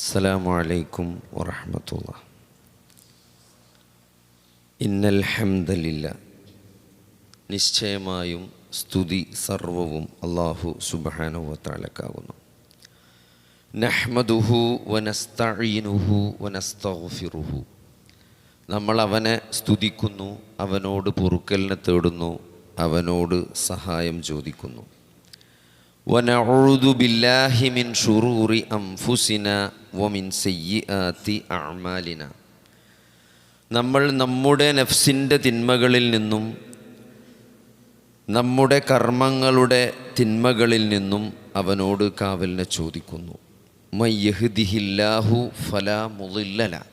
അസ്സലാമു അലൈക്കും വറഹ്മത്തുള്ളാഹി. ഇന്നൽ ഹംദലില്ലാഹ്, നിശ്ചയമായും സ്തുതി സർവവും അല്ലാഹു സുബ്ഹാനഹു വ തആലക്കാകുന്നു. നഹ്മദുഹു വനസ്തഈനുഹു വനസ്തഗ്ഫിറുഹു, നമ്മൾ അവനെ സ്തുതിക്കുന്നു, അവനോട് പൊറുക്കലിനെ തേടുന്നു, അവനോട് സഹായം ചോദിക്കുന്നു. വനഊദു ബില്ലാഹി മിൻ ശുറൂരി അൻഫുസിനാ വമിൻ സയ്യിആതി അഅ്മാലിനാ, നമ്മൾ നമ്മുടെ നഫ്സിൻ്റെ തിന്മകളിൽ നിന്നും നമ്മുടെ കർമ്മങ്ങളുടെ തിന്മകളിൽ നിന്നും അവനോട് കാവലിനെ ചോദിക്കുന്നു. മൻ യഹ്ദിഹില്ലാഹു ഫലാ മുളില്ല ലഹു,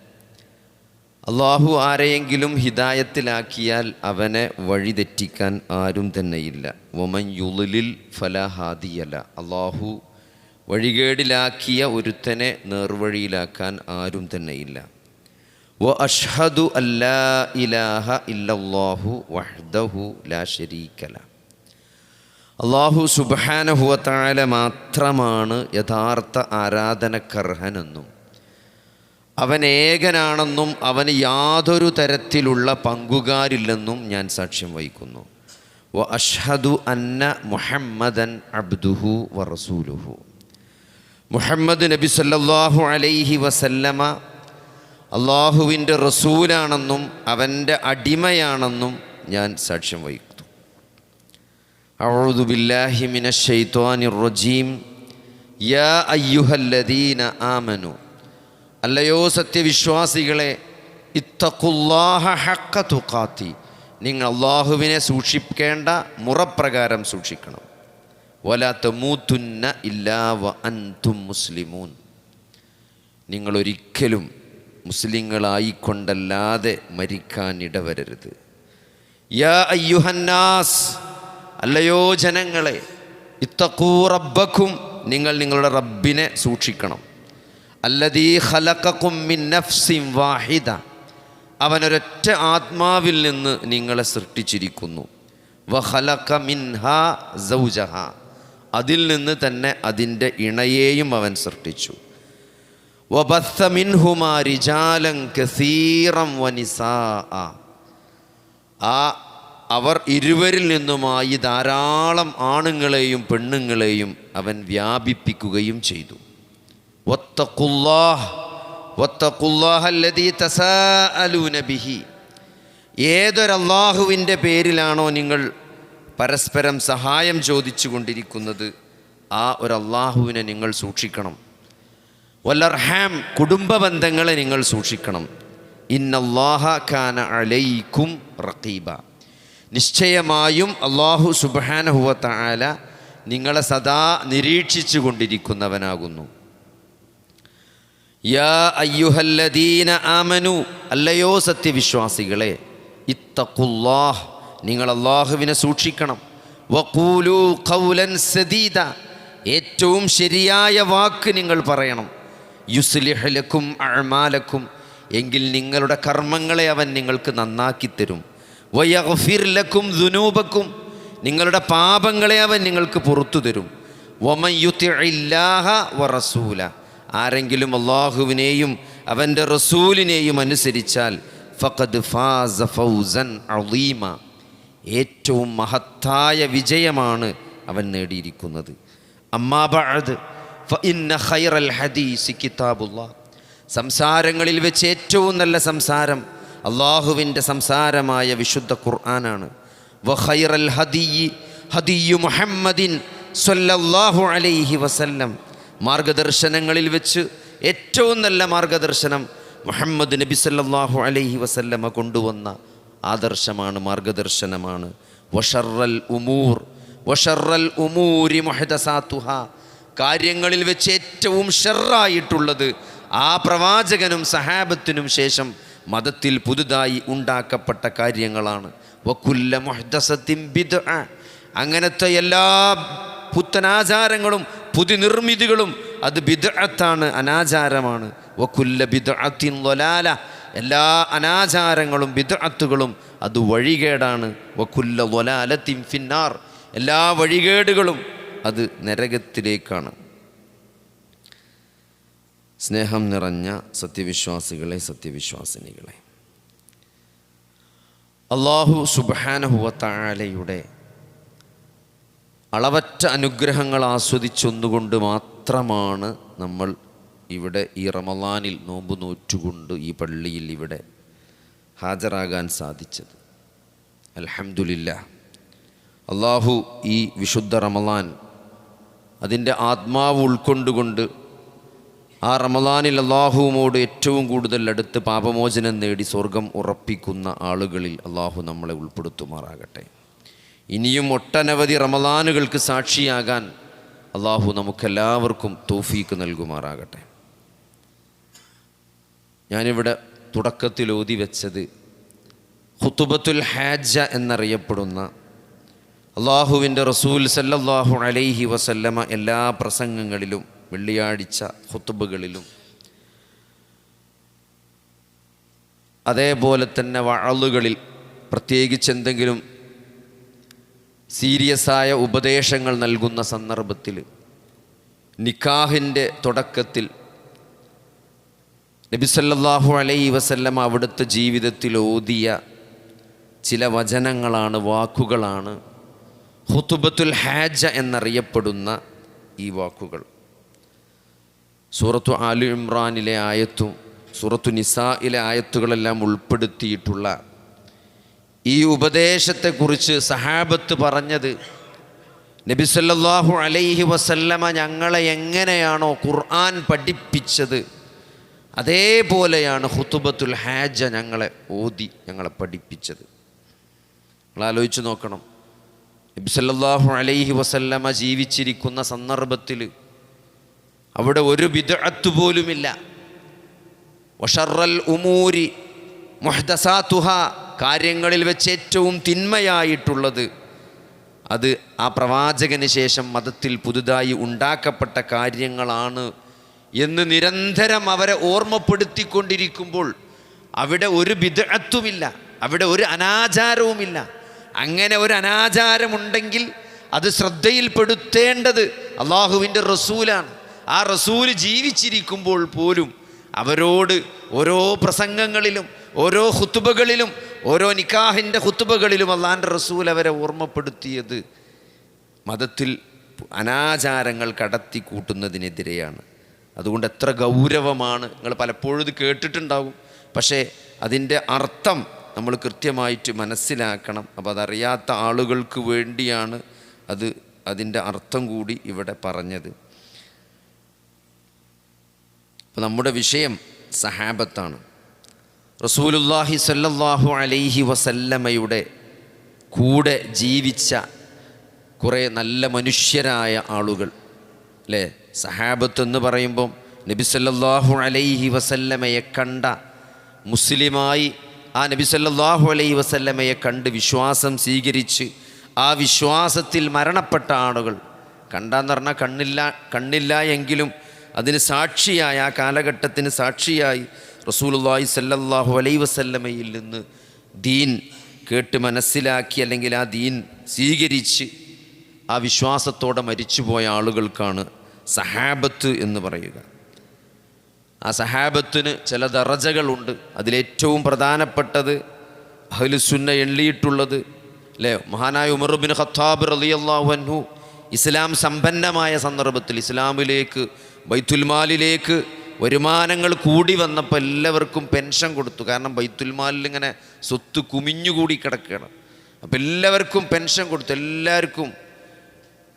അള്ളാഹു ആരെയെങ്കിലും ഹിദായത്തിലാക്കിയാൽ അവനെ വഴിതെറ്റിക്കാൻ ആരും തന്നെയില്ല. വമൻ യുളിൽ ഫലാ ഹാദിയ ലഹു, അള്ളാഹു വഴികേടിലാക്കിയ ഒരുത്തനെ നേർവഴിയിലാക്കാൻ ആരും തന്നെയില്ല. വ അഷ്ഹദു അല്ലാ ഇലാഹ ഇല്ലല്ലാഹു വഹ്ദഹു ലാ ശരീക ലഹു, അള്ളാഹു സുബ്ഹാനഹു വ തആല മാത്രമാണ് യഥാർത്ഥ ആരാധനക്കർഹനെന്നും അവൻ ഏകനാണെന്നും അവന് യാതൊരു തരത്തിലുള്ള പങ്കുകാരില്ലെന്നും ഞാൻ സാക്ഷ്യം വഹിക്കുന്നു. വ അഷ്ഹദു അന്ന മുഹമ്മദൻ അബ്ദുഹു വ റസൂലുഹു, മുഹമ്മദ് നബി സല്ലല്ലാഹു അലൈഹി വസല്ലമ അള്ളാഹുവിൻ്റെ റസൂലാണെന്നും അവൻ്റെ അടിമയാണെന്നും ഞാൻ സാക്ഷ്യം വഹിക്കുന്നു. അഊദു ബില്ലാഹി മിനശ് ശൈത്വാനിർ റജീം. യാ അയ്യുഹല്ലദീന ആമനു, അല്ലയോ സത്യവിശ്വാസികളെ, ഇത്തഖുല്ലാഹ ഹഖ്ക തുഖാതി, നിങ്ങൾ അള്ളാഹുവിനെ സൂക്ഷിക്കേണ്ട മുറപ്രകാരം സൂക്ഷിക്കണം. വലാ തമൂതുന്ന ഇല്ലാ വ അൻതും മുസ്ലിമൂൻ, നിങ്ങളൊരിക്കലും മുസ്ലിങ്ങളായിക്കൊണ്ടല്ലാതെ മരിക്കാൻ ഇടവരരുത്. യാ അയ്യുഹന്നാസ്, അല്ലയോ ജനങ്ങളെ, ഇത്തഖൂ റബ്ബക്കും, നിങ്ങൾ നിങ്ങളുടെ റബ്ബിനെ സൂക്ഷിക്കണം. അല്ലദീ ഖലഖകും മിൻ നഫ്സിൻ വാഹിദ, അവനൊരൊറ്റ ആത്മാവിൽ നിന്ന് നിങ്ങളെ സൃഷ്ടിച്ചിരിക്കുന്നു. വഖലഖ മിൻഹാ സൗജഹാ, അതിൽ നിന്ന് തന്നെ അതിൻ്റെ ഇണയെയും അവൻ സൃഷ്ടിച്ചു. വബസ്സ മിൻഹുമാ റിജാലൻ കസീറൻ വനിസാഅ, അവർ ഇരുവരിൽ നിന്നുമായി ധാരാളം ആണുങ്ങളെയും പെണ്ണുങ്ങളെയും അവൻ വ്യാപിപ്പിക്കുകയും ചെയ്തു. വത്തഖുല്ലാഹല്ലദീ തസാഅലൂന ബിഹി, ഏതൊരല്ലാഹുവിൻ്റെ പേരിലാണോ നിങ്ങൾ പരസ്പരം സഹായം ചോദിച്ചു കൊണ്ടിരിക്കുന്നത്, ആ ഒരു അല്ലാഹുവിനെ നിങ്ങൾ സൂക്ഷിക്കണം. വല്ലർഹാം, കുടുംബ ബന്ധങ്ങളെ നിങ്ങൾ സൂക്ഷിക്കണം. ഇന്നല്ലാഹ കാന അലൈക്കും റഖീബ, നിശ്ചയമായും അല്ലാഹു സുബ്ഹാനഹു വ തആല നിങ്ങളെ സദാ നിരീക്ഷിച്ചു കൊണ്ടിരിക്കുന്നവനാകുന്നു. യാ അയ്യുഹല്ലദീന ആമനു, അല്ലയോ സത്യവിശ്വാസികളെ, ഇത്തഖുല്ലാഹ്, നിങ്ങൾ അല്ലാഹുവിനെ സൂക്ഷിക്കണം. വഖൂലൂ ഖൗലൻ സദീദ, ഏറ്റവും ശരിയായ വാക്ക് നിങ്ങൾ പറയണം. യുസ്ലിഹ് ലക്കും അഅ്മാലക്കും, എങ്കിൽ നിങ്ങളുടെ കർമ്മങ്ങളെ അവൻ നിങ്ങൾക്ക് നന്നാക്കി തരും. വയഗ്ഫിർ ലക്കും ദുനൂബക്കും, നിങ്ങളുടെ പാപങ്ങളെ അവൻ നിങ്ങൾക്ക് പുറത്തു തരും. വമൻ യുതിഇല്ലാഹ വറസൂല, ആരെങ്കിലും അല്ലാഹുവിനെയും അവൻ്റെ റസൂലിനെയും അനുസരിച്ചാൽ ഫഖദ് ഫാസ ഫൗസൻ അളീമ, ഏറ്റവും മഹത്തായ വിജയമാണ് അവൻ നേടിയിരിക്കുന്നത്. അമ്മാ ബഅദ് ഫഇന്ന ഖൈറൽ ഹദീസ് കിതാബുല്ലാഹ്, സംസാരങ്ങളിൽ വെച്ച് ഏറ്റവും നല്ല സംസാരം അള്ളാഹുവിൻ്റെ സംസാരമായ വിശുദ്ധ ഖുർആനാണ്. വഖൈറൽ ഹദിയ്യു മുഹമ്മദിൻ സ്വല്ലല്ലാഹു അലൈഹി വസല്ലം, മാർഗദർശനങ്ങളിൽ വെച്ച് ഏറ്റവും നല്ല മാർഗദർശനം മുഹമ്മദ് നബി സല്ലല്ലാഹു അലൈഹി വസല്ലമ കൊണ്ടുവന്ന ആദർശമാണ്, മാർഗദർശനമാണ്. വശർറൽ ഉമൂരി മുഹ്ദസാത്തുഹാ, കാര്യങ്ങളിൽ വെച്ച് ഏറ്റവും ഷർറായിട്ടുള്ളത് ആ പ്രവാചകനും സഹാബത്തിനും ശേഷം മതത്തിൽ പുതുതായി ഉണ്ടാക്കപ്പെട്ട കാര്യങ്ങളാണ്. വകുല്ല മുഹ്ദസത്തിൻ ബിദ്അ, അങ്ങനത്തെ എല്ലാ പുത്തനാചാരങ്ങളും പുതുനിർമ്മിതികളും അത് ബിദ്അത്താണ്, അനാചാരമാണ്. വകുല്ല ബിദ്അത്തിൻ ളലാല, എല്ലാ അനാചാരങ്ങളും ബിദ്അത്തുകളും അത് വഴികേടാണ്. വകുല്ല ളലാലത്തിൻ ഫിന്നാർ, എല്ലാ വഴികേടുകളും അത് നരകത്തിലേക്കാണ്. സ്നേഹം നിറഞ്ഞ സത്യവിശ്വാസികളെ, സത്യവിശ്വാസിനികളെ, അല്ലാഹു സുബ്ഹാനഹു വ തആലയുടെ അളവറ്റ അനുഗ്രഹങ്ങൾ ആസ്വദിച്ചൊന്നുകൊണ്ട് മാത്രമാണ് നമ്മൾ ഇവിടെ ഈ റമളാനിൽ നോമ്പ് നോറ്റുകൊണ്ട് ഈ പള്ളിയിൽ ഇവിടെ ഹാജരാകാൻ സാധിച്ചത്. അൽഹംദുലില്ലാഹ്. അല്ലാഹു ഈ വിശുദ്ധ റമളാൻ അതിൻ്റെ ആത്മാവ് ഉൾക്കൊണ്ടുകൊണ്ട് ആ റമളാനിൽ അല്ലാഹുവോട് ഏറ്റവും കൂടുതൽ അടുത്ത് പാപമോചനം നേടി സ്വർഗം ഉറപ്പിക്കുന്ന ആളുകളിൽ അല്ലാഹു നമ്മളെ ഉൾപ്പെടുത്തുമാറാകട്ടെ. ഇനിയും ഒട്ടനവധി റമളാനുകൾക്ക് സാക്ഷിയാകാൻ അല്ലാഹു നമുക്കെല്ലാവർക്കും തൗഫീക്ക് നൽകുമാറാകട്ടെ. ഞാനിവിടെ തുടക്കത്തിൽ ഓതി വെച്ചത് ഖുതുബത്തുൽ ഹാജ എന്നറിയപ്പെടുന്ന അല്ലാഹുവിൻ്റെ റസൂൽ സല്ലല്ലാഹു അലൈഹി വസല്ലമ എല്ലാ പ്രസംഗങ്ങളിലും വെള്ളിയാഴ്ച ഖുതുബകളിലും അതേപോലെ തന്നെ വഅളുകളിൽ പ്രത്യേകിച്ച് എന്തെങ്കിലും സീരിയസായ ഉപദേശങ്ങൾ നൽകുന്ന സന്ദർഭത്തിൽ നിക്കാഹിൻ്റെ തുടക്കത്തിൽ നബി സല്ലല്ലാഹു അലൈഹി വസല്ലമ അവിടുത്തെ ജീവിതത്തിൽ ഓതിയ ചില വചനങ്ങളാണ്, വാക്കുകളാണ് ഖുതുബത്തുൽ ഹാജ എന്നറിയപ്പെടുന്ന ഈ വാക്കുകൾ. സൂറത്തു ആലി ഇമ്രാനിലെ ആയത്തും സൂറത്തു നിസായിലെ ആയത്തുകളെല്ലാം ഉൾപ്പെടുത്തിയിട്ടുള്ള ഈ ഉപദേശത്തെക്കുറിച്ച് സഹാബത്ത് പറഞ്ഞത്, നബി സല്ലല്ലാഹു അലൈഹി വസല്ലമ ഞങ്ങളെ എങ്ങനെയാണോ ഖുർആൻ പഠിപ്പിച്ചത് അതേപോലെയാണ് ഖുതുബത്തുൽ ഹാജ ഞങ്ങളെ ഓതി ഞങ്ങളെ പഠിപ്പിച്ചത്. നിങ്ങൾ ആലോചിച്ച് നോക്കണം, നബി സല്ലല്ലാഹു അലൈഹി വസല്ലമ ജീവിച്ചിരിക്കുന്ന സന്ദർഭത്തിൽ അവിടെ ഒരു ബിദ്അത്ത് പോലുമില്ല. വശറൽ ഉമൂരി മുഹ്ദസാതുഹാ, കാര്യങ്ങളിൽ വെച്ച് ഏറ്റവും തിന്മയായിട്ടുള്ളത് അത് ആ പ്രവാചകന് ശേഷം മതത്തിൽ പുതുതായി ഉണ്ടാക്കപ്പെട്ട കാര്യങ്ങളാണ് എന്ന് നിരന്തരം അവരെ ഓർമ്മപ്പെടുത്തിക്കൊണ്ടിരിക്കുമ്പോൾ അവിടെ ഒരു ബിദ്അത്തുമില്ല, അവിടെ ഒരു അനാചാരവുമില്ല. അങ്ങനെ ഒരു അനാചാരമുണ്ടെങ്കിൽ അത് ശ്രദ്ധയിൽപ്പെടുത്തേണ്ടത് അള്ളാഹുവിൻ്റെ റസൂലാണ്. ആ റസൂല് ജീവിച്ചിരിക്കുമ്പോൾ പോലും അവരോട് ഓരോ പ്രസംഗങ്ങളിലും ഓരോ ഖുതുബകളിലും ഓരോ നിക്കാഹിൻ്റെ ഖുതുബകളിലും അള്ളാഹിൻ്റെ റസൂൽ അവരെ ഓർമ്മപ്പെടുത്തിയത് മതത്തിൽ അനാചാരങ്ങൾ കടത്തി കൂട്ടുന്നതിനെതിരെയാണ്. അതുകൊണ്ട് എത്ര ഗൗരവമാണ്, നിങ്ങൾ പലപ്പോഴും ഇത് കേട്ടിട്ടുണ്ടാകും, പക്ഷേ അതിൻ്റെ അർത്ഥം നമ്മൾ കൃത്യമായിട്ട് മനസ്സിലാക്കണം. അപ്പോൾ അതറിയാത്ത ആളുകൾക്ക് വേണ്ടിയാണ് അതിൻ്റെ അർത്ഥം കൂടി ഇവിടെ പറഞ്ഞത്. അപ്പോൾ നമ്മുടെ വിഷയം സഹാബത്താണ്. റസൂലുള്ളാഹി സ്വല്ലല്ലാഹു അലൈഹി വസല്ലമയുടെ കൂടെ ജീവിച്ച കുറേ നല്ല മനുഷ്യരായ ആളുകൾ അല്ലേ. സഹാബത്ത് എന്ന് പറയുമ്പം നബി സല്ലല്ലാഹു അലൈഹി വസല്ലമയെ കണ്ട മുസ്ലിമായി ആ നബി സല്ലല്ലാഹു അലൈഹി വസല്ലമയെ കണ്ട് വിശ്വാസം സ്വീകരിച്ച് ആ വിശ്വാസത്തിൽ മരണപ്പെട്ട ആളുകൾ. കണ്ടെന്ന് പറഞ്ഞാൽ കണ്ണില്ല എങ്കിലും അതിന് സാക്ഷിയായി, ആ കാലഘട്ടത്തിന് സാക്ഷിയായി റസൂലുള്ളാഹി സ്വല്ലല്ലാഹു അലൈഹി വസല്ലമയിൽ നിന്ന് ദീൻ കേട്ട് മനസ്സിലാക്കി അല്ലെങ്കിൽ ആ ദീൻ സ്വീകരിച്ച് ആ വിശ്വാസത്തോടെ മരിച്ചുപോയ ആളുകൾക്കാണ് സഹാബത്ത് എന്ന് പറയുക. ആ സഹാബത്തിന് ചില ദറജകളുണ്ട്. അതിലേറ്റവും പ്രധാനപ്പെട്ടത് അഹ്ലുസുന്ന എണ്ണിയിട്ടുള്ളത് അല്ലേ, മഹാനായ ഉമർ ഇബ്നു ഖത്താബ് റളിയല്ലാഹു അൻഹു ഇസ്ലാം സമ്പന്നമായ സന്ദർഭത്തിൽ ഇസ്ലാമിലേക്ക് ബൈത്തുൽമാലിലേക്ക് വരുമാനങ്ങൾ കൂടി വന്നപ്പോൾ എല്ലാവർക്കും പെൻഷൻ കൊടുത്തു. കാരണം ബൈത്തുൽമാലിൽ ഇങ്ങനെ സ്വത്ത് കുമിഞ്ഞുകൂടി കിടക്കുകയാണ്. അപ്പോൾ എല്ലാവർക്കും പെൻഷൻ കൊടുത്തു, എല്ലാവർക്കും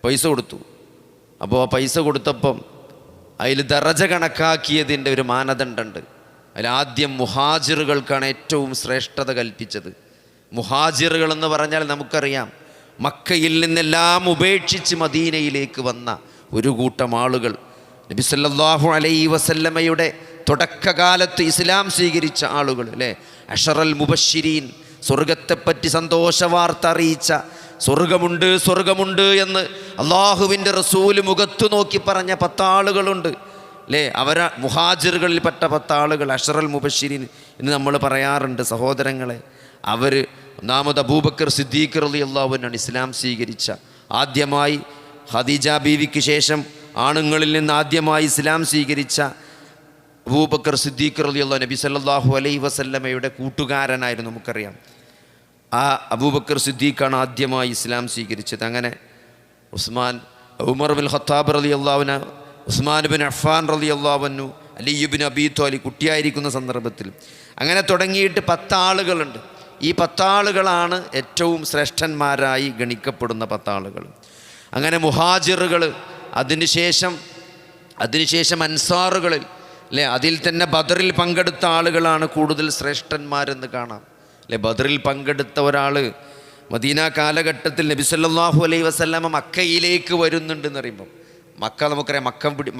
പൈസ കൊടുത്തു. അപ്പോൾ ആ പൈസ കൊടുത്തപ്പം അതിൽ ദറജ കണക്കാക്കിയതിൻ്റെ ഒരു മാനദണ്ഡമുണ്ട്. അതിലാദ്യം മുഹാജിറുകൾക്കാണ് ഏറ്റവും ശ്രേഷ്ഠത കൽപ്പിച്ചത്. മുഹാജിറുകളെന്ന് പറഞ്ഞാൽ നമുക്കറിയാം, മക്കയിൽ നിന്നെല്ലാം ഉപേക്ഷിച്ച് മദീനയിലേക്ക് വന്ന ഒരു കൂട്ടം ആളുകൾ. നബി സല്ലല്ലാഹു അലൈഹി വസല്ലമയുടെ തുടക്കകാലത്ത് ഇസ്ലാം സ്വീകരിച്ച ആളുകൾ അല്ലേ. അഷറൽ മുബശ്ശിരീൻ, സ്വർഗത്തെപ്പറ്റി സന്തോഷവാർത്ത അറിയിച്ച, സ്വർഗമുണ്ട് എന്ന് അള്ളാഹുവിൻ്റെ റസൂല് മുഖത്തു നോക്കി പറഞ്ഞ 10 ആളുകളുണ്ട് അല്ലേ. അവരാ മുഹാജിറുകളിൽ പെട്ട 10 ആളുകൾ, അഷറൽ മുബശ്ശിരീൻ എന്ന് നമ്മൾ പറയാറുണ്ട് സഹോദരങ്ങളെ. അവർ ഒന്നാമത് അബൂബക്കർ സിദ്ദീഖ് റളിയല്ലാഹു അൻഹു ഇസ്ലാം സ്വീകരിച്ച, ആദ്യമായി ഖദീജ ബീവിക്ക് ശേഷം ആണുങ്ങളിൽ നിന്ന് ആദ്യമായി ഇസ്ലാം സ്വീകരിച്ച അബൂബക്കർ സിദ്ദീഖ് റളിയല്ലാഹു നബി സല്ലല്ലാഹു അലൈഹി വസല്ലമയുടെ കൂട്ടുകാരനായിരുന്നു, നമുക്കറിയാം. ആ അബൂബക്കർ സിദ്ദീഖാണ് ആദ്യമായി ഇസ്ലാം സ്വീകരിച്ചത്. അങ്ങനെ ഉമർ ബിൻ ഖത്താബ് റളിയല്ലാഹു അൻഹു, ഉസ്മാൻ ബിൻ അഫ്ഫാൻ റളിയല്ലാഹു അൻഹു, അലി ഇബ്നു അബീ ത്വാലിബ് കുട്ടിയായിരിക്കുന്ന സന്ദർഭത്തിൽ അങ്ങനെ തുടങ്ങിയിട്ട് 10 ആളുകളുണ്ട്. ഈ 10 ആളുകളാണ് ഏറ്റവും ശ്രേഷ്ഠന്മാരായി ഗണിക്കപ്പെടുന്ന 10 ആളുകൾ. അങ്ങനെ മുഹാജിറുകൾ, അതിനുശേഷം അൻസാറുകളിൽ അല്ലേ, അതിൽ തന്നെ ബദറിൽ പങ്കെടുത്ത ആളുകളാണ് കൂടുതൽ ശ്രേഷ്ഠന്മാരെന്ന് കാണാം അല്ലേ. ബദറിൽ പങ്കെടുത്ത ഒരാൾ മദീന കാലഘട്ടത്തിൽ നബി സല്ലല്ലാഹു അലൈഹി വസല്ലമ മക്കയിലേക്ക് വരുന്നുണ്ടെന്ന് പറയുമ്പം, മക്ക നമുക്കറിയാം,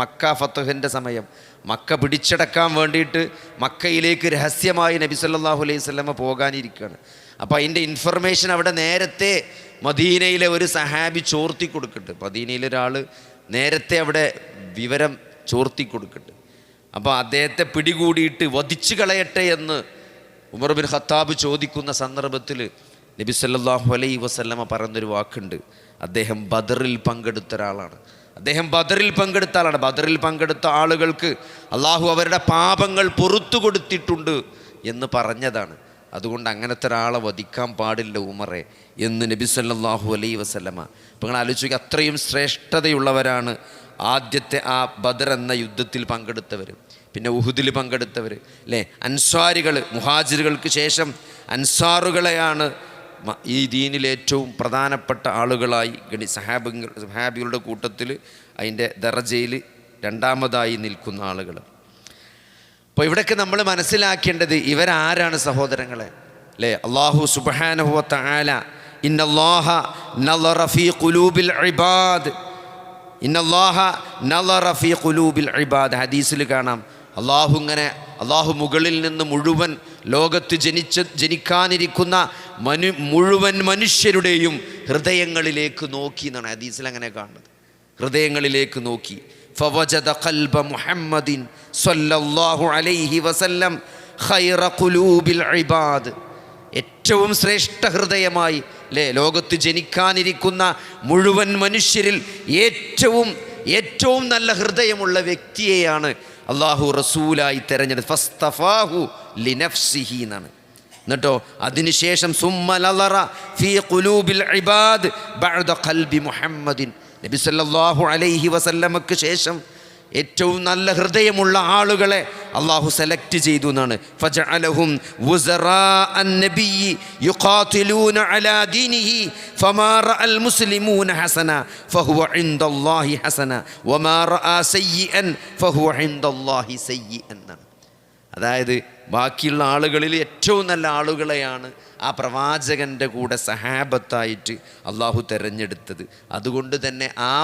മക്ക ഫത്ഹിൻ്റെ സമയം, മക്ക പിടിച്ചടക്കാൻ വേണ്ടിയിട്ട് മക്കയിലേക്ക് രഹസ്യമായി നബി സല്ലല്ലാഹു അലൈഹി വസല്ലമ പോകാനിരിക്കുകയാണ്. അപ്പോൾ അതിൻ്റെ ഇൻഫർമേഷൻ അവിടെ നേരത്തെ മദീനയിലെ ഒരു സഹാബി ചോർത്തി കൊടുക്കുന്നുണ്ട്. മദീനയിലെ ഒരാൾ നേരത്തെ അവിടെ വിവരം ചോർത്തി കൊടുക്കുന്നുണ്ട്. അപ്പോൾ അദ്ദേഹത്തെ പിടികൂടിയിട്ട് വധിച്ചു കളയട്ടെ എന്ന് ഉമർ ബിൻ ഖത്താബ് ചോദിക്കുന്ന സന്ദർഭത്തിൽ നബി സല്ലല്ലാഹു അലൈഹി വസല്ലമ പറയുന്നൊരു വാക്കുണ്ട്, അദ്ദേഹം ബദറിൽ പങ്കെടുത്ത ഒരാളാണ്. ബദറിൽ പങ്കെടുത്ത ആളുകൾക്ക് അള്ളാഹു അവരുടെ പാപങ്ങൾ പുറത്തു കൊടുത്തിട്ടുണ്ട് എന്ന് പറഞ്ഞതാണ്. അതുകൊണ്ട് അങ്ങനത്തെ ഒരാളെ വധിക്കാൻ പാടില്ല ഉമറെ എന്ന് നബി സല്ലല്ലാഹു അലൈഹി വസല്ലമ. അപ്പോൾ നിങ്ങൾ ആലോചിക്കുക, അത്രയും ശ്രേഷ്ഠതയുള്ളവരാണ് ആദ്യത്തെ ആ ബദർ എന്ന യുദ്ധത്തിൽ പങ്കെടുത്തവർ, പിന്നെ ഉഹുദിൽ പങ്കെടുത്തവർ അല്ലേ. അൻസ്വാരികൾ, മുഹാജിറുകൾക്ക് ശേഷം അൻസാറുകളെയാണ് ഈ ദീനിൽ ഏറ്റവും പ്രധാനപ്പെട്ട ആളുകളായി സഹാബികളുടെ കൂട്ടത്തിൽ അതിൻ്റെ ദറജയിൽ രണ്ടാമതായി നിൽക്കുന്ന ആളുകൾ. അപ്പോൾ ഇവിടെയൊക്കെ നമ്മൾ മനസ്സിലാക്കേണ്ടത് ഇവരാരാണ് സഹോദരങ്ങളെ അല്ലേ. അല്ലാഹു സുബ്ഹാനഹു വ തആല ഇന്നല്ലാഹ നളറ ഫീ ഖുലൂബിൽ ഇബാദ്, ഇന്നല്ലാഹ നളറ ഫീ ഖുലൂബിൽ ഇബാദ്. ഹദീസിൽ കാണാം, അള്ളാഹു മുകളിൽ നിന്ന് മുഴുവൻ ലോകത്ത് ജനിക്കാനിരിക്കുന്ന മുഴുവൻ മനുഷ്യരുടെയും ഹൃദയങ്ങളിലേക്ക് നോക്കി എന്നാണ് ഹദീസിൽ അങ്ങനെ കാണുന്നത്. ഹൃദയങ്ങളിലേക്ക് നോക്കി. ഫവജദ ഖൽബ മുഹമ്മദിൻ സ്വല്ലല്ലാഹു അലൈഹി വസല്ലം ഖൈറ ഖുലൂബിൽ ഇബാദ്. ഏറ്റവും ശ്രേഷ്ഠ ഹൃദയമായി അല്ലേ, ലോകത്ത് ജനിക്കാനിരിക്കുന്ന മുഴുവൻ മനുഷ്യരിൽ ഏറ്റവും നല്ല ഹൃദയമുള്ള വ്യക്തിയെയാണ് അള്ളാഹു റസൂലായി തെരഞ്ഞെടുത്ത്. ഫസ്തഫാഹു ലിനഫ്സിഹി എന്നാണ്. എന്നിട്ടോ അതിനുശേഷം സുമ്മ ലളറ ഫീ ഖുലൂബിൽ ഇബാദ് ബഅദ ഖൽബി മുഹമ്മദിൻ. നബി സല്ലല്ലാഹു അലൈഹി വസല്ലമക്ക് ശേഷം ഏറ്റവും നല്ല ഹൃദയമുള്ള ആളുകളെ അള്ളാഹു സെലക്ട് ചെയ്തു എന്നാണ്. ഫജഅലഹും വുസറാഅൻ നബിയ്യി യുഖാതിലൂന അലാ ദീനിഹി ഫമാ റഅൽ മുസ്ലിമൂന ഹസന ഫഹുവ ഇൻദല്ലാഹി ഹസന വമാ റഅ സയ്യിഅൻ ഫഹുവ ഇൻദല്ലാഹി സയ്യിഅൻ എന്നാണ്. അതായത് ബാക്കിയുള്ള ആളുകളിൽ ഏറ്റവും നല്ല ആളുകളെയാണ് ആ പ്രവാചകൻ്റെ കൂടെ സഹാബത്തായിട്ട് അള്ളാഹു തിരഞ്ഞെടുത്തത്. അതുകൊണ്ട് തന്നെ ആ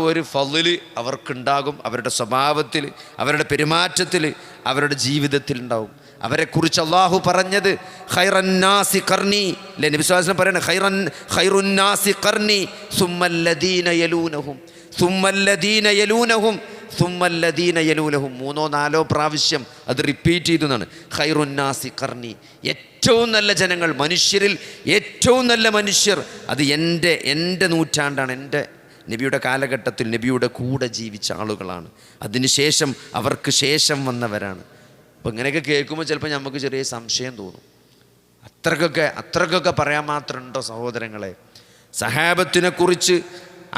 ഒരു ഫളിൽ അവർക്കുണ്ടാകും. അവരുടെ സ്വഭാവത്തിൽ, അവരുടെ പെരുമാറ്റത്തിൽ, അവരുടെ ജീവിതത്തിൽ ഉണ്ടാവും. അവരെക്കുറിച്ച് അള്ളാഹു പറഞ്ഞത് ഖൈറന്നാസി ഖർനി അല്ലേ. നബി സ്വല്ലല്ലാഹു അലൈഹി വസല്ലം പറയുന്നത് ഖൈറുന്നാസി ഖർനി സുമ്മല്ലദീന യലൂനഹും സുമ്മല്ലദീന യലൂനഹും സുമ്മല്ലദീന യലൂനഹും. 3-4 പ്രാവശ്യം അത് റിപ്പീറ്റ് ചെയ്തു എന്നാണ്. ഖൈറുന്നാസി ഖർനി, ഏറ്റവും നല്ല ജനങ്ങൾ, മനുഷ്യരിൽ ഏറ്റവും നല്ല മനുഷ്യർ അത് എൻ്റെ നൂറ്റാണ്ടാണ്, എൻ്റെ നബിയുടെ കാലഘട്ടത്തിൽ നബിയുടെ കൂടെ ജീവിച്ച ആളുകളാണ്. അതിനുശേഷം അവർക്ക് ശേഷം വന്നവരാണ്. അപ്പോൾ ഇങ്ങനെയൊക്കെ കേൾക്കുമ്പോൾ ചിലപ്പോൾ നമുക്ക് ചെറിയ സംശയം തോന്നും. അത്രക്കൊക്കെ പറയാൻ മാത്രം ഉണ്ടോ സഹോദരങ്ങളെ? സഹാബത്തിനെ കുറിച്ച്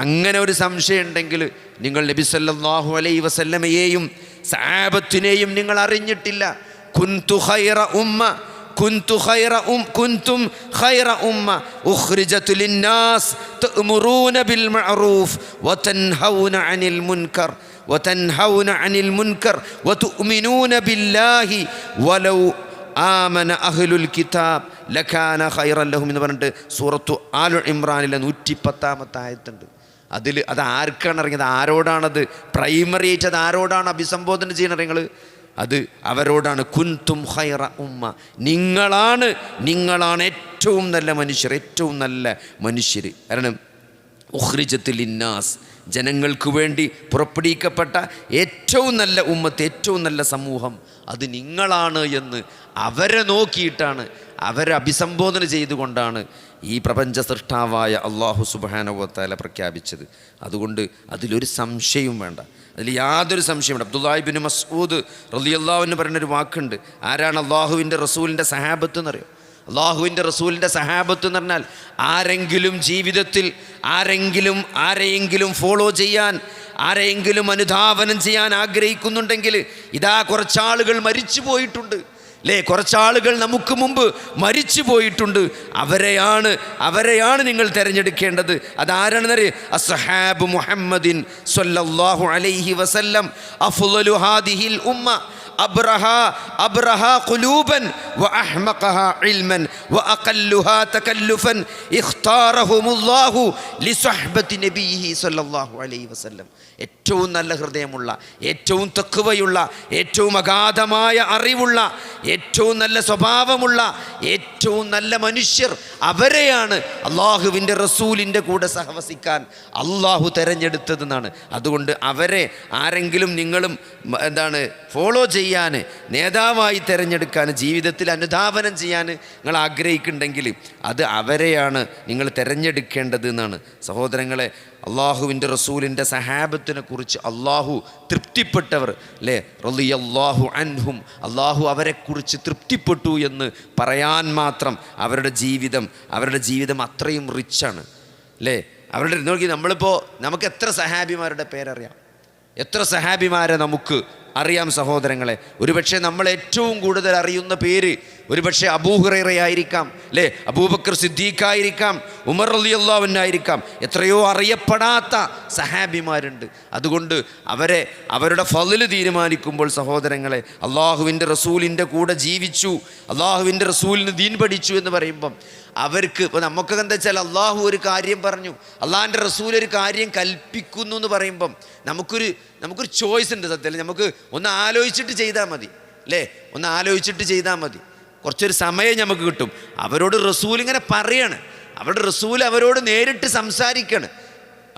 അങ്ങനെ ഒരു സംശയം ഉണ്ടെങ്കിൽ നിങ്ങൾ നബി സല്ലല്ലാഹു അലൈഹി വസല്ലമയെയും സഹാബത്തിനെയും നിങ്ങൾ അറിഞ്ഞിട്ടില്ല. കുന്തും ഖൈറ ഉമ്മ ഉഖ്രിജതു ലിന്നാസ് തഅ്മുറൂന ബിൽ മഅറൂഫ് വതൻഹൗന അനിൽ മുൻകർ വതുഅ്മിനൂന ബില്ലാഹി വലൗ ആമന അഹ്ലുൽ കിതാബ് ലകാന ഖൈറൻ ലഹും എന്ന് പറഞ്ഞിട്ട് സൂറത്തു ആൽ ഇംറാനിലെ 110-ാമത്തെ ആയത്തുണ്ട്. അത് ആർക്കാണ് ഇറങ്ങിയത്? ആരോടാണത് പ്രൈമറി ആയിട്ട് അത് ആരോടാണ് അഭിസംബോധന ചെയ്യണത്? അത് അവരോടാണ്. കുന്തും ഖൈറ ഉമ്മ, നിങ്ങളാണ് ഏറ്റവും നല്ല മനുഷ്യർ. കാരണം ഉഖ്രിജത്ത് ലിന്നാസ്, ജനങ്ങൾക്ക് വേണ്ടി പുറപ്പെടുവിക്കപ്പെട്ട ഏറ്റവും നല്ല ഉമ്മത്ത്, ഏറ്റവും നല്ല സമൂഹം അത് നിങ്ങളാണ് എന്ന് അവരെ നോക്കിയിട്ടാണ്, അവരെ അഭിസംബോധന ചെയ്തുകൊണ്ടാണ് ഈ പ്രപഞ്ച സൃഷ്ടാവായ അല്ലാഹു സുബ്ഹാനഹു വ തആല പ്രഖ്യാപിച്ചത്. അതുകൊണ്ട് അതിലൊരു സംശയവും വേണ്ട. അതിൽ യാതൊരു സംശയമുണ്ട്. അബ്ദുല്ലാഹി ഇബ്നു മസ്ഊദ് റളിയല്ലാഹു അൻഹു പറയുന്നൊരു വാക്കുണ്ട്. ആരാണ് അള്ളാഹുവിൻ്റെ റസൂലിൻ്റെ സഹാബത്ത് എന്നറിയോ? അള്ളാഹുവിൻ്റെ റസൂലിൻ്റെ സഹാബത്ത് എന്ന് പറഞ്ഞാൽ ആരെങ്കിലും ജീവിതത്തിൽ ആരെയെങ്കിലും ഫോളോ ചെയ്യാൻ, ആരെയെങ്കിലും അനുധാവനം ചെയ്യാൻ ആഗ്രഹിക്കുന്നുണ്ടെങ്കിൽ ഇതാ കുറച്ചാളുകൾ മരിച്ചു പോയിട്ടുണ്ട് അല്ലേ, കുറച്ചാളുകൾ നമുക്ക് മുമ്പ് മരിച്ചു പോയിട്ടുണ്ട്. അവരെയാണ് നിങ്ങൾ തിരഞ്ഞെടുക്കേണ്ടത്. അതാരാണെന്നറിയ? അസ്ഹാബ് മുഹമ്മദിൻ സ്വല്ലല്ലാഹു അലൈഹി വസല്ലം അഫ്ളലു ഹാദിഹിൽ ഉമ്മ അബ്രഹാ ഖുലൂബൻ വഅഹ്മഖഹാ ഇൽമൻ വഅഖല്ലുഹാ തകല്ലുഫൻ ഇഖ്താറഹുമുല്ലാഹു ലിസ്വഹ്ബത്തി നബിയിഹി സ്വല്ലല്ലാഹു അലൈഹി വസല്ലം. ഏറ്റവും നല്ല ഹൃദയമുള്ള, ഏറ്റവും തഖ്വയുള്ള, ഏറ്റവും അഗാധമായ അറിവുള്ള, ഏറ്റവും നല്ല സ്വഭാവമുള്ള, ഏറ്റവും നല്ല മനുഷ്യർ, അവരെയാണ് അള്ളാഹുവിൻ്റെ റസൂലിൻ്റെ കൂടെ സഹവസിക്കാൻ അള്ളാഹു തിരഞ്ഞെടുത്തതെന്നാണ്. അതുകൊണ്ട് അവരെ ആരെങ്കിലും നിങ്ങളും ഫോളോ ചെയ്യാൻ, നേതാവായി തിരഞ്ഞെടുക്കാൻ, ജീവിതത്തിൽ അനുധാവനം ചെയ്യാൻ നിങ്ങൾ ആഗ്രഹിക്കുന്നുണ്ടെങ്കിൽ അത് അവരെയാണ് നിങ്ങൾ തിരഞ്ഞെടുക്കേണ്ടത് എന്നാണ്. സഹോദരങ്ങളെ, അള്ളാഹുവിൻ്റെ റസൂലിൻ്റെ സഹാബത്തിനെ കുറിച്ച് അള്ളാഹു തൃപ്തിപ്പെട്ടവർ അല്ലേ, റളിയല്ലാഹു അൻഹും, അള്ളാഹു അവരെക്കുറിച്ച് തൃപ്തിപ്പെട്ടു എന്ന് പറയാൻ മാത്രം അവരുടെ ജീവിതം അത്രയും റിച്ചാണ് അല്ലേ. അവരുടെ നോക്കി നമുക്ക് എത്ര സഹാബിമാരുടെ പേരറിയാം, എത്ര സഹാബിമാരെ നമുക്ക് അറിയാം സഹോദരങ്ങളെ. ഒരുപക്ഷെ നമ്മൾ ഏറ്റവും കൂടുതൽ അറിയുന്ന പേര് ഒരുപക്ഷെ അബൂ ഹുറൈറയായിരിക്കാം അല്ലേ, അബൂബക്കർ സിദ്ദീഖായിരിക്കാം, ഉമർ റളിയല്ലാഹു അൻഹു ആയിരിക്കാം. എത്രയോ അറിയപ്പെടാത്ത സഹാബിമാരുണ്ട്. അതുകൊണ്ട് അവരുടെ ഫളില് തീരുമാനിക്കുമ്പോൾ സഹോദരങ്ങളെ, അള്ളാഹുവിൻ്റെ റസൂലിൻ്റെ കൂടെ ജീവിച്ചു, അള്ളാഹുവിൻ്റെ റസൂലിന് ദീൻ പഠിച്ചു എന്ന് പറയുമ്പം അവർക്ക് ഇപ്പോൾ നമുക്കൊക്കെ എന്താ വെച്ചാൽ അള്ളാഹു ഒരു കാര്യം പറഞ്ഞു, അള്ളാഹിൻ്റെ റസൂൽ ഒരു കാര്യം കൽപ്പിക്കുന്നു എന്ന് പറയുമ്പം നമുക്കൊരു ചോയ്സ് ഉണ്ട്. സത്യത്തിൽ നമുക്ക് ഒന്ന് ആലോചിച്ചിട്ട് ചെയ്താൽ മതി അല്ലേ, ഒന്ന് ആലോചിച്ചിട്ട് ചെയ്താൽ മതി. കുറച്ചൊരു സമയം നമുക്ക് കിട്ടും. അവരോട് റസൂൽ ഇങ്ങനെ പറയാണ്, അവരുടെ റസൂൽ അവരോട് നേരിട്ട് സംസാരിക്കുകയാണ്.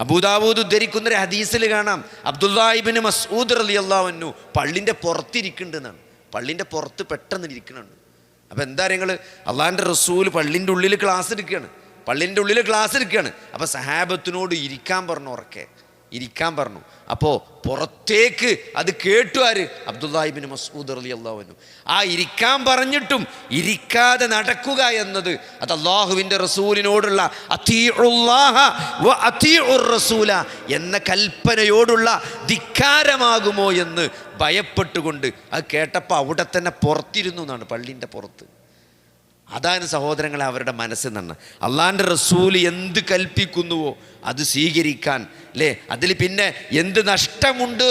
അബൂദാവൂദ് ഉദ്ധരിക്കുന്നൊരു ഹദീസിൽ കാണാം, അബ്ദുല്ലാഹി ഇബ്നു മസ്ഊദ് റളിയല്ലാഹു അൻഹു പള്ളിൻ്റെ പുറത്തിരിക്കുന്നുണ്ടെന്നാണ്. പള്ളിൻ്റെ പുറത്ത് പെട്ടെന്ന് ഇരിക്കുന്നുണ്ട്. അപ്പോൾ എന്താ നിങ്ങൾ, അള്ളാഹിൻ്റെ റസൂൽ പള്ളിൻ്റെ ഉള്ളിൽ ക്ലാസ് എടുക്കുകയാണ്. അപ്പോൾ സഹാബത്തിനോട് ഇരിക്കാൻ പറഞ്ഞു, ഉറക്കെ ഇരിക്കാൻ പറഞ്ഞു. അപ്പോൾ പുറത്തേക്ക് അത് കേട്ടു ആര്? അബ്ദുല്ലാഹി ഇബ്നു മസ്ഊദ് റളിയല്ലാഹു അൻഹു. ആ ഇരിക്കാൻ പറഞ്ഞിട്ടും ഇരിക്കാതെ നടക്കുക എന്നത് അത് അള്ളാഹുവിൻ്റെ റസൂലിനോടുള്ള അത്തീഉല്ലാഹ വ അത്തീഉർ റസൂല എന്ന കൽപ്പനയോടുള്ള ധിക്കാരമാകുമോ എന്ന് ഭയപ്പെട്ടുകൊണ്ട് അത് കേട്ടപ്പോൾ അവിടെ തന്നെ പുറത്തിരുന്നു എന്നാണ്, പള്ളിൻ്റെ പുറത്ത്. അതാണ് സഹോദരങ്ങളെ അവരുടെ മനസ്സിൽ നിന്ന് അള്ളാഹിൻ്റെ റസൂല് എന്ത് കൽപ്പിക്കുന്നുവോ അത് സ്വീകരിക്കാൻ അല്ലേ. അതിൽ പിന്നെ എന്ത് നഷ്ടമുണ്ട്,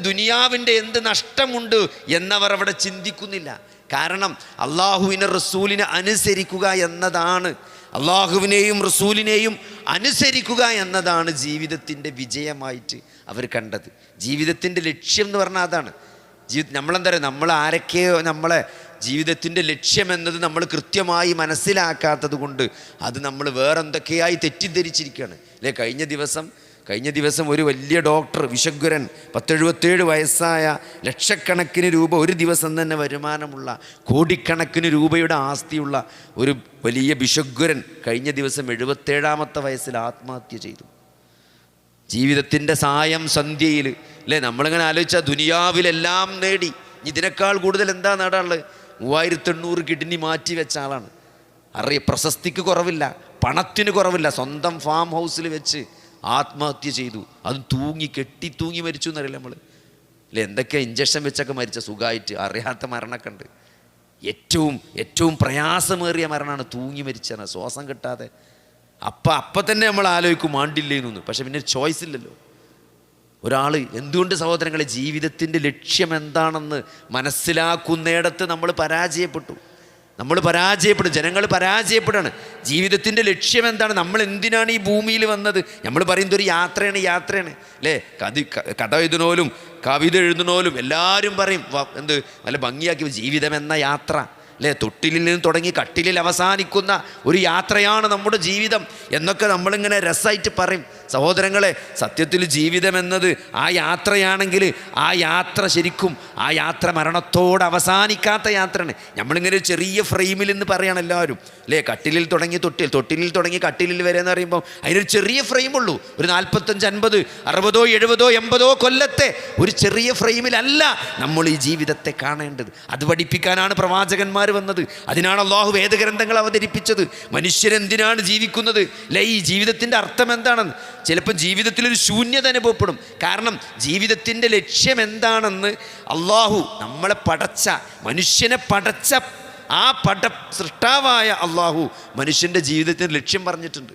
ദുനിയാവിൻ്റെ എന്ത് നഷ്ടമുണ്ട് എന്നവർ അവിടെ ചിന്തിക്കുന്നില്ല. കാരണം അള്ളാഹുവിനെ റസൂലിനെ അനുസരിക്കുക എന്നതാണ്, അള്ളാഹുവിനെയും റസൂലിനെയും അനുസരിക്കുക എന്നതാണ് ജീവിതത്തിൻ്റെ വിജയമായിട്ട് അവർ കണ്ടത്. ജീവിതത്തിൻ്റെ ലക്ഷ്യം എന്ന് പറഞ്ഞാൽ അതാണ്. നമ്മളെന്താ പറയുക, നമ്മൾ ആരൊക്കെയോ നമ്മളെ ജീവിതത്തിൻ്റെ ലക്ഷ്യമെന്നത് നമ്മൾ കൃത്യമായി മനസ്സിലാക്കാത്തത് കൊണ്ട് അത് നമ്മൾ വേറെന്തൊക്കെയായി തെറ്റിദ്ധരിച്ചിരിക്കുകയാണ് അല്ലേ. കഴിഞ്ഞ ദിവസം ഒരു വലിയ ഡോക്ടർ, വിശഗ്വരൻ, 77 വയസ്സായ, ലക്ഷക്കണക്കിന് രൂപ ഒരു ദിവസം തന്നെ വരുമാനമുള്ള, കോടിക്കണക്കിന് രൂപയുടെ ആസ്തിയുള്ള ഒരു വലിയ വിശഗ്വരൻ കഴിഞ്ഞ ദിവസം 77-ാമത്തെ വയസ്സിൽ ആത്മഹത്യ ചെയ്തു. ജീവിതത്തിൻ്റെ സായം സന്ധ്യയിൽ അല്ലേ. നമ്മളിങ്ങനെ ആലോചിച്ചാൽ ദുനിയാവിലെല്ലാം നേടി, ഇതിനേക്കാൾ കൂടുതൽ എന്താ നേടാനുള്ളത്? 3800 കിഡ്നി മാറ്റി വെച്ച ആളാണ്. പ്രശസ്തിക്ക് കുറവില്ല, പണത്തിന് കുറവില്ല. സ്വന്തം ഫാം ഹൗസിൽ വെച്ച് ആത്മഹത്യ ചെയ്തു. അതും തൂങ്ങി മരിച്ചു എന്നറിയില്ല നമ്മൾ അല്ലേ. എന്തൊക്കെ ഇഞ്ചക്ഷൻ വെച്ചൊക്കെ മരിച്ച സുഖമായിട്ട്, അറിയാത്ത മരണമൊക്കെ ഉണ്ട്. ഏറ്റവും പ്രയാസമേറിയ മരണമാണ് തൂങ്ങി മരിച്ചാണ്, ശ്വാസം കിട്ടാതെ. അപ്പം തന്നെ നമ്മൾ ആലോചിക്കും മാണ്ടില്ലേന്ന്. പക്ഷെ പിന്നെ ചോയ്സ് ഇല്ലല്ലോ. ഒരാൾ എന്തുകൊണ്ട് സഹോദരങ്ങളെ ജീവിതത്തിൻ്റെ ലക്ഷ്യം എന്താണെന്ന് മനസ്സിലാക്കുന്നിടത്ത് നമ്മൾ പരാജയപ്പെട്ടു. ജനങ്ങൾ പരാജയപ്പെടുകയാണ്. ജീവിതത്തിൻ്റെ ലക്ഷ്യം എന്താണ്? നമ്മൾ എന്തിനാണ് ഈ ഭൂമിയിൽ വന്നത്? നമ്മൾ പറയുന്നത് ഒരു യാത്രയാണ് അല്ലേ. കഥ എഴുതുന്നോലും കവിത എഴുതുന്നോലും എല്ലാവരും പറയും നല്ല ഭംഗിയാക്കി ജീവിതം എന്ന യാത്ര അല്ലേ. തൊട്ടിലിൽ നിന്ന് തുടങ്ങി കട്ടിലിൽ അവസാനിക്കുന്ന ഒരു യാത്രയാണ് നമ്മുടെ ജീവിതം എന്നൊക്കെ നമ്മളിങ്ങനെ രസമായിട്ട് പറയും. സഹോദരങ്ങളെ, സത്യത്തിൽ ജീവിതം എന്നത് ആ യാത്രയാണെങ്കിൽ ആ യാത്ര ശരിക്കും ആ യാത്ര മരണത്തോട് അവസാനിക്കാത്ത യാത്രയാണ്. നമ്മളിങ്ങനെ ഒരു ചെറിയ ഫ്രെയിമിൽ നിന്ന് പറയണം എല്ലാവരും അല്ലേ, കട്ടിലിൽ തുടങ്ങി തൊട്ടിലിൽ തുടങ്ങി കട്ടിലിൽ വരെ എന്ന് പറയുമ്പോൾ അതിനൊരു ചെറിയ ഫ്രെയിമുള്ളൂ. ഒരു 45, 50, 60, 70, 80 കൊല്ലത്തെ ഒരു ചെറിയ ഫ്രെയിമിലല്ല നമ്മൾ ഈ ജീവിതത്തെ കാണേണ്ടത്. അത് പഠിപ്പിക്കാനാണ് പ്രവാചകന്മാർ വന്നത്. അതിനാണ് അള്ളാഹു വേദഗ്രന്ഥങ്ങൾ അവതരിപ്പിച്ചത്. മനുഷ്യരെന്തിനാണ് ജീവിക്കുന്നത് അല്ലേ? ഈ ജീവിതത്തിൻ്റെ അർത്ഥം എന്താണെന്ന് ചിലപ്പോൾ ജീവിതത്തിലൊരു ശൂന്യത അനുഭവപ്പെടും. കാരണം ജീവിതത്തിൻ്റെ ലക്ഷ്യം എന്താണെന്ന് അള്ളാഹു നമ്മളെ പടച്ച, മനുഷ്യനെ പടച്ച ആ സൃഷ്ടാവായ അള്ളാഹു മനുഷ്യൻ്റെ ജീവിതത്തിൻ്റെ ലക്ഷ്യം പറഞ്ഞിട്ടുണ്ട്.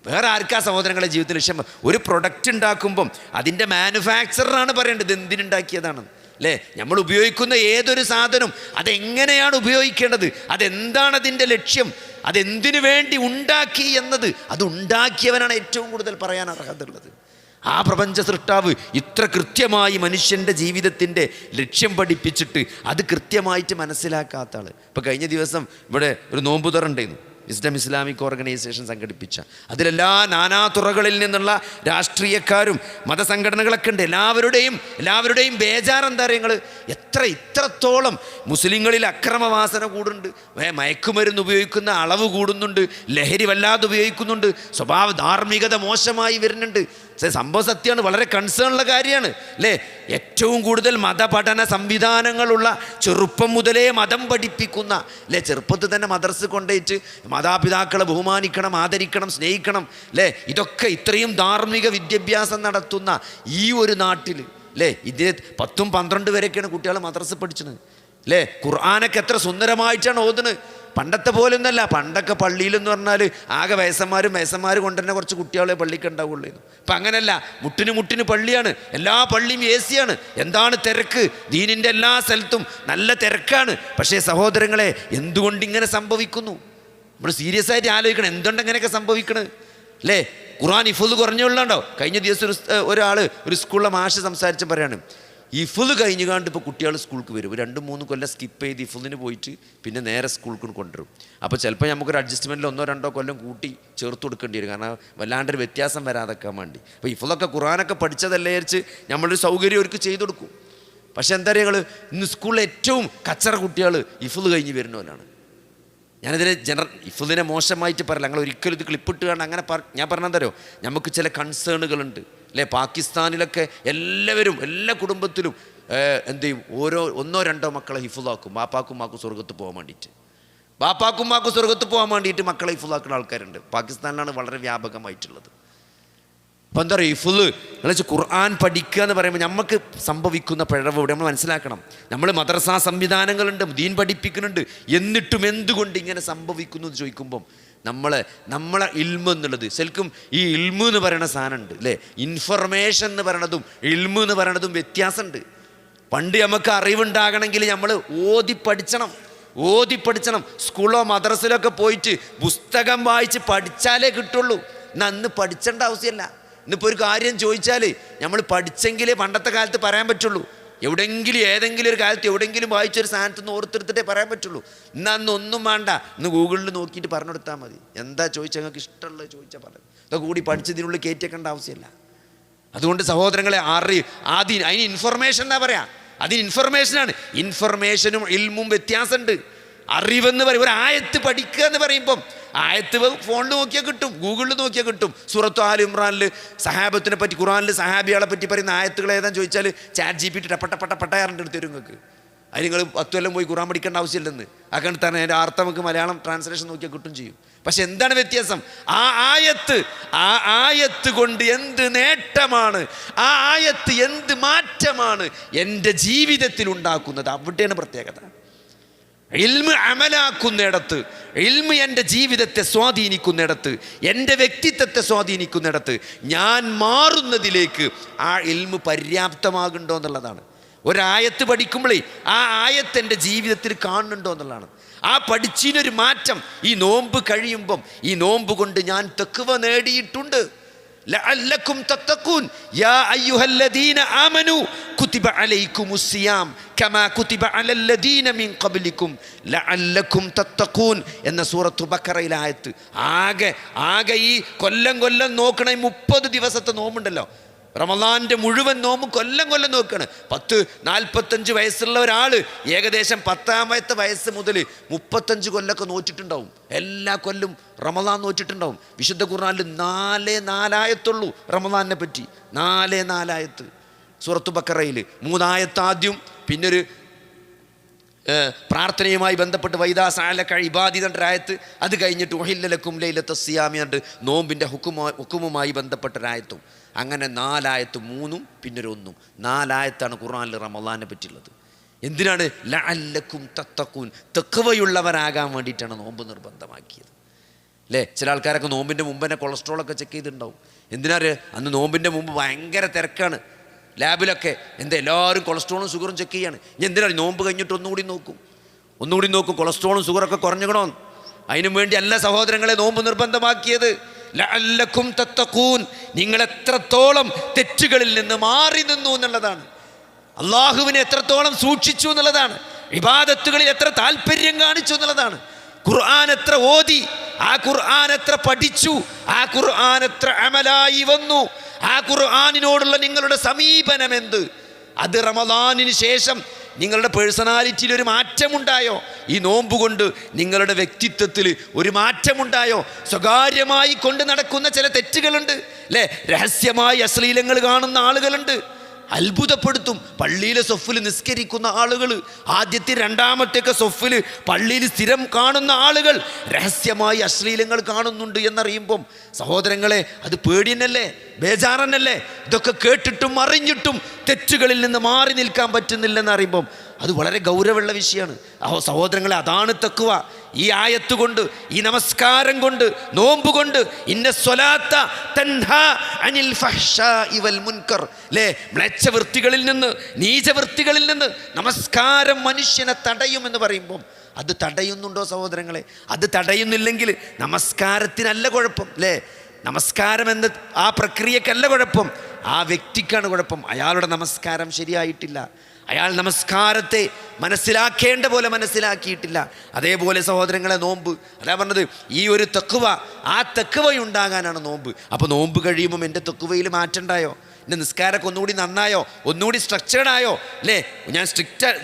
വേറെ ആർക്കാ സഹോദരങ്ങളെ ജീവിതത്തിൽ ലക്ഷ്യം? ഒരു പ്രൊഡക്റ്റ് ഉണ്ടാക്കുമ്പം അതിൻ്റെ മാനുഫാക്ചറാണ് പറയേണ്ടത് എന്തിനുണ്ടാക്കിയതാണ് അല്ലേ. നമ്മൾ ഉപയോഗിക്കുന്ന ഏതൊരു സാധനം അതെങ്ങനെയാണ് ഉപയോഗിക്കേണ്ടത്, അതെന്താണ് അതിൻ്റെ ലക്ഷ്യം, അതെന്തിനു വേണ്ടി ഉണ്ടാക്കി എന്നത് അത് ഉണ്ടാക്കിയവനാണ് ഏറ്റവും കൂടുതൽ പറയാൻ അർഹതയുള്ളത്. ആ പ്രപഞ്ച സൃഷ്ടാവ് ഇത്ര കൃത്യമായി മനുഷ്യൻ്റെ ജീവിതത്തിൻ്റെ ലക്ഷ്യം പഠിപ്പിച്ചിട്ട് അത് കൃത്യമായിട്ട് മനസ്സിലാക്കാത്ത ആൾ. ഇപ്പോൾ കഴിഞ്ഞ ദിവസം ഇവിടെ ഒരു നോമ്പുതുറ ഉണ്ടായിരുന്നു, വിസ്ഡം ഇസ്ലാമിക് ഓർഗനൈസേഷൻ സംഘടിപ്പിച്ച. അതിലെല്ലാ നാനാതുറകളിൽ നിന്നുള്ള രാഷ്ട്രീയക്കാരും മതസംഘടനകളൊക്കെ ഉണ്ട്. എല്ലാവരുടെയും ബേജാറെന്താ അറിയങ്ങൾ, ഇത്രത്തോളം മുസ്ലിങ്ങളിൽ അക്രമവാസന കൂടുന്നുണ്ട്, മയക്കുമരുന്ന് ഉപയോഗിക്കുന്ന അളവ് കൂടുന്നുണ്ട്, ലഹരി വല്ലാതെ ഉപയോഗിക്കുന്നുണ്ട്, സ്വഭാവ ധാർമ്മികത മോശമായി വരുന്നുണ്ട്. സംഭവം സത്യമാണ്, വളരെ കൺസേണുള്ള കാര്യമാണ് അല്ലേ. ഏറ്റവും കൂടുതൽ മതപഠന സംവിധാനങ്ങളുള്ള, ചെറുപ്പം മുതലേ മതം പഠിപ്പിക്കുന്ന അല്ലേ, ചെറുപ്പത്തിൽ തന്നെ മദ്രസ കൊണ്ടുപോയിട്ട് മാതാപിതാക്കളെ ബഹുമാനിക്കണം, ആദരിക്കണം, സ്നേഹിക്കണം അല്ലേ, ഇതൊക്കെ ഇത്രയും ധാർമ്മിക വിദ്യാഭ്യാസം നടത്തുന്ന ഈ ഒരു നാട്ടിൽ അല്ലേ, ഇത് 10, 12 വരെയൊക്കെയാണ് കുട്ടികൾ മദ്രസ പഠിച്ചത് അല്ലേ. ഖുർആനൊക്കെ എത്ര സുന്ദരമായിട്ടാണ് ഓതുന്നത്. പണ്ടത്തെ പോലൊന്നല്ല. പണ്ടൊക്കെ പള്ളിയിലെന്ന് പറഞ്ഞാൽ ആകെ വയസ്സന്മാർ കൊണ്ടുതന്നെ കുറച്ച് കുട്ടികളെ പള്ളിക്ക് ഉണ്ടാവുള്ളൂ. ഇപ്പം അങ്ങനെയല്ല, മുട്ടിന് പള്ളിയാണ്, എല്ലാ പള്ളിയും AC ആണ്. എന്താണ് തിരക്ക്, ദീനിൻ്റെ എല്ലാ സ്ഥലത്തും നല്ല തിരക്കാണ്. പക്ഷേ സഹോദരങ്ങളെ, എന്തുകൊണ്ടിങ്ങനെ സംഭവിക്കുന്നു? നമ്മൾ സീരിയസ് ആയിട്ട് ആലോചിക്കണം, എന്തുകൊണ്ട് അങ്ങനെയൊക്കെ സംഭവിക്കണത് അല്ലേ. ഖുർആൻ ഹിഫ്ള് കുറഞ്ഞുള്ളതുണ്ടോ? കഴിഞ്ഞ ദിവസം ഒരാൾ ഒരു സ്കൂളിലെ മാഷ് സംസാരിച്ച് പറയാണ്, ഹിഫ്ള് കഴിഞ്ഞുകൊണ്ട് ഇപ്പോൾ കുട്ടികൾ സ്കൂൾക്ക് വരും, 2-3 കൊല്ലം സ്കിപ്പ് ചെയ്ത് ഹിഫ്ളിന് പോയിട്ട് പിന്നെ നേരെ സ്കൂൾക്ക് കൊണ്ടുവരും. അപ്പോൾ ചിലപ്പോൾ നമുക്കൊരു അഡ്ജസ്റ്റ്മെൻറ്റിൽ 1-2 കൊല്ലം കൂട്ടി ചേർത്ത് കൊടുക്കേണ്ടി വരും, കാരണം വല്ലാണ്ടൊരു വ്യത്യാസം വരാതെക്കാൻ വേണ്ടി. അപ്പോൾ ഹിഫ്ളൊക്കെ ഖുർആനൊക്കെ പഠിച്ചതല്ലേ വിചാരിച്ച് നമ്മളൊരു സൗകര്യം അവർക്ക് ചെയ്തു കൊടുക്കും. പക്ഷേ എന്താ പറയുക, ഇന്ന് സ്കൂളിൽ ഏറ്റവും കച്ചറ കുട്ടികൾ ഹിഫ്ള് കഴിഞ്ഞ് വരുന്നവരാണ്. ഞാനിതിനെ ഹിഫ്ളിനെ മോശമായിട്ട് പറയില്ല, ഞങ്ങൾ ഒരിക്കലും ഇത് ക്ലിപ്പിട്ട് കാണാൻ അങ്ങനെ ഞാൻ പറഞ്ഞെന്തരോ, നമുക്ക് ചില കൺസേണുകളുണ്ട് അല്ലേ. പാകിസ്ഥാനിലൊക്കെ എല്ലാവരും എല്ലാ കുടുംബത്തിലും എന്ത് ചെയ്യും, 1-2 മക്കളെ ഹിഫ്ളാക്കും, ബാപ്പാക്കും മാക്കും സ്വർഗത്ത് പോകാൻ വേണ്ടിയിട്ട് മക്കളെ ഹിഫ്ളാക്കുന്ന ആൾക്കാരുണ്ട്. പാകിസ്ഥാനിലാണ് വളരെ വ്യാപകമായിട്ടുള്ളത്. അപ്പോൾ എന്താ പറയുക, ഹിഫ്ള് എന്ന് വെച്ചാൽ ഖുർആൻ പഠിക്കുക എന്ന് പറയുമ്പോൾ നമുക്ക് സംഭവിക്കുന്ന പിഴവ് ഇവിടെ നമ്മൾ മനസ്സിലാക്കണം. നമ്മൾ മദ്രസാ സംവിധാനങ്ങളുണ്ട്, ദീൻ പഠിപ്പിക്കുന്നുണ്ട്, എന്നിട്ടും എന്തുകൊണ്ട് ഇങ്ങനെ സംഭവിക്കുന്നു എന്ന് ചോദിക്കുമ്പം നമ്മളെ ഇൽമ് എന്നുള്ളത് ശരിക്കും ഈ ഇൽമ് എന്ന് പറയുന്ന സാധനമുണ്ട് അല്ലേ. ഇൻഫർമേഷൻ എന്ന് പറയണതും ഇൽമ് എന്ന് പറയണതും വ്യത്യാസമുണ്ട്. പണ്ട് നമുക്ക് അറിവുണ്ടാകണമെങ്കിൽ നമ്മൾ ഓതി പഠിച്ചണം. സ്കൂളോ മദ്രസയിലൊക്കെ പോയിട്ട് പുസ്തകം വായിച്ച് പഠിച്ചാലേ കിട്ടുള്ളൂ. അന്ന് പഠിച്ചേണ്ട ആവശ്യമല്ല. ഇന്നിപ്പോൾ ഒരു കാര്യം ചോദിച്ചാൽ നമ്മൾ പഠിച്ചെങ്കിലേ പണ്ടത്തെ കാലത്ത് പറയാൻ പറ്റുള്ളൂ. ഏതെങ്കിലും ഒരു കാലത്ത് എവിടെയെങ്കിലും വായിച്ചൊരു സ്ഥാനത്ത് നിന്ന് ഓർത്തെടുത്തിട്ടേ പറയാൻ പറ്റുള്ളൂ. അന്നൊന്നും വേണ്ട, ഇന്ന് ഗൂഗിളിൽ നോക്കിയിട്ട് പറഞ്ഞു കൊടുത്താൽ മതി. എന്താ ചോദിച്ചാൽ നിങ്ങൾക്ക് ഇഷ്ടമുള്ളത് ചോദിച്ചാൽ പറഞ്ഞു. ഇതൊക്കെ കൂടി പഠിച്ചതിനുള്ളിൽ കയറ്റിയേക്കേണ്ട ആവശ്യമില്ല. അതുകൊണ്ട് സഹോദരങ്ങളെ, അതിന് ഇൻഫർമേഷൻ എന്നാ പറയാ, അതിന് ഇൻഫർമേഷനാണ്. ഇൻഫർമേഷനും ഇൽമും വ്യത്യാസമുണ്ട്. അറിവെന്ന് പറയും, ഒരു ആയത്ത് പഠിക്കുക എന്ന് പറയുമ്പം ആയത്ത് ഫോണിൽ നോക്കിയാൽ കിട്ടും, ഗൂഗിളിൽ നോക്കിയാൽ കിട്ടും. സൂറത്ത് ആൽ ഇമ്രാനിൽ സഹാബത്തിനെ പറ്റി, ഖുർആനിൽ സഹാബികളെ പറ്റി പറയുന്ന ആയത്തുകൾ ഏതാന്ന് ചോദിച്ചാൽ ChatGPT പട്ടയാറുണ്ട് എടുത്ത് തരും നിങ്ങൾക്ക്. അതിന് നിങ്ങൾ 10 കൊല്ലം പോയി ഖുർആൻ പഠിക്കേണ്ട ആവശ്യമില്ലെന്ന്. അങ്ങനെ തന്നെ അതിൻ്റെ അർത്ഥം നമുക്ക് മലയാളം ട്രാൻസ്ലേഷൻ നോക്കിയാൽ കിട്ടും ചെയ്യും. പക്ഷെ എന്താണ് വ്യത്യാസം? ആ ആയത്ത് കൊണ്ട് എന്ത് നേട്ടമാണ്, ആ ആയത്ത് എന്ത് മാറ്റമാണ് എൻ്റെ ജീവിതത്തിൽ ഉണ്ടാക്കുന്നത്, അവിടെയാണ് പ്രത്യേകത. ഇൽമ് അമലാക്കുന്നിടത്ത്, ഇൽമ് എൻ്റെ ജീവിതത്തെ സ്വാധീനിക്കുന്നിടത്ത്, എൻ്റെ വ്യക്തിത്വത്തെ സ്വാധീനിക്കുന്നിടത്ത് ഞാൻ മാറുന്നതിലേക്ക് ആ ഇൽമ് പര്യാപ്തമാകുന്നുണ്ടോ എന്നുള്ളതാണ്. ഒരായത്ത് പഠിക്കുമ്പോഴേ ആ ആയത്ത് എൻ്റെ ജീവിതത്തിൽ കാണുന്നുണ്ടോ എന്നുള്ളതാണ്. ആ പഠിച്ചിനൊരു മാറ്റം ഈ നോമ്പ് കഴിയുമ്പം, ഈ നോമ്പ് കൊണ്ട് ഞാൻ തഖ്വ നേടിയിട്ടുണ്ട്, ലഅല്ലക്കും തത്തഖൂൻ യാ അയ്യുഹല്ലദീന ആമനൂ കുതിബ അലൈക്കുമുസ് സിയാം കമാ കുതിബ അലല്ലദീന മിൻ ഖബ്ലിക്കും ലഅല്ലക്കും തത്തഖൂൻ എന്ന സൂറത്തു ബഖറയിലെ ആയത്ത്. ആകെ ഈ കൊല്ലം നോക്കണ 30 ദിവസത്തെ നോമ്പുണ്ടല്ലോ, റമളാന്റെ മുഴുവൻ നോമ്പ് കൊല്ലം നോക്കുകയാണ്. 45 വയസ്സുള്ള ഒരാൾ ഏകദേശം 10ാമത്തെ വയസ്സ് മുതൽ 35 കൊല്ലമൊക്കെ നോറ്റിട്ടുണ്ടാവും. എല്ലാ കൊല്ലും റമളാൻ നോറ്റിട്ടുണ്ടാവും. വിശുദ്ധ ഖുർആനിൽ 4 ആയത്തുള്ളൂ റമളാനെ പറ്റി. 4 ആയത്ത് സൂറത്തു ബഖറയിൽ 3 ആയത്ത് ആദ്യം, പിന്നൊരു പ്രാർത്ഥനയുമായി ബന്ധപ്പെട്ട് വൈദാ സഅലക ഇബാദി എന്ന ആയത്ത്, അത് കഴിഞ്ഞിട്ട് ഉഹില്ല ലക്കും ലൈലത്തുസ് സിയാമി എന്ന നോമ്പിൻ്റെ ഹുക്കുമുമായി ബന്ധപ്പെട്ടൊരായത്തും. അങ്ങനെ 4 ആയത്ത്, 3 പിന്നൊരു 1. 4 ആയത്താണ് ഖുർആനിൽ റമളാനെ പറ്റിയുള്ളത്. എന്തിനാണ്? ലഅല്ലക്കും തത്തഖൂൻ, തഖ്വയുള്ളവരാകാൻ വേണ്ടിയിട്ടാണ് നോമ്പ് നിർബന്ധമാക്കിയത്. അല്ലേ? ചില ആൾക്കാരൊക്കെ നോമ്പിൻ്റെ മുമ്പ് തന്നെ കൊളസ്ട്രോളൊക്കെ ചെക്ക് ചെയ്തിട്ടുണ്ടാവും. എന്തിനാ? അന്ന് നോമ്പിൻ്റെ മുമ്പ് ഭയങ്കര തിരക്കാണ് ലാബിലൊക്കെ. എല്ലാവരും കൊളസ്ട്രോളും ഷുഗറും ചെക്ക് ചെയ്യാണ്. ഇനി എന്തിനാണ്? നോമ്പ് കഴിഞ്ഞിട്ട് ഒന്നുകൂടി നോക്കും കൊളസ്ട്രോളും ഷുഗറൊക്കെ കുറഞ്ഞുകണോ. അതിനു വേണ്ടി അല്ല സഹോദരങ്ങളെ നോമ്പ് നിർബന്ധമാക്കിയത്. ലഅല്ലക്കും തത്തഖൂൻ, നിങ്ങൾ എത്രത്തോളം തെറ്റുകളിൽ നിന്ന് മാറി നിന്നു എന്നുള്ളതാണ്. അള്ളാഹുവിനെ എത്രത്തോളം സൂക്ഷിച്ചു എന്നുള്ളതാണ്. ഇബാദത്തുകളിൽ എത്ര താല്പര്യം കാണിച്ചു എന്നുള്ളതാണ്. ഖുർആൻ എത്ര ഓതി, ആ ഖുർആൻ എത്ര പഠിച്ചു, ആ ഖുർആൻ എത്ര അമലായി വന്നു, ആ ഖുർആനിനോടുള്ള നിങ്ങളുടെ സമീപനം എന്ത്. അത് റമളാനിന് ശേഷം നിങ്ങളുടെ പേഴ്സണാലിറ്റിയിൽ ഒരു മാറ്റമുണ്ടായോ? ഈ നോമ്പ് കൊണ്ട് നിങ്ങളുടെ വ്യക്തിത്വത്തിൽ ഒരു മാറ്റമുണ്ടായോ? സ്വകാര്യമായി കൊണ്ട് നടക്കുന്ന ചില തെറ്റുകളുണ്ട് അല്ലേ? രഹസ്യമായി അശ്ലീലങ്ങൾ കാണുന്ന ആളുകളുണ്ട്. അത്ഭുതപ്പെടുത്തും. പള്ളിയിലെ സൊഫിൽ നിസ്കരിക്കുന്ന ആളുകൾ, ആദ്യത്തെ 2ാമത്തെയൊക്കെ സൊഫിൽ പള്ളിയിൽ സ്ഥിരം കാണുന്ന ആളുകൾ രഹസ്യമായി അശ്ലീലങ്ങൾ കാണുന്നുണ്ട് എന്നറിയുമ്പം സഹോദരങ്ങളെ അത് പേടിയന്നല്ലേ, ബേജാറന്നല്ലേ? ഇതൊക്കെ കേട്ടിട്ടും അറിഞ്ഞിട്ടും തെറ്റുകളിൽ നിന്ന് മാറി നിൽക്കാൻ പറ്റുന്നില്ലെന്ന് അറിയുമ്പം അത് വളരെ ഗൗരവമുള്ള വിഷയമാണ്. സഹോദരങ്ങളെ, അതാണ് തഖ്വ. ഈ ആയത്ത് കൊണ്ട്, ഈ നമസ്കാരം കൊണ്ട്, നോമ്പ് കൊണ്ട്, ഇന്ന സ്വലാത്ത തൻഹാ അനിൽ ഫഹ്ശാഇ വൽ മുൻകർ, അല്ലേ? മ്ലേച്ഛവൃത്തികളിൽ നിന്ന്, നീചവൃത്തികളിൽ നിന്ന് നമസ്കാരം മനുഷ്യനെ തടയുമെന്ന് പറയുമ്പം അത് തടയുന്നുണ്ടോ സഹോദരങ്ങളെ? അത് തടയുന്നില്ലെങ്കിൽ നമസ്കാരത്തിനല്ല കുഴപ്പം, അല്ലേ? നമസ്കാരം എന്ന ആ പ്രക്രിയക്കല്ല കുഴപ്പം, ആ വ്യക്തിക്കാണ് കുഴപ്പം. അയാളുടെ നമസ്കാരം ശരിയായിട്ടില്ല. അയാൾ നമസ്കാരത്തെ മനസ്സിലാക്കേണ്ട പോലെ മനസ്സിലാക്കിയിട്ടില്ല. അതേപോലെ സഹോദരങ്ങളെ നോമ്പ്, അതാ പറഞ്ഞത്, ഈ ഒരു തഖ്വ, ആ തഖ്വയുണ്ടാകാനാണ് നോമ്പ്. അപ്പോൾ നോമ്പ് കഴിയുമ്പം എൻ്റെ തഖ്വയിൽ മാറ്റമുണ്ടായോ? എൻ്റെ നിസ്കാരമൊക്കെ ഒന്നുകൂടി നന്നായോ? ഒന്നുകൂടി സ്ട്രക്ചേർഡായോ? അല്ലേ? ഞാൻ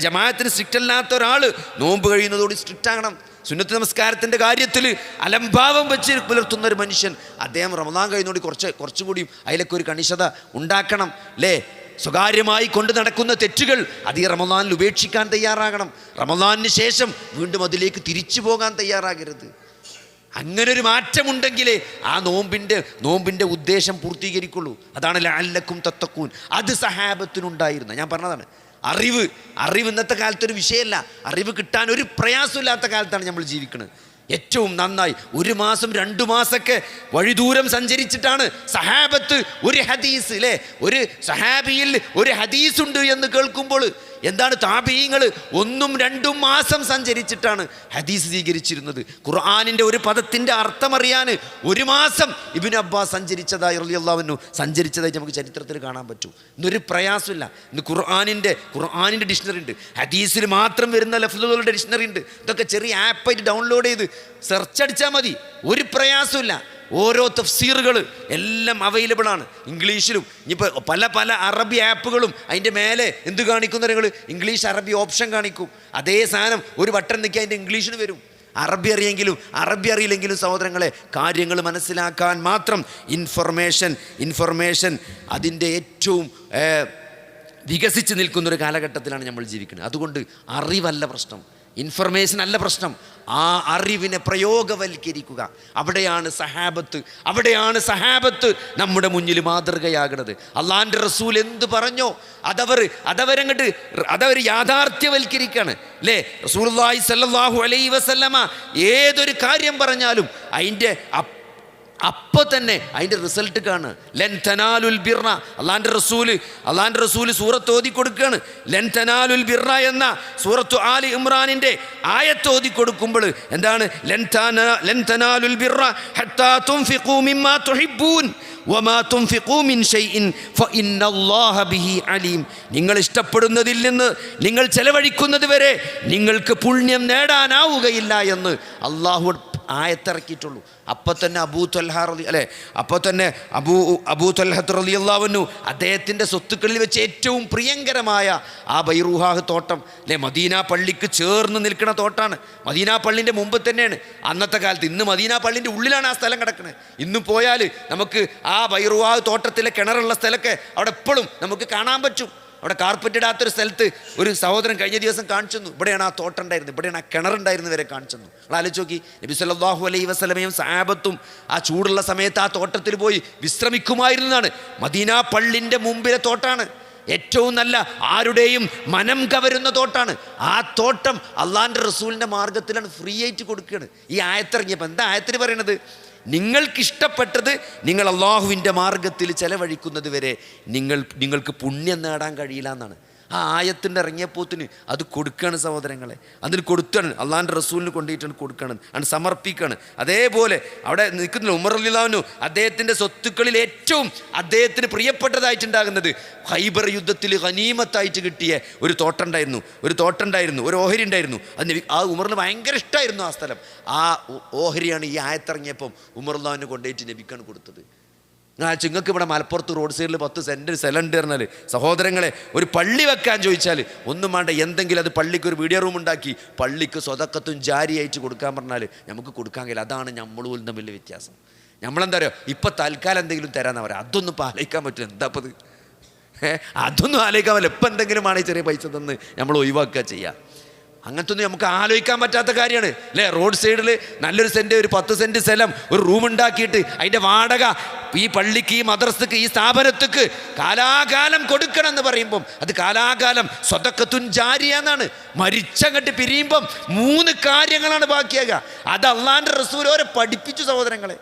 ജമാഅത്തിന് സ്ട്രിക്റ്റ് അല്ലാത്ത ഒരാൾ നോമ്പ് കഴിയുന്നതോടെ സ്ട്രിക്റ്റ് ആകണം. സുന്നത്ത് നമസ്കാരത്തിൻ്റെ കാര്യത്തിൽ അലംഭാവം വെച്ച് പുലർത്തുന്ന ഒരു മനുഷ്യൻ, അദ്ദേഹം റമളാൻ കഴിയുന്നതോടെ കുറച്ചും കൂടി അതിലൊക്കെ ഒരു കണിശത ഉണ്ടാക്കണം, അല്ലേ? സ്വകാര്യമായി കൊണ്ട് നടക്കുന്ന തെറ്റുകൾ അത് ഈ റമളാനിൽ ഉപേക്ഷിക്കാൻ തയ്യാറാകണം. റമളാനിന് ശേഷം വീണ്ടും അതിലേക്ക് തിരിച്ചു പോകാൻ തയ്യാറാകരുത്. അങ്ങനൊരു മാറ്റമുണ്ടെങ്കിലേ ആ നോമ്പിൻ്റെ ഉദ്ദേശം പൂർത്തീകരിക്കുള്ളൂ. അതാണ് ലഅല്ലക്കും തത്തഖൂൻ. അത് സഹാബത്തിനുണ്ടായിരുന്ന, ഞാൻ പറഞ്ഞതാണ്. അറിവ് ഇന്നത്തെ കാലത്തൊരു വിഷയമല്ല. അറിവ് കിട്ടാൻ ഒരു പ്രയാസമില്ലാത്ത കാലത്താണ് നമ്മൾ ജീവിക്കുന്നത്. ഏറ്റവും നന്നായി 1 മാസം 2 മാസമൊക്കെ വഴിദൂരം സഞ്ചരിച്ചിട്ടാണ് സഹാബത്ത് ഒരു ഹദീസ്, അല്ലേ? ഒരു സഹാബിയിൽ ഒരു ഹദീസ് ഉണ്ട് എന്ന് കേൾക്കുമ്പോൾ എന്താണ് താബീങ്ങൾ 1-2 മാസം സഞ്ചരിച്ചിട്ടാണ് ഹദീസ് സ്വീകരിച്ചിരുന്നത്. ഖുർആനിൻ്റെ ഒരു പദത്തിൻ്റെ അർത്ഥമറിയാൻ 1 മാസം ഇബ്നു അബ്ബാസ് സഞ്ചരിച്ചതായി റളിയല്ലാഹു അൻഹു സഞ്ചരിച്ചതായി നമുക്ക് ചരിത്രത്തിൽ കാണാൻ പറ്റും. ഇന്നൊരു പ്രയാസമില്ല. ഇന്ന് ഖുർആനിൻ്റെ ഡിക്ഷണറി ഉണ്ട്, ഹദീസിൽ മാത്രം വരുന്ന ലഫ്ലുകളുടെ ഡിക്ഷണറി ഉണ്ട്. ഇതൊക്കെ ചെറിയ ആപ്പായിട്ട് ഡൗൺലോഡ് ചെയ്ത് സെർച്ച് അടിച്ചാൽ മതി, ഒരു പ്രയാസമില്ല. ഓരോ തഫ്സീറുകൾ എല്ലാം അവൈലബിൾ ആണ് ഇംഗ്ലീഷിലും. ഇനിയിപ്പോൾ പല അറബി ആപ്പുകളും അതിൻ്റെ മേലെ എന്ത് കാണിക്കുന്ന നിങ്ങൾ ഇംഗ്ലീഷ് അറബി ഓപ്ഷൻ കാണിക്കും. അതേ സാധനം ഒരു ബട്ടൺ നിൽക്കി അതിൻ്റെ ഇംഗ്ലീഷിന് വരും. അറബി അറിയില്ലെങ്കിലും സഹോദരങ്ങളെ, കാര്യങ്ങൾ മനസ്സിലാക്കാൻ മാത്രം ഇൻഫർമേഷൻ അതിൻ്റെ ഏറ്റവും വികസിച്ച് നിൽക്കുന്നൊരു കാലഘട്ടത്തിലാണ് നമ്മൾ ജീവിക്കുന്നത്. അതുകൊണ്ട് അറിവല്ല പ്രശ്നം, ഇൻഫർമേഷൻ അല്ല പ്രശ്നം. ആ അറിവിനെ പ്രയോഗവൽക്കരിക്കുക. അവിടെയാണ് സഹാബത്ത് നമ്മുടെ മുന്നിൽ മാതൃകയാകുന്നത്. അള്ളാൻ്റെ റസൂൽ എന്ത് പറഞ്ഞോ അതവർ യാഥാർത്ഥ്യവൽക്കരിക്കുകയാണ്, അല്ലേ? റസൂലുള്ളാഹി സ്വല്ലല്ലാഹു അലൈഹി വസല്ലമ ഏതൊരു കാര്യം പറഞ്ഞാലും അതിൻ്റെ അപ്പോൾ തന്നെ അതിൻ്റെ റിസൾട്ട് കാണുക. ലൻ തനാലുൽ ബിർറ, അള്ളാൻ്റെ റസൂല് സൂറത്ത് ഓതി കൊടുക്കുകയാണ്. ലൻ തനാലുൽ ബിർറ എന്ന സൂറത്തു ആലി ഇമ്രാനിൻ്റെ ആയത്ത് ഓതി കൊടുക്കുമ്പോൾ എന്താണ്? ലൻ തനാലുൽ ബിർറ ഹത്താ തുൻഫിഖൂ മിമ്മാ തുഹിബ്ബൂൻ വമാ തുൻഫിഖൂ മിൻ ഷൈഇൻ ഫഇന്നല്ലാഹ ബിഹി അലീം. നിങ്ങൾ ഇഷ്ടപ്പെടുന്നതിൽ നിന്ന് നിങ്ങൾ ചെലവഴിക്കുന്നത് വരെ നിങ്ങൾക്ക് പുണ്യം നേടാനാവുകയില്ല എന്ന് അള്ളാഹു ആയത്തിറക്കിയിട്ടുള്ളൂ. അപ്പോൾ തന്നെ അബൂ ത്വൽഹത്ത് റളിയല്ലാഹു അൻഹു അദ്ദേഹത്തിൻ്റെ സ്വത്തുക്കളിൽ വെച്ച് ഏറ്റവും പ്രിയങ്കരമായ ആ ബൈറൂഹാഹ് തോട്ടം അല്ലേ, മദീന പള്ളിക്ക് ചേർന്ന് നിൽക്കുന്ന തോട്ടാണ്. മദീന പള്ളിൻ്റെ മുമ്പ് തന്നെയാണ് അന്നത്തെ കാലത്ത്. ഇന്ന് മദീന പള്ളിൻ്റെ ഉള്ളിലാണ് ആ സ്ഥലം കിടക്കുന്നത്. ഇന്ന് പോയാൽ നമുക്ക് ആ ബൈറൂഹാഹ് തോട്ടത്തിലെ കിണറുള്ള സ്ഥലമൊക്കെ അവിടെ എപ്പോഴും നമുക്ക് കാണാൻ പറ്റും. അവിടെ കാർപ്പറ്റ് ഇടാത്തൊരു സ്ഥലത്ത് ഒരു സഹോദരൻ കഴിഞ്ഞ ദിവസം കാണിച്ചു തന്നു. ഇവിടെയാണ് ആ തോട്ടം ഉണ്ടായിരുന്നത്, ഇവിടെയാണ് ആ കിണറുണ്ടായിരുന്നത് വരെ കാണിച്ചു തന്നു. നിങ്ങൾ ആലോചിച്ച് നോക്കി, നബി സല്ലല്ലാഹു അലൈഹി വസല്ലമയും സഹാബത്തും ആ ചൂടുള്ള സമയത്ത് ആ തോട്ടത്തിൽ പോയി വിശ്രമിക്കുമായിരുന്നതാണ്. മദീന പള്ളിൻ്റെ മുമ്പിലെ തോട്ടാണ്. ഏറ്റവും നല്ല ആരുടെയും മനം കവരുന്ന തോട്ടാണ്. ആ തോട്ടം അള്ളാഹിൻ്റെ റസൂലിൻ്റെ മാർഗത്തിലാണ് ഫ്രീ ആയിട്ട് കൊടുക്കുകയാണ്. ഈ ആയത്തിറങ്ങിയപ്പോൾ എന്താ ആയത്തിന് പറയണത്? നിങ്ങൾക്കിഷ്ടപ്പെട്ടത് നിങ്ങൾ അള്ളാഹുവിൻ്റെ മാർഗത്തിൽ ചെലവഴിക്കുന്നത് വരെ നിങ്ങൾക്ക് പുണ്യം നേടാൻ കഴിയില്ല എന്നാണ്. ആ ആയത്തിൻ്റെ ഇറങ്ങിയപ്പോത്തിന് അത് കൊടുക്കുകയാണ് സഹോദരങ്ങളെ. അതിന് കൊടുത്താണ് അള്ളാഹിൻ്റെ റസൂലിന് കൊണ്ടുപോയിട്ടാണ് കൊടുക്കുകയാണ്, അത് സമർപ്പിക്കുകയാണ്. അതേപോലെ അവിടെ നിൽക്കുന്നില്ല ഉമർ റളിയല്ലാഹു അൻഹു, അദ്ദേഹത്തിൻ്റെ സ്വത്തുക്കളിൽ ഏറ്റവും അദ്ദേഹത്തിന് പ്രിയപ്പെട്ടതായിട്ടുണ്ടാകുന്നത് ഖൈബർ യുദ്ധത്തിൽ ഗനീമത്തായിട്ട് കിട്ടിയ ഒരു തോട്ടം ഉണ്ടായിരുന്നു, ഒരു ഓഹരി ഉണ്ടായിരുന്നു. അത് ആ ഉമറിന് ഭയങ്കര ഇഷ്ടമായിരുന്നു ആ സ്ഥലം. ആ ഓഹരിയാണ് ഈ ആയത്തിറങ്ങിയപ്പം ഉമർ റളിയല്ലാഹു അൻഹു കൊണ്ടുപോയിട്ട് നബിക്കാണ് കൊടുത്തത്. നിങ്ങൾക്ക് ഇവിടെ മലപ്പുറത്ത് റോഡ് സൈഡിൽ 10 സെൻറ്റ് സ്ഥലമുണ്ട് പറഞ്ഞാൽ സഹോദരങ്ങളെ, ഒരു പള്ളി വെക്കാൻ ചോദിച്ചാൽ ഒന്നും വേണ്ട, എന്തെങ്കിലും അത് പള്ളിക്ക് ഒരു വീഡിയോ റൂം ഉണ്ടാക്കി പള്ളിക്ക് സ്വതക്കത്തും ജാരിയായിട്ട് കൊടുക്കാൻ പറഞ്ഞാൽ നമുക്ക് കൊടുക്കാൻ കഴിയില്ല. അതാണ് നമ്മളും തമ്മിൽ വ്യത്യാസം. നമ്മളെന്താ പറയുക, ഇപ്പം തൽക്കാലം എന്തെങ്കിലും തരാമെന്നാ പറയുക. അതൊന്നും ഇപ്പോൾ ആലോചിക്കാൻ പറ്റില്ല. എന്താ അപ്പം അതൊന്നും ആലോചിക്കാൻ പറ്റില്ല. ഇപ്പം എന്തെങ്കിലും ആണെങ്കിൽ ചെറിയ പൈസ തന്ന് നമ്മൾ ഒഴിവാക്കുക ചെയ്യുക. അങ്ങനത്തെ ഒന്നും നമുക്ക് ആലോചിക്കാൻ പറ്റാത്ത കാര്യമാണ് അല്ലേ. റോഡ് സൈഡിൽ നല്ലൊരു സെൻറ്റ്, ഒരു 10 സെൻറ്റ് സ്ഥലം, ഒരു റൂം ഉണ്ടാക്കിയിട്ട് അതിൻ്റെ വാടക ഈ പള്ളിക്ക്, ഈ മദ്രസക്ക്, ഈ സ്ഥാപനത്തേക്ക് കാലാകാലം കൊടുക്കണം എന്ന് പറയുമ്പം അത് കാലാകാലം സ്വതക്കത്തുൻ ജാരിയ എന്നാണ്. മരിച്ചങ്ങട്ട് പിരിയുമ്പം 3 കാര്യങ്ങളാണ് ബാക്കിയാകുക. അത് അള്ളാഹിൻ്റെ റസൂൽ ഓരെ പഠിപ്പിച്ചു സഹോദരങ്ങളെ.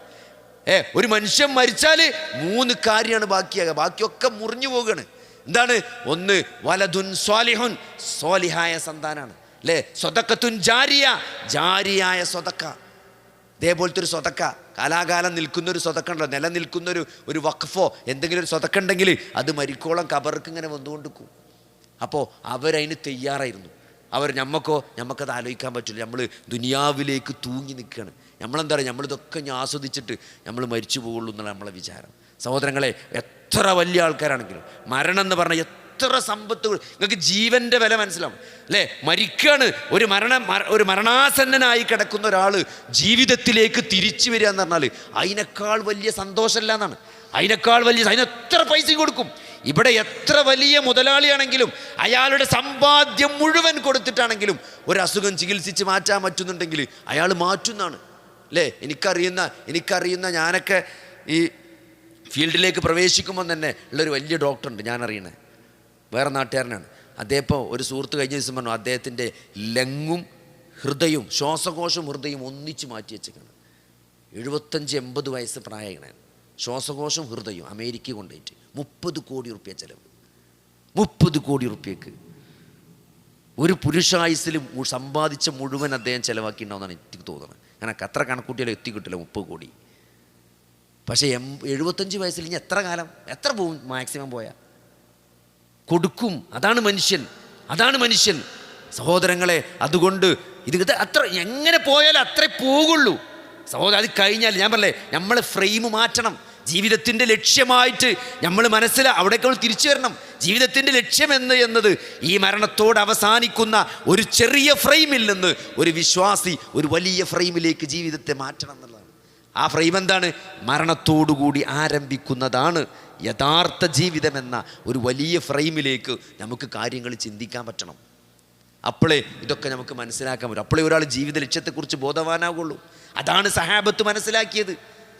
ഒരു മനുഷ്യൻ മരിച്ചാൽ 3 കാര്യമാണ് ബാക്കിയാകുക, ബാക്കിയൊക്കെ മുറിഞ്ഞു പോകുകയാണ്. എന്താണ്? ഒന്ന് വലദുൻ സ്വാലിഹുൻ, സ്വാലിഹായ സന്താനാണ് അല്ലേ. സ്വതക്കത്തുൻ ജാരിയ, ജാരിയായ സ്വതക്ക. ഇതേപോലത്തെ ഒരു സ്വതക്ക, കാലാകാലം നിൽക്കുന്നൊരു സ്വതക്ക ഉണ്ടല്ലോ, നിലനിൽക്കുന്നൊരു വഖഫോ എന്തെങ്കിലും ഒരു സ്വതക്ക ഉണ്ടെങ്കിൽ അത് മരിക്കോളം കബർക്ക് ഇങ്ങനെ വന്നുകൊണ്ടിരിക്കും. അപ്പോൾ അവരതിന് തയ്യാറായിരുന്നു. നമുക്കത് ആലോചിക്കാൻ പറ്റില്ല. നമ്മൾ ദുനിയാവിലേക്ക് തൂങ്ങി നിൽക്കുകയാണ്. നമ്മളെന്താ പറയുക, നമ്മളിതൊക്കെ ആസ്വദിച്ചിട്ട് നമ്മൾ മരിച്ചു പോകുള്ളൂ എന്നുള്ള നമ്മളെ വിചാരം. സഹോദരങ്ങളെ, എത്ര വലിയ ആൾക്കാരാണെങ്കിലും മരണം എന്ന് പറഞ്ഞാൽ എത്ര സമ്പത്തുകൾ, നിങ്ങൾക്ക് ജീവൻ്റെ വില മനസ്സിലാവും അല്ലേ. മരിക്കുകയാണ്, ഒരു മരണാസന്നനായി കിടക്കുന്ന ഒരാൾ ജീവിതത്തിലേക്ക് തിരിച്ചു വരിക എന്ന് പറഞ്ഞാൽ അതിനേക്കാൾ വലിയ സന്തോഷമല്ല എന്നാണ്. അതിന് എത്ര പൈസ കൊടുക്കും. ഇവിടെ എത്ര വലിയ മുതലാളിയാണെങ്കിലും അയാളുടെ സമ്പാദ്യം മുഴുവൻ കൊടുത്തിട്ടാണെങ്കിലും ഒരു അസുഖം ചികിത്സിച്ച് മാറ്റാൻ പറ്റുന്നുണ്ടെങ്കിൽ അയാൾ മാറ്റുന്നതാണ് അല്ലേ. എനിക്കറിയുന്ന ഞാനൊക്കെ ഈ ഫീൽഡിലേക്ക് പ്രവേശിക്കുമ്പോൾ തന്നെ ഉള്ളൊരു വലിയ ഡോക്ടറുണ്ട്, ഞാനറിയണേ, വേറെ നാട്ടുകാരനാണ്. അദ്ദേഹം ഇപ്പോൾ ഒരു സുഹൃത്ത് കഴിഞ്ഞ ദിവസം പറഞ്ഞു, അദ്ദേഹത്തിൻ്റെ ലങ്ങും ഹൃദയവും, ശ്വാസകോശവും ഹൃദയവും ഒന്നിച്ച് മാറ്റി വെച്ചേക്കാണ്. 75-80 വയസ്സ് പ്രായമാണ്. ശ്വാസകോശവും ഹൃദയവും അമേരിക്ക കൊണ്ടുപോയിട്ട് 30 കോടി റുപ്യ ചിലവ്. 30 കോടി റുപ്യക്ക് ഒരു പുരുഷായുസിൽ സമ്പാദിച്ച മുഴുവൻ അദ്ദേഹം ചിലവാക്കിയിട്ടുണ്ടാവുന്നതാണ് എനിക്ക് തോന്നുന്നത്. എനിക്ക് അത്ര കണക്കൂട്ടിയാലും എത്തിക്കിട്ടില്ല 30 കോടി. പക്ഷേ 75 വയസ്സിൽ ഇനി എത്ര പോവും മാക്സിമം പോയാൽ കൊടുക്കും. അതാണ് മനുഷ്യൻ സഹോദരങ്ങളെ. അതുകൊണ്ട് ഇത് അത്ര എങ്ങനെ പോയാലും അത്രേ പോകുള്ളൂ സഹോദരൻ. അത് കഴിഞ്ഞാൽ ഞാൻ പറഞ്ഞേ, നമ്മൾ ഫ്രെയിം മാറ്റണം. ജീവിതത്തിൻ്റെ ലക്ഷ്യമായിട്ട് നമ്മൾ അവിടേക്ക് തിരിച്ചു വരണം. ജീവിതത്തിൻ്റെ ലക്ഷ്യം എന്നത് ഈ മരണത്തോട് അവസാനിക്കുന്ന ഒരു ചെറിയ ഫ്രെയിമിൽ നിന്ന് ഒരു വിശ്വാസി ഒരു വലിയ ഫ്രെയിമിലേക്ക് ജീവിതത്തെ മാറ്റണം എന്നുള്ളതാണ്. ആ ഫ്രെയിം എന്താണ്? മരണത്തോടുകൂടി ആരംഭിക്കുന്നതാണ് യഥാർത്ഥ ജീവിതമെന്ന ഒരു വലിയ ഫ്രെയിമിലേക്ക് നമുക്ക് കാര്യങ്ങൾ ചിന്തിക്കാൻ പറ്റണം. അപ്പോഴേ ഇതൊക്കെ നമുക്ക് മനസ്സിലാക്കാൻ പറ്റും. അപ്പോഴേ ഒരാൾ ജീവിത ലക്ഷ്യത്തെക്കുറിച്ച് ബോധവാനാകുള്ളൂ. അതാണ് സഹാബത്ത് മനസ്സിലാക്കിയത്.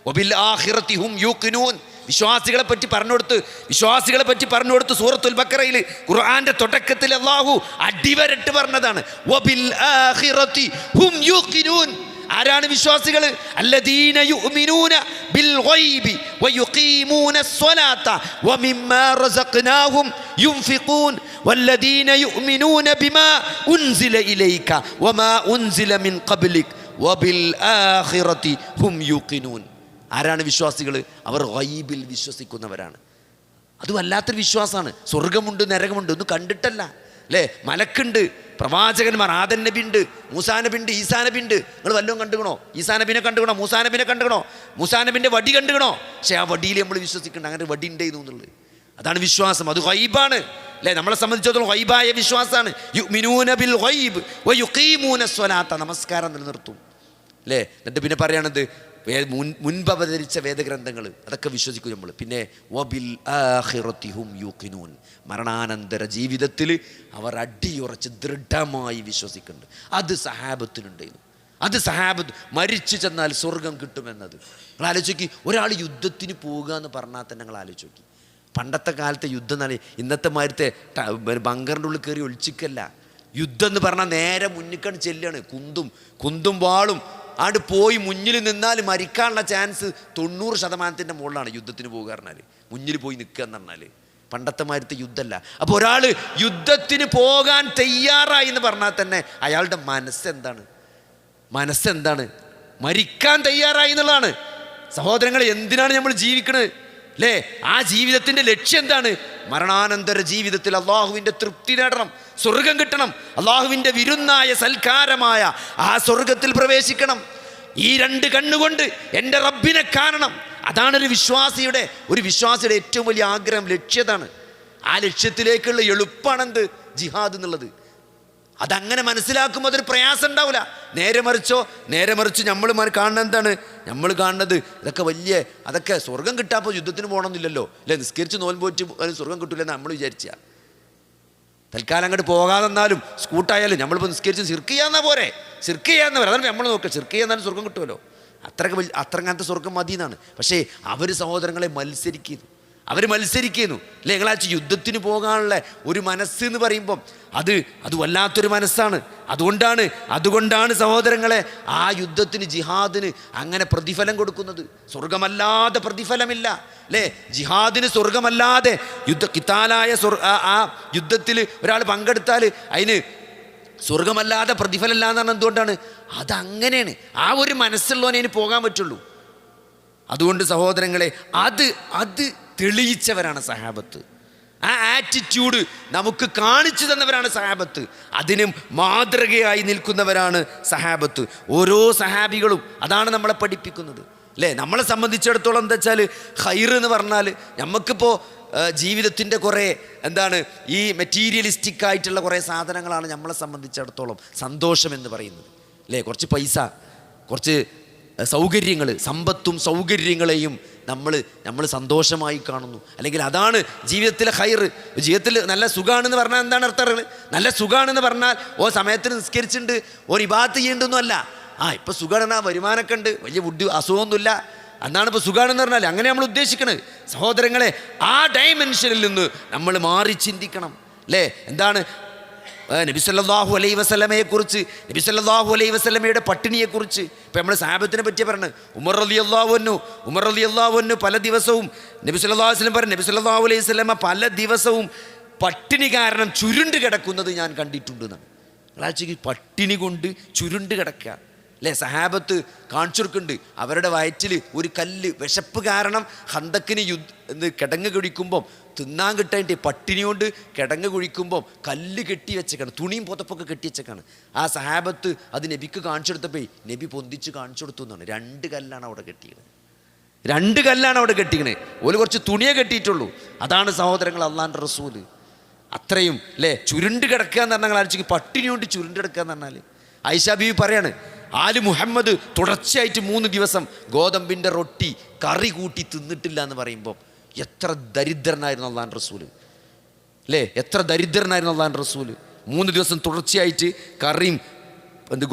വബിൽ ആഖിറതി ഹും യൂഖിനൂൻ. വിശ്വാസികളെ പറ്റി പറഞ്ഞുകൊടുത്ത് സൂറത്തുൽ ബഖറയിൽ ഖുർആന്റെ തുടക്കത്തിൽ അല്ലാഹു അടിവരട്ട് പറഞ്ഞതാണ് വബിൽ ആഖിറതി ഹും യൂഖിനൂൻ. ആരാണ് വിശ്വാസികൾ? അല്ലദീന യുഅ്മിനൂന ബിൽ ഗൈബി വയുഖീമൂന സ്വലാത്ത വമിമ്മാ റസഖ്നാഹും യുൻഫിഖൂൻ വല്ലദീന യുഅ്മിനൂന ബിമാ ഉൻസില ഇലൈക വമാ ഉൻസില മിൻ ഖബ്ലിക് വബിൽ ആഖിറതി ഹും യൂഖിനൂൻ. ആരാണ് വിശ്വാസികൾ? അവർ ഗൈബിൽ വിശ്വസിക്കുന്നവരാണ്. അത് വല്ലാത്തൊരു വിശ്വാസമാണ്. സ്വർഗമുണ്ട്, നരകമുണ്ട്, ഒന്നും കണ്ടിട്ടല്ല, അല്ലേ? മലക്കുണ്ട്, പ്രവാചകന്മാർ, ആദൻ നബി ഉണ്ട്, മൂസാ നബി ഉണ്ട്, ഈസാ നബി ഉണ്ട്. നിങ്ങൾ വല്ലതും കണ്ടുകണോ? ഈസാ നബിനെ കണ്ടുകണോ? മൂസാ നബിനെ കണ്ടുകണോ? മൂസാ നബിൻ്റെ വടി കണ്ടുകണോ? പക്ഷേ ആ വടിയിൽ നമ്മൾ വിശ്വസിക്കുന്നുണ്ട്, അങ്ങനെ വടി ഉണ്ടായിരുന്നു എന്നുള്ളത്. അതാണ് വിശ്വാസം. അത് ഗൈബാണ്, അല്ലേ? നമ്മളെ സംബന്ധിച്ചിടത്തോളം ഗൈബായ വിശ്വാസമാണ്. യുഅ്മിനൂന ബിൽ ഗൈബ് വയുഖീമൂന സ്വലാത്ത, നമസ്കാരം നിലനിർത്തും, അല്ലേ? എന്നിട്ട് പിന്നെ പറയുകയാണത് മുൻപ് അവതരിച്ച വേദഗ്രന്ഥങ്ങൾ, അതൊക്കെ വിശ്വസിക്കും നമ്മൾ. പിന്നെ വബിൽ ആഖിറതി ഹും യൂഖിനൂൻ, മരണാനന്തര ജീവിതത്തിൽ അവർ അടിയുറച്ച് ദൃഢമായി വിശ്വസിക്കുന്നുണ്ട്. അത് സഹാബത്തിനുണ്ടായിരുന്നു. അത് സഹാബത്ത് മരിച്ചു ചെന്നാൽ സ്വർഗം കിട്ടുമെന്നത്. നിങ്ങൾ ആലോചിക്കി, ഒരാൾ യുദ്ധത്തിന് പോകുക എന്ന് പറഞ്ഞാൽ തന്നെ നിങ്ങൾ ആലോചിക്കി. പണ്ടത്തെ കാലത്തെ യുദ്ധം എന്നാണ് ഇന്നത്തെ മാതിരത്തെ ബങ്കറിൻ്റെ ഉള്ളിൽ കയറി ഒളിച്ചിക്കല്ല. യുദ്ധം എന്ന് പറഞ്ഞാൽ നേരെ മുന്നിക്കാണ് ചെല്ലുകയാണ്. കുന്തും വാളും ആണ്ട് പോയി മുന്നിൽ നിന്നാൽ മരിക്കാനുള്ള ചാൻസ് 90% മുകളിലാണ് യുദ്ധത്തിന് പോകുക പറഞ്ഞാൽ. മുന്നിൽ പോയി നിൽക്കുക എന്ന് പറഞ്ഞാൽ പണ്ടത്തെ മാതിരത്തെ യുദ്ധമല്ല. അപ്പോൾ ഒരാൾ യുദ്ധത്തിന് പോകാൻ തയ്യാറായി എന്ന് പറഞ്ഞാൽ തന്നെ അയാളുടെ മനസ്സെന്താണ്? മരിക്കാൻ തയ്യാറായി എന്നുള്ളതാണ്. സഹോദരങ്ങളെ, എന്തിനാണ് നമ്മൾ ജീവിക്കുന്നത്, അല്ലേ? ആ ജീവിതത്തിൻ്റെ ലക്ഷ്യം എന്താണ്? മരണാനന്തര ജീവിതത്തിൽ അള്ളാഹുവിൻ്റെ തൃപ്തി നേടണം, സ്വർഗം കിട്ടണം, അള്ളാഹുവിൻ്റെ വിരുന്നായ സൽക്കാരമായ ആ സ്വർഗത്തിൽ പ്രവേശിക്കണം. ഈ 2 കണ്ണുകൊണ്ട് എൻ്റെ റബ്ബിനെ കാണണം. അതാണ് ഒരു വിശ്വാസിയുടെ ഏറ്റവും വലിയ ആഗ്രഹം, ലക്ഷ്യതാണ്. ആ ലക്ഷ്യത്തിലേക്കുള്ള എളുപ്പമാണെന്ത്? ജിഹാദ് എന്നുള്ളത്. അതങ്ങനെ മനസ്സിലാക്കുമ്പോൾ അതൊരു പ്രയാസം ഉണ്ടാവില്ല. നേരെ മറിച്ച് നമ്മൾ കാണുന്നത് എന്താണ്? നമ്മൾ കാണുന്നത് അതൊക്കെ സ്വർഗം കിട്ടാപ്പോൾ യുദ്ധത്തിന് പോകണമെന്നില്ലല്ലോ, അല്ലേ? നിസ്കരിച്ച് നോമ്പ് പോയിട്ട് സ്വർഗം കിട്ടില്ലെന്ന് നമ്മൾ വിചാരിച്ച. തൽക്കാലം അങ്ങോട്ട് പോകാതെ വന്നാലും സ്കൂട്ടായാലും നമ്മളിപ്പോൾ നിസ്കരിച്ച് സിർക്ക് ചെയ്യാന്നാ പോരെ, സിർക്ക് ചെയ്യാന്നവർ, അതാണ് നമ്മൾ നോക്കുക. സിർക്ക് ചെയ്യാന്നാലും സ്വർഗം കിട്ടുമല്ലോ. അത്രങ്ങനത്തെ സ്വർഗം മതി എന്നാണ്. പക്ഷേ അവർ സഹോദരങ്ങളെ മത്സരിക്കുന്നു, അല്ലേ? നിങ്ങളാച്ച് യുദ്ധത്തിന് പോകാനുള്ള ഒരു മനസ്സ് എന്ന് പറയുമ്പം അത് വല്ലാത്തൊരു മനസ്സാണ്. അതുകൊണ്ടാണ് സഹോദരങ്ങളെ ആ യുദ്ധത്തിന്, ജിഹാദിന് അങ്ങനെ പ്രതിഫലം കൊടുക്കുന്നത്. സ്വർഗമല്ലാതെ പ്രതിഫലമില്ല, അല്ലേ? ജിഹാദിന് സ്വർഗമല്ലാതെ ഖിതാലായ ആ യുദ്ധത്തിൽ ഒരാൾ പങ്കെടുത്താൽ അതിന് സ്വർഗമല്ലാതെ പ്രതിഫലമില്ല എന്ന് പറഞ്ഞാൽ എന്തുകൊണ്ടാണ്? അതങ്ങനെയാണ്. ആ ഒരു മനസ്സുള്ളവനെ അതിന് പോകാൻ പറ്റുള്ളൂ. അതുകൊണ്ട് സഹോദരങ്ങളെ, അത് തെളിയിച്ചവരാണ് സഹാബത്ത്. ആ ആറ്റിറ്റ്യൂഡ് നമുക്ക് കാണിച്ചു തന്നവരാണ് സഹാബത്ത്. അതിനും മാതൃകയായി നിൽക്കുന്നവരാണ് സഹാബത്ത്. ഓരോ സഹാബികളും അതാണ് നമ്മളെ പഠിപ്പിക്കുന്നത്, അല്ലേ? നമ്മളെ സംബന്ധിച്ചിടത്തോളം എന്താ വെച്ചാൽ, ഖൈർ എന്ന് പറഞ്ഞാൽ നമുക്കിപ്പോൾ ജീവിതത്തിൻ്റെ കുറേ ഈ മെറ്റീരിയലിസ്റ്റിക് ആയിട്ടുള്ള കുറേ സാധനങ്ങളാണ് നമ്മളെ സംബന്ധിച്ചിടത്തോളം സന്തോഷം എന്ന് പറയുന്നത്, അല്ലേ? കുറച്ച് പൈസ, കുറച്ച് സൗകര്യങ്ങൾ, സമ്പത്തും സൗകര്യങ്ങളെയും നമ്മൾ സന്തോഷമായി കാണുന്നു. അല്ലെങ്കിൽ അതാണ് ജീവിതത്തിലെ ഖൈർ. ജീവിതത്തിൽ നല്ല സുഖമാണെന്ന് പറഞ്ഞാൽ എന്താണ് അർത്ഥം? നല്ല സുഖമാണെന്ന് പറഞ്ഞാൽ സമയത്തിന് നിസ്കരിച്ചിട്ടുണ്ട്, ഇബാദത്ത് ചെയ്യേണ്ടതൊന്നുമല്ല. ഇപ്പം സുഖമാണ്, വരുമാനമൊക്കെ ഉണ്ട്, വലിയ അസുഖമൊന്നുമില്ല, എന്നാണ് ഇപ്പോൾ സുഖമാണെന്ന് പറഞ്ഞാൽ. അങ്ങനെ നമ്മൾ ഉദ്ദേശിക്കണത്. സഹോദരങ്ങളെ, ആ ഡയമെൻഷനിൽ നിന്ന് നമ്മൾ മാറി ചിന്തിക്കണം, അല്ലേ? എന്താണ് നബി സല്ലല്ലാഹു അലൈഹി വസല്ലമയെക്കുറിച്ച്, നബി സല്ലല്ലാഹു അലൈഹി വസല്ലമയുടെ പട്ടിണിയെക്കുറിച്ച് ഇപ്പം നമ്മൾ സഹാബത്തിനെ പറ്റി പറഞ്ഞു. ഉമർ റളിയല്ലാഹു അൻഹു പല ദിവസവും നബി സല്ലല്ലാഹു അലൈഹി വസല്ലം പറഞ്ഞു, നബി സല്ലല്ലാഹു അലൈഹി വസല്ലമ പല ദിവസവും പട്ടിണി കാരണം ചുരുണ്ട് കിടക്കുന്നത് ഞാൻ കണ്ടിട്ടുണ്ട് എന്നാണ്. ആഴ്ചക്ക് പട്ടിണി കൊണ്ട് ചുരുണ്ട് കിടക്കുക, അല്ലേ? സഹാബത്ത് കാണിച്ചു കൊടുക്കുന്നുണ്ട്. അവരുടെ വയറ്റിൽ ഒരു കല്ല്, വിശപ്പ് കാരണം ഹന്തക്കിന് കിടങ്ങ് കുഴിക്കുമ്പം തിന്നാൻ കിട്ടാൻ പട്ടിണി കൊണ്ട് കിടങ്ങ് കുഴിക്കുമ്പം കല്ല് കെട്ടി വെച്ചേക്കാണ്, തുണിയും പുതപ്പൊക്കെ കെട്ടി വെച്ചേക്കാണ്. ആ സഹാബത്ത് അത് നബിക്ക് കാണിച്ചു കൊടുത്തപ്പോൾ നബി പൊന്തിച്ച് കാണിച്ചു കൊടുത്തു എന്നാണ്. 2 കല്ലാണ് അവിടെ കെട്ടിയത്. ഒരു കുറച്ച് തുണിയെ കെട്ടിയിട്ടുള്ളൂ. അതാണ് സഹോദരങ്ങൾ അള്ളാൻ്റെ റസൂല്. അത്രയും, അല്ലേ? ചുരുണ്ട് കിടക്കുക എന്ന് പറഞ്ഞാൽ ആലോചിക്കും, പട്ടിണി കൊണ്ട് ചുരുണ്ട് കിടക്കുക എന്ന് പറഞ്ഞാൽ. ആയിഷ ബീവി പറയാണ്, ആല് മുഹമ്മദ് തുടർച്ചയായിട്ട് 3 ദിവസം ഗോതമ്പിൻ്റെ റൊട്ടി കറി കൂട്ടി തിന്നിട്ടില്ല എന്ന് പറയുമ്പോൾ എത്ര ദരിദ്രനായിരുന്നു അള്ളാൻ്റെ റസൂല്, അല്ലേ? എത്ര ദരിദ്രനായിരുന്നു അള്ളാൻ്റെ റസൂല്. 3 ദിവസം തുടർച്ചയായിട്ട് കറിയും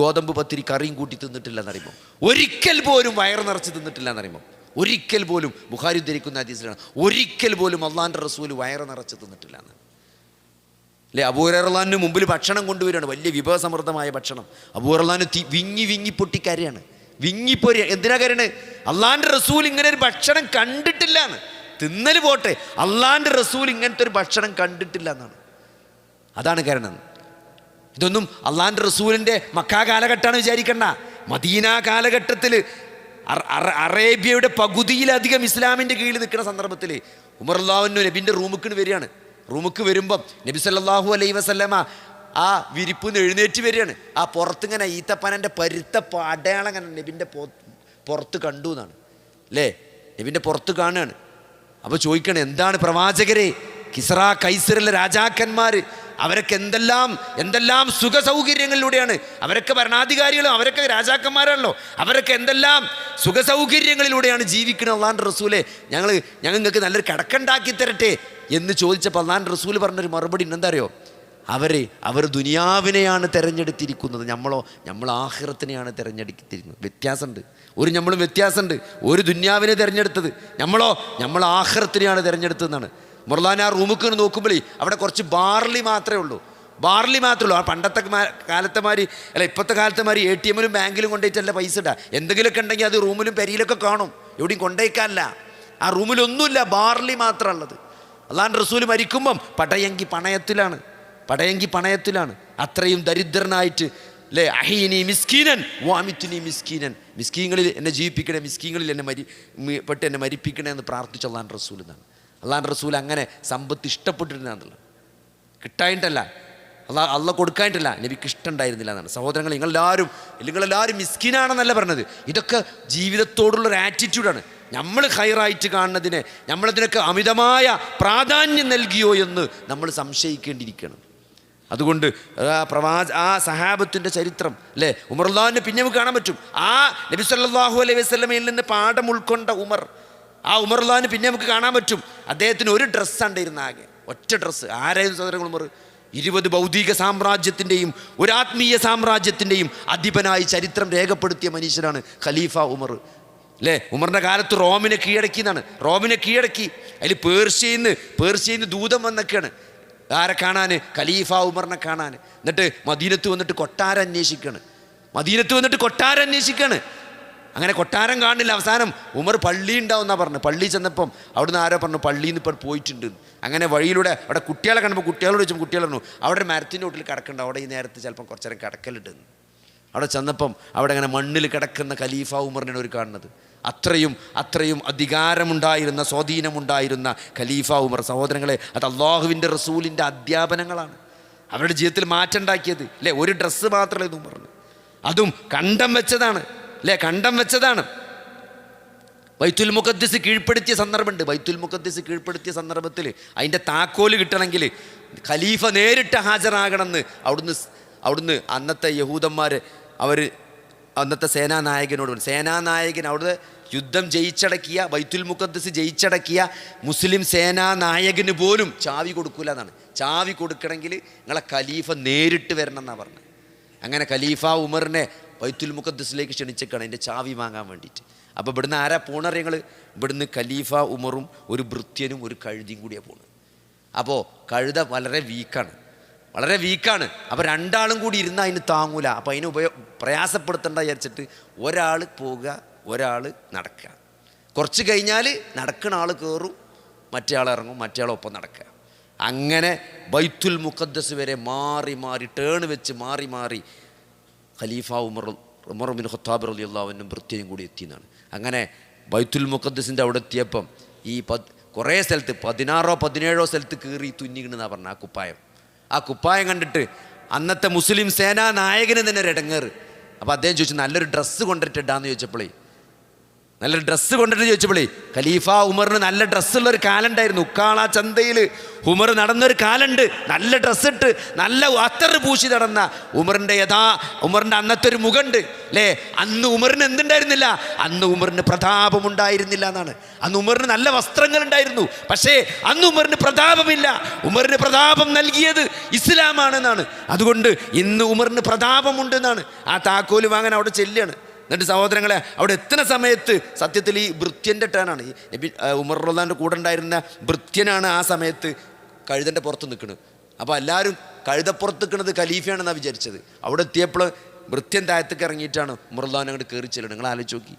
ഗോതമ്പ് പത്തിരി കറിയും കൂട്ടി തിന്നിട്ടില്ല എന്നറിയുമ്പോൾ, ഒരിക്കൽ പോലും വയറ് നിറച്ച് തിന്നിട്ടില്ല എന്നറിയുമ്പോൾ, ഒരിക്കൽ പോലും, ബുഖാരി ഉദ്ധരിക്കുന്ന ഹദീസിലാണ്, ഒരിക്കൽ പോലും അള്ളാൻ്റെ റസൂല് വയറ് നിറച്ച് തിന്നിട്ടില്ല എന്ന്, അല്ലേ? അബൂ ഹുറൈറ റളിയല്ലാഹു അൻഹു മുമ്പിൽ ഭക്ഷണം കൊണ്ടുവരികയാണ്, വലിയ വിഭവസമൃദ്ധമായ ഭക്ഷണം. അബൂ ഹുറൈറ റളിയല്ലാഹു അൻഹു വിങ്ങി പൊട്ടിക്കരയാണ്. വിങ്ങിപ്പോരി. എന്തിനാ കരയണേ? അള്ളാൻ്റെ റസൂൽ ഇങ്ങനെ ഒരു ഭക്ഷണം കണ്ടിട്ടില്ല എന്ന്. തിന്നൽ പോട്ടെ, അള്ളാൻ്റെ റസൂൽ ഇങ്ങനത്തെ ഒരു ഭക്ഷണം കണ്ടിട്ടില്ല എന്നാണ്. അതാണ് കാരണം. ഇതൊന്നും അള്ളാൻ്റെ റസൂലിൻ്റെ മക്ക കാലഘട്ടമാണ് വിചാരിക്കണ്ട. മദീന കാലഘട്ടത്തിൽ അറേബ്യയുടെ പകുതിയിലധികം ഇസ്ലാമിൻ്റെ കീഴിൽ നിൽക്കുന്ന സന്ദർഭത്തിൽ ഉമർ റളിയല്ലാഹു നബിൻ്റെ റൂമുക്ക് വരികയാണ്. റൂമുക്ക് വരുമ്പം നബി സല്ലല്ലാഹു അലൈഹി വസല്ലമ ആ വിരിപ്പിന്ന് എഴുന്നേറ്റ് വരികയാണ്. ആ പുറത്തിങ്ങനെ ഈത്തപ്പനൻ്റെ പരുത്ത അടയാളം അങ്ങനെ നബിൻ്റെ പുറത്ത് കണ്ടു എന്നാണ് അല്ലേ, നബിൻ്റെ പുറത്ത് കാണുകയാണ്. അപ്പോൾ ചോദിക്കണം, എന്താണ് പ്രവാചകരെ, കിസ്റ കൈസറിലെ രാജാക്കന്മാർ അവരൊക്കെ എന്തെല്ലാം സുഖ സൗകര്യങ്ങളിലൂടെയാണ്, അവരൊക്കെ ഭരണാധികാരികളും അവരൊക്കെ രാജാക്കന്മാരാണല്ലോ, അവരൊക്കെ എന്തെല്ലാം സുഖ സൗകര്യങ്ങളിലൂടെയാണ് ജീവിക്കുന്നത്. അള്ളാഹുവിൻ്റെ റസൂലെ ഞങ്ങൾക്ക് നല്ലൊരു കിടക്കുണ്ടാക്കി തരട്ടെ എന്ന് ചോദിച്ചപ്പോൾ അള്ളാഹുവിൻ്റെ റസൂൽ പറഞ്ഞൊരു മറുപടി എന്താ അറിയോ, അവർ ദുനിയാവിനെയാണ് തിരഞ്ഞെടുത്തിരിക്കുന്നത്, നമ്മൾ ആഖിറത്തിനെയാണ് തിരഞ്ഞെടുത്തിരിക്കുന്നത്. വ്യത്യാസമുണ്ട്, നമ്മളും വ്യത്യാസമുണ്ട്. ഒരു ദുനിയാവിനെ തിരഞ്ഞെടുത്തത്, നമ്മൾ ആഖിറത്തിനെയാണ് തിരഞ്ഞെടുത്തതെന്നാണ്. മുർലാന ആ റൂമുക്ക് നോക്കുമ്പോഴേ അവിടെ കുറച്ച് ബാർലി മാത്രമേ ഉള്ളൂ. ആ പണ്ടത്തെ കാലത്തെമാരി അല്ല ഇപ്പോഴത്തെ കാലത്തെമാരി ATM-ലും ബാങ്കിലും കൊണ്ടുപോയിട്ടല്ല പൈസ ഇടുക. എന്തെങ്കിലുമൊക്കെ ഉണ്ടെങ്കിൽ അത് റൂമിലും പെരിയിലൊക്കെ കാണും, എവിടെയും കൊണ്ടുപോയിക്കാനല്ല. ആ റൂമിലൊന്നുമില്ല, ബാർലി മാത്രമുള്ളത്. അള്ളാഹുവിൻ്റെ റസൂൽ മരിക്കുമ്പം പടയങ്കി പണയത്തിലാണ്. അത്രയും ദരിദ്രനായിട്ട് അല്ലേ, അഹീനി മിസ്കീനൻ വാമിത്തുനി മിസ്കീനൻ, മിസ്കീങ്ങളിൽ എന്നെ ജീവിപ്പിക്കണേ, മിസ്കീങ്ങളിൽ എന്നെ എന്നെ മരിപ്പിക്കണേ എന്ന് പ്രാർത്ഥിച്ച അള്ളാഹുവിൻ്റെ റസൂൽ എന്നാണ്. അള്ളാഹുവിൻ്റെ റസൂൽ അങ്ങനെ സമ്പത്ത് ഇഷ്ടപ്പെട്ടിരുന്നില്ല, കിട്ടായിട്ടല്ല, അള്ള കൊടുക്കായിട്ടല്ല, നബിക്ക് ഇഷ്ടമുണ്ടായിരുന്നില്ല എന്നാണ്. സഹോദരങ്ങൾ, നിങ്ങളെല്ലാവരും മിസ്കീനാണെന്നല്ല പറഞ്ഞത്. ഇതൊക്കെ ജീവിതത്തോടുള്ളൊരു ആറ്റിറ്റ്യൂഡാണ്. നമ്മൾ ഹൈറായിട്ട് കാണുന്നതിനെ നമ്മളതിനൊക്കെ അമിതമായ പ്രാധാന്യം നൽകിയോ എന്ന് നമ്മൾ സംശയിക്കേണ്ടിയിരിക്കണം. അതുകൊണ്ട് ആ സഹാബത്തിൻ്റെ ചരിത്രം അല്ലേ, ഉമർ റളിയല്ലാഹുവിനെ പിന്നെ നമുക്ക് കാണാൻ പറ്റും. ആ നബി സല്ലല്ലാഹു അലൈഹി വസല്ലമയിൽ നിന്ന് പാഠം ഉൾക്കൊണ്ട ഉമർ റളിയല്ലാഹുവിനെ പിന്നെ നമുക്ക് കാണാൻ പറ്റും. അദ്ദേഹത്തിന് ഒരു ഡ്രസ്സാണ്ടായിരുന്ന, ആകെ ഒറ്റ ഡ്രസ്സ്. ആരായിരുന്നു സഹോദരങ്ങൾ ഉമർ? 20 ഭൗതിക സാമ്രാജ്യത്തിൻ്റെയും ഒരു ആത്മീയ സാമ്രാജ്യത്തിൻ്റെയും അധിപനായി ചരിത്രം രേഖപ്പെടുത്തിയ മനുഷ്യനാണ് ഖലീഫ ഉമർ അല്ലേ. ഉമറിൻ്റെ കാലത്ത് റോമിനെ കീഴടക്കി. അതിൽ പേർഷ്യന്ന് ദൂതം വന്നൊക്കെയാണ് ആരെ കാണാൻ? ഖലീഫ ഉമറിനെ കാണാൻ. എന്നിട്ട് മദീനത്ത് വന്നിട്ട് കൊട്ടാരം അന്വേഷിക്കാണ്. അങ്ങനെ കൊട്ടാരം കാണില്ല. അവസാനം ഉമർ പള്ളി ഉണ്ടാവുമെന്നാണ് പറഞ്ഞു. പള്ളി ചെന്നപ്പം അവിടുന്ന് ആരോ പറഞ്ഞു പള്ളിയിൽ നിന്ന് ഇപ്പോൾ പോയിട്ടുണ്ട്. അങ്ങനെ വഴിയിലൂടെ അവിടെ കുട്ടികളെ കണ്ടപ്പോൾ കുട്ടികളോട് ചോദിച്ചു, കുട്ടികൾ പറഞ്ഞു അവിടെ ഒരു മരത്തിൻ്റെ വീട്ടിൽ കിടക്കുന്നുണ്ട്, അവിടെ ഈ നേരത്ത് ചിലപ്പം കുറച്ച് നേരം കിടക്കലിട്ടെന്ന്. അവിടെ ചെന്നപ്പം അവിടെ അങ്ങനെ മണ്ണിൽ കിടക്കുന്ന ഖലീഫ ഉമറിനെയാണ് അവർ കാണുന്നത്. അത്രയും അധികാരമുണ്ടായിരുന്ന, സ്വാധീനമുണ്ടായിരുന്ന ഖലീഫ ഉമർ. സഹോദരങ്ങളെ, അത് അള്ളാഹുവിൻ്റെ റസൂലിൻ്റെ അധ്യാപനങ്ങളാണ് അവരുടെ ജീവിതത്തിൽ മാറ്റം ഉണ്ടാക്കിയത് അല്ലേ. ഒരു ഡ്രസ്സ് മാത്രമല്ല ഇത് ഉമറിന്, അതും കണ്ടം വെച്ചതാണ്. ബൈത്തുൽ മുഖദ്ദിസ് കീഴ്പ്പെടുത്തിയ സന്ദർഭമുണ്ട്. ബൈത്തുൽ മുഖദ്ദിസ് കീഴ്പ്പെടുത്തിയ സന്ദർഭത്തിൽ അതിൻ്റെ താക്കോല് കിട്ടണമെങ്കിൽ ഖലീഫ നേരിട്ട് ഹാജരാകണമെന്ന് അവിടുന്ന് അന്നത്തെ യഹൂദന്മാർ അന്നത്തെ സേനാനായകൻ അവിടുത്തെ യുദ്ധം ജയിച്ചടക്കിയ, ബൈത്തുൽ മുഖദ്ദിസ് ജയിച്ചടക്കിയ മുസ്ലിം സേനാനായകന് പോലും ചാവി കൊടുക്കൂല എന്നാണ്. ചാവി കൊടുക്കണമെങ്കിൽ നിങ്ങളെ ഖലീഫ നേരിട്ട് വരണം എന്നാണ് പറഞ്ഞത്. അങ്ങനെ ഖലീഫ ഉമറിനെ ബൈത്തുൽ മുഖദ്ദിസിലേക്ക് ക്ഷണിച്ചേക്കാണ് അതിൻ്റെ ചാവി വാങ്ങാൻ വേണ്ടിയിട്ട്. അപ്പോൾ ഇവിടുന്ന് ആരാ പോണറിയങ്ങൾ? ഇവിടുന്ന് ഖലീഫ ഉമറും ഒരു ഭൃത്യനും ഒരു കഴുതിയും കൂടിയാണ് പോകുന്നത്. അപ്പോൾ കഴുത വളരെ വീക്കാണ്. അപ്പോൾ രണ്ടാളും കൂടി ഇരുന്ന് അതിന് താങ്ങൂല. അപ്പോൾ അതിന് പ്രയാസപ്പെടുത്തേണ്ട വിചാരിച്ചിട്ട് ഒരാൾ പോവുക, ഒരാൾ നടക്കുക. കുറച്ച് കഴിഞ്ഞാൽ നടക്കുന്ന ആൾ കയറും, മറ്റേ ആൾ ഇറങ്ങും, മറ്റേ ആളൊപ്പം നടക്കുക. അങ്ങനെ ബൈത്തുൽ മുഖദ്ദസ് വരെ മാറി ടേൺ വെച്ച് മാറി ഖലീഫ ഉമർ ബിൻ ഖത്താബ് റളിയല്ലാഹു അൻഹു ഭൃത്യനും കൂടി എത്തിയെന്നാണ്. അങ്ങനെ ബൈത്തുൽ മുഖദ്ദസിൻ്റെ അവിടെ എത്തിയപ്പം ഈ കുറേ സ്ഥലത്ത് 16 or 17 സ്ഥലത്ത് കീറി തുന്നിക്കണെന്നാണ് പറഞ്ഞത്. ആ കുപ്പായം കണ്ടിട്ട് അന്നത്തെ മുസ്ലിം സേനാ നായകന് തന്നെ ഒരു ഇടങ്ങേറ്. അപ്പോൾ അദ്ദേഹം ചോദിച്ചു, നല്ലൊരു ഡ്രസ്സ് കൊണ്ടിട്ടിട്ടാന്ന് ചോദിച്ചപ്പോഴേ ഖലീഫ ഉമറിന് നല്ല ഡ്രസ്സുള്ളൊരു കാലുണ്ടായിരുന്നു. ഉക്കാള ചന്തയിൽ ഉമർ നടന്നൊരു കാലുണ്ട്. നല്ല ഡ്രസ്സിട്ട് നല്ല അത്തറ് പൂശി നടന്ന ഉമറിൻ്റെ അന്നത്തെ ഒരു മുഖമുണ്ട് അല്ലേ. അന്ന് ഉമറിന് എന്തുണ്ടായിരുന്നില്ല? അന്ന് ഉമറിന് പ്രതാപമുണ്ടായിരുന്നില്ല എന്നാണ്. അന്ന് ഉമറിന് നല്ല വസ്ത്രങ്ങൾ ഉണ്ടായിരുന്നു, പക്ഷേ അന്ന് ഉമറിന് പ്രതാപമില്ല. ഉമറിന് പ്രതാപം നൽകിയത് ഇസ്ലാമാണെന്നാണ്. അതുകൊണ്ട് ഇന്ന് ഉമറിന് പ്രതാപമുണ്ടെന്നാണ്. ആ താക്കോല് വാങ്ങാൻ അവിടെ ചെല്ലുകയാണ്. എന്നിട്ട് സഹോദരങ്ങളെ, അവിടെ എത്തുന്ന സമയത്ത് സത്യത്തിൽ ഈ ഭൃത്യൻ്റെ ടേണാണ്. ഈ നബി ഉമർ റളിയല്ലാഹുവിൻ്റെ കൂടെ ഉണ്ടായിരുന്ന ഭൃത്യനാണ് ആ സമയത്ത് കഴുതൻ്റെ പുറത്ത് നിൽക്കുന്നത്. അപ്പോൾ എല്ലാവരും കഴുതപ്പുറത്ത് നിൽക്കുന്നത് ഖലീഫയാണെന്നാണ് വിചാരിച്ചത്. അവിടെ എത്തിയപ്പോൾ ഭൃത്യൻ താഴത്തേക്ക് ഇറങ്ങിയിട്ടാണ് ഉമർ റളിയല്ലാഹു അങ്ങോട്ട് കയറി ചെല്ലുന്നത്. നിങ്ങൾ ആലോചിച്ച് നോക്കി,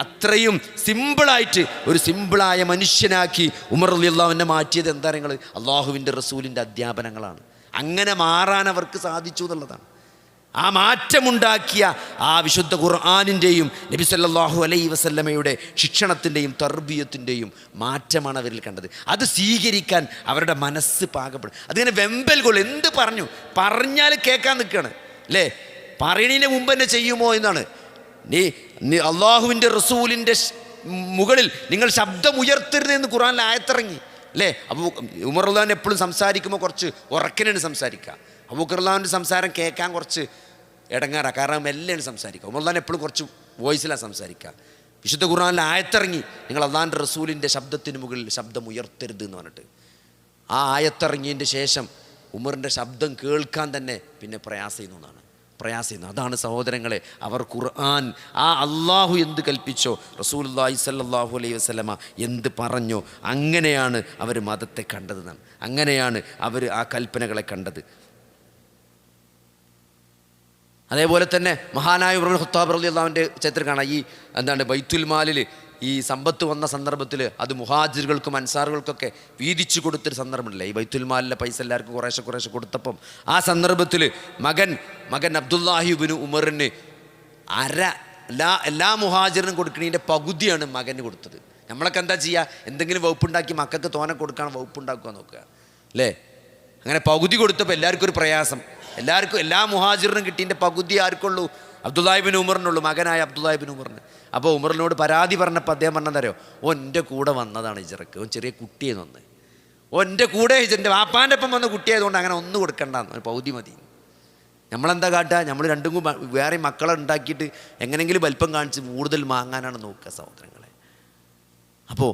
അത്രയും സിമ്പിളായിട്ട് ഒരു സിമ്പിളായ മനുഷ്യനാക്കി ഉമർ റളിയല്ലാഹുവിനെ മാറ്റിയത് എന്താ? നിങ്ങൾ അള്ളാഹുവിൻ്റെ റസൂലിൻ്റെ അധ്യാപനങ്ങളാണ്. അങ്ങനെ മാറാൻ അവർക്ക് സാധിച്ചു എന്നുള്ളതാണ്. ആ മാറ്റമുണ്ടാക്കിയ ആ വിശുദ്ധ ഖുർആനിൻ്റെയും നബി സല്ലല്ലാഹു അലൈഹി വസല്ലമയുടെ ശിക്ഷണത്തിൻ്റെയും തർബിയത്തിൻ്റെയും മാറ്റമാണ് അവരിൽ കണ്ടത്. അത് സ്വീകരിക്കാൻ അവരുടെ മനസ്സ് പാകപ്പെടും. അതിങ്ങനെ വെമ്പൽ കൊള്ളും. എന്ത് പറഞ്ഞാൽ കേൾക്കാൻ നിൽക്കുകയാണ് അല്ലേ? പറയണതിന് മുമ്പ് തന്നെ ചെയ്യുമോ എന്നാണ്. നീ അള്ളാഹുവിൻ്റെ റസൂലിൻ്റെ മുകളിൽ നിങ്ങൾ ശബ്ദം ഉയർത്തരുതെന്ന് ഖുർആനിൽ ആയത്തിറങ്ങി അല്ലേ? ഉമർ റളിയല്ലാഹു എപ്പോഴും സംസാരിക്കുമ്പോൾ കുറച്ച് ഉറക്കനാണ് സംസാരിക്കുക. അബൂബക്കർ റളിയല്ലാഹുവിൻ്റെ സംസാരം കേൾക്കാൻ കുറച്ച് ഇടങ്ങാറാണ്, കാരണം മെല്ലെയാണ് സംസാരിക്കുക. ഉമർ റളിയല്ലാഹു എപ്പോഴും കുറച്ച് വോയിസിലാണ് സംസാരിക്കുക. വിശുദ്ധ ഖുർആനിൽ ആയത്തിറങ്ങി നിങ്ങൾ അള്ളാഹിൻ്റെ റസൂലിൻ്റെ ശബ്ദത്തിന് മുകളിൽ ശബ്ദം ഉയർത്തരുത് എന്ന് പറഞ്ഞിട്ട്. ആ ആയത്തിറങ്ങിയതിൻ്റെ ശേഷം ഉമറിൻ്റെ ശബ്ദം കേൾക്കാൻ തന്നെ പിന്നെ പ്രയാസം. അതാണ് സഹോദരങ്ങളെ, അവർ ഖുർആൻ, ആ അള്ളാഹു എന്ത് കൽപ്പിച്ചോ, റസൂലുള്ളാഹി സ്വല്ലല്ലാഹു അലൈഹി വസല്ലമ എന്ത് പറഞ്ഞോ, അങ്ങനെയാണ് അവർ മതത്തെ കണ്ടതെന്നാണ്. അങ്ങനെയാണ് അവർ ആ കൽപ്പനകളെ കണ്ടത്. അതേപോലെ തന്നെ മഹാനായ ഉമർ ഇബ്നുൽ ഖത്താബ് റളിയല്ലാഹുവിൻ്റെ ചരിത്രം കാണാം. ബൈത്തുൽ മാലിൽ ഈ സമ്പത്ത് വന്ന സന്ദർഭത്തിൽ അത് മുഹാജിറുകൾക്കും അൻസാറുകൾക്കൊക്കെ വീതിച്ചു കൊടുത്തൊരു സന്ദർഭമില്ല. ഈ ബൈത്തുൽ മാലിലെ പൈസ എല്ലാവർക്കും കുറേശ്ശെ കൊടുത്തപ്പം ആ സന്ദർഭത്തിൽ മകൻ അബ്ദുല്ലാഹി ഇബ്നു ഉമറിന് എല്ലാ മുഹാജിറിനും കൊടുക്കണതിൻ്റെ പകുതിയാണ് മകന് കൊടുത്തത്. നമ്മളൊക്കെ എന്താ ചെയ്യുക? എന്തെങ്കിലും വകുപ്പുണ്ടാക്കി മക്കൾക്ക് തോനെ കൊടുക്കണം, വകുപ്പുണ്ടാക്കുക നോക്കുക അല്ലേ? അങ്ങനെ പകുതി കൊടുത്തപ്പോൾ എല്ലാവർക്കും ഒരു പ്രയാസം. എല്ലാ മുഹാജിറിനും കിട്ടിയതിൻ്റെ പകുതി ആർക്കുള്ളൂ? അബ്ദുല്ലാഹി ഇബ്നു ഉമറിനുള്ളൂ, മകനായ അബ്ദുല്ലാഹി ഇബ്നു ഉമറിന്. അപ്പോൾ ഉമറിനോട് പരാതി പറഞ്ഞപ്പോൾ അദ്ദേഹം പറഞ്ഞതറിയോ, എൻ്റെ കൂടെ വന്നതാണ് ഹിജറക്ക്, ചെറിയ കുട്ടിയെന്ന് വന്ന്, എൻ്റെ കൂടെ എൻ്റെ വാപ്പാൻ്റെ ഒപ്പം വന്ന കുട്ടിയായതുകൊണ്ട് അങ്ങനെ ഒന്നും കൊടുക്കണ്ടെന്ന്, പകുതി മതി. നമ്മളെന്താ കാട്ടുക? നമ്മൾ രണ്ടും വേറെ മക്കളെ ഉണ്ടാക്കിയിട്ട് എങ്ങനെയെങ്കിലും വലിപ്പം കാണിച്ച് കൂടുതൽ വാങ്ങാനാണ് നോക്കുക സഹോദരങ്ങളെ. അപ്പോൾ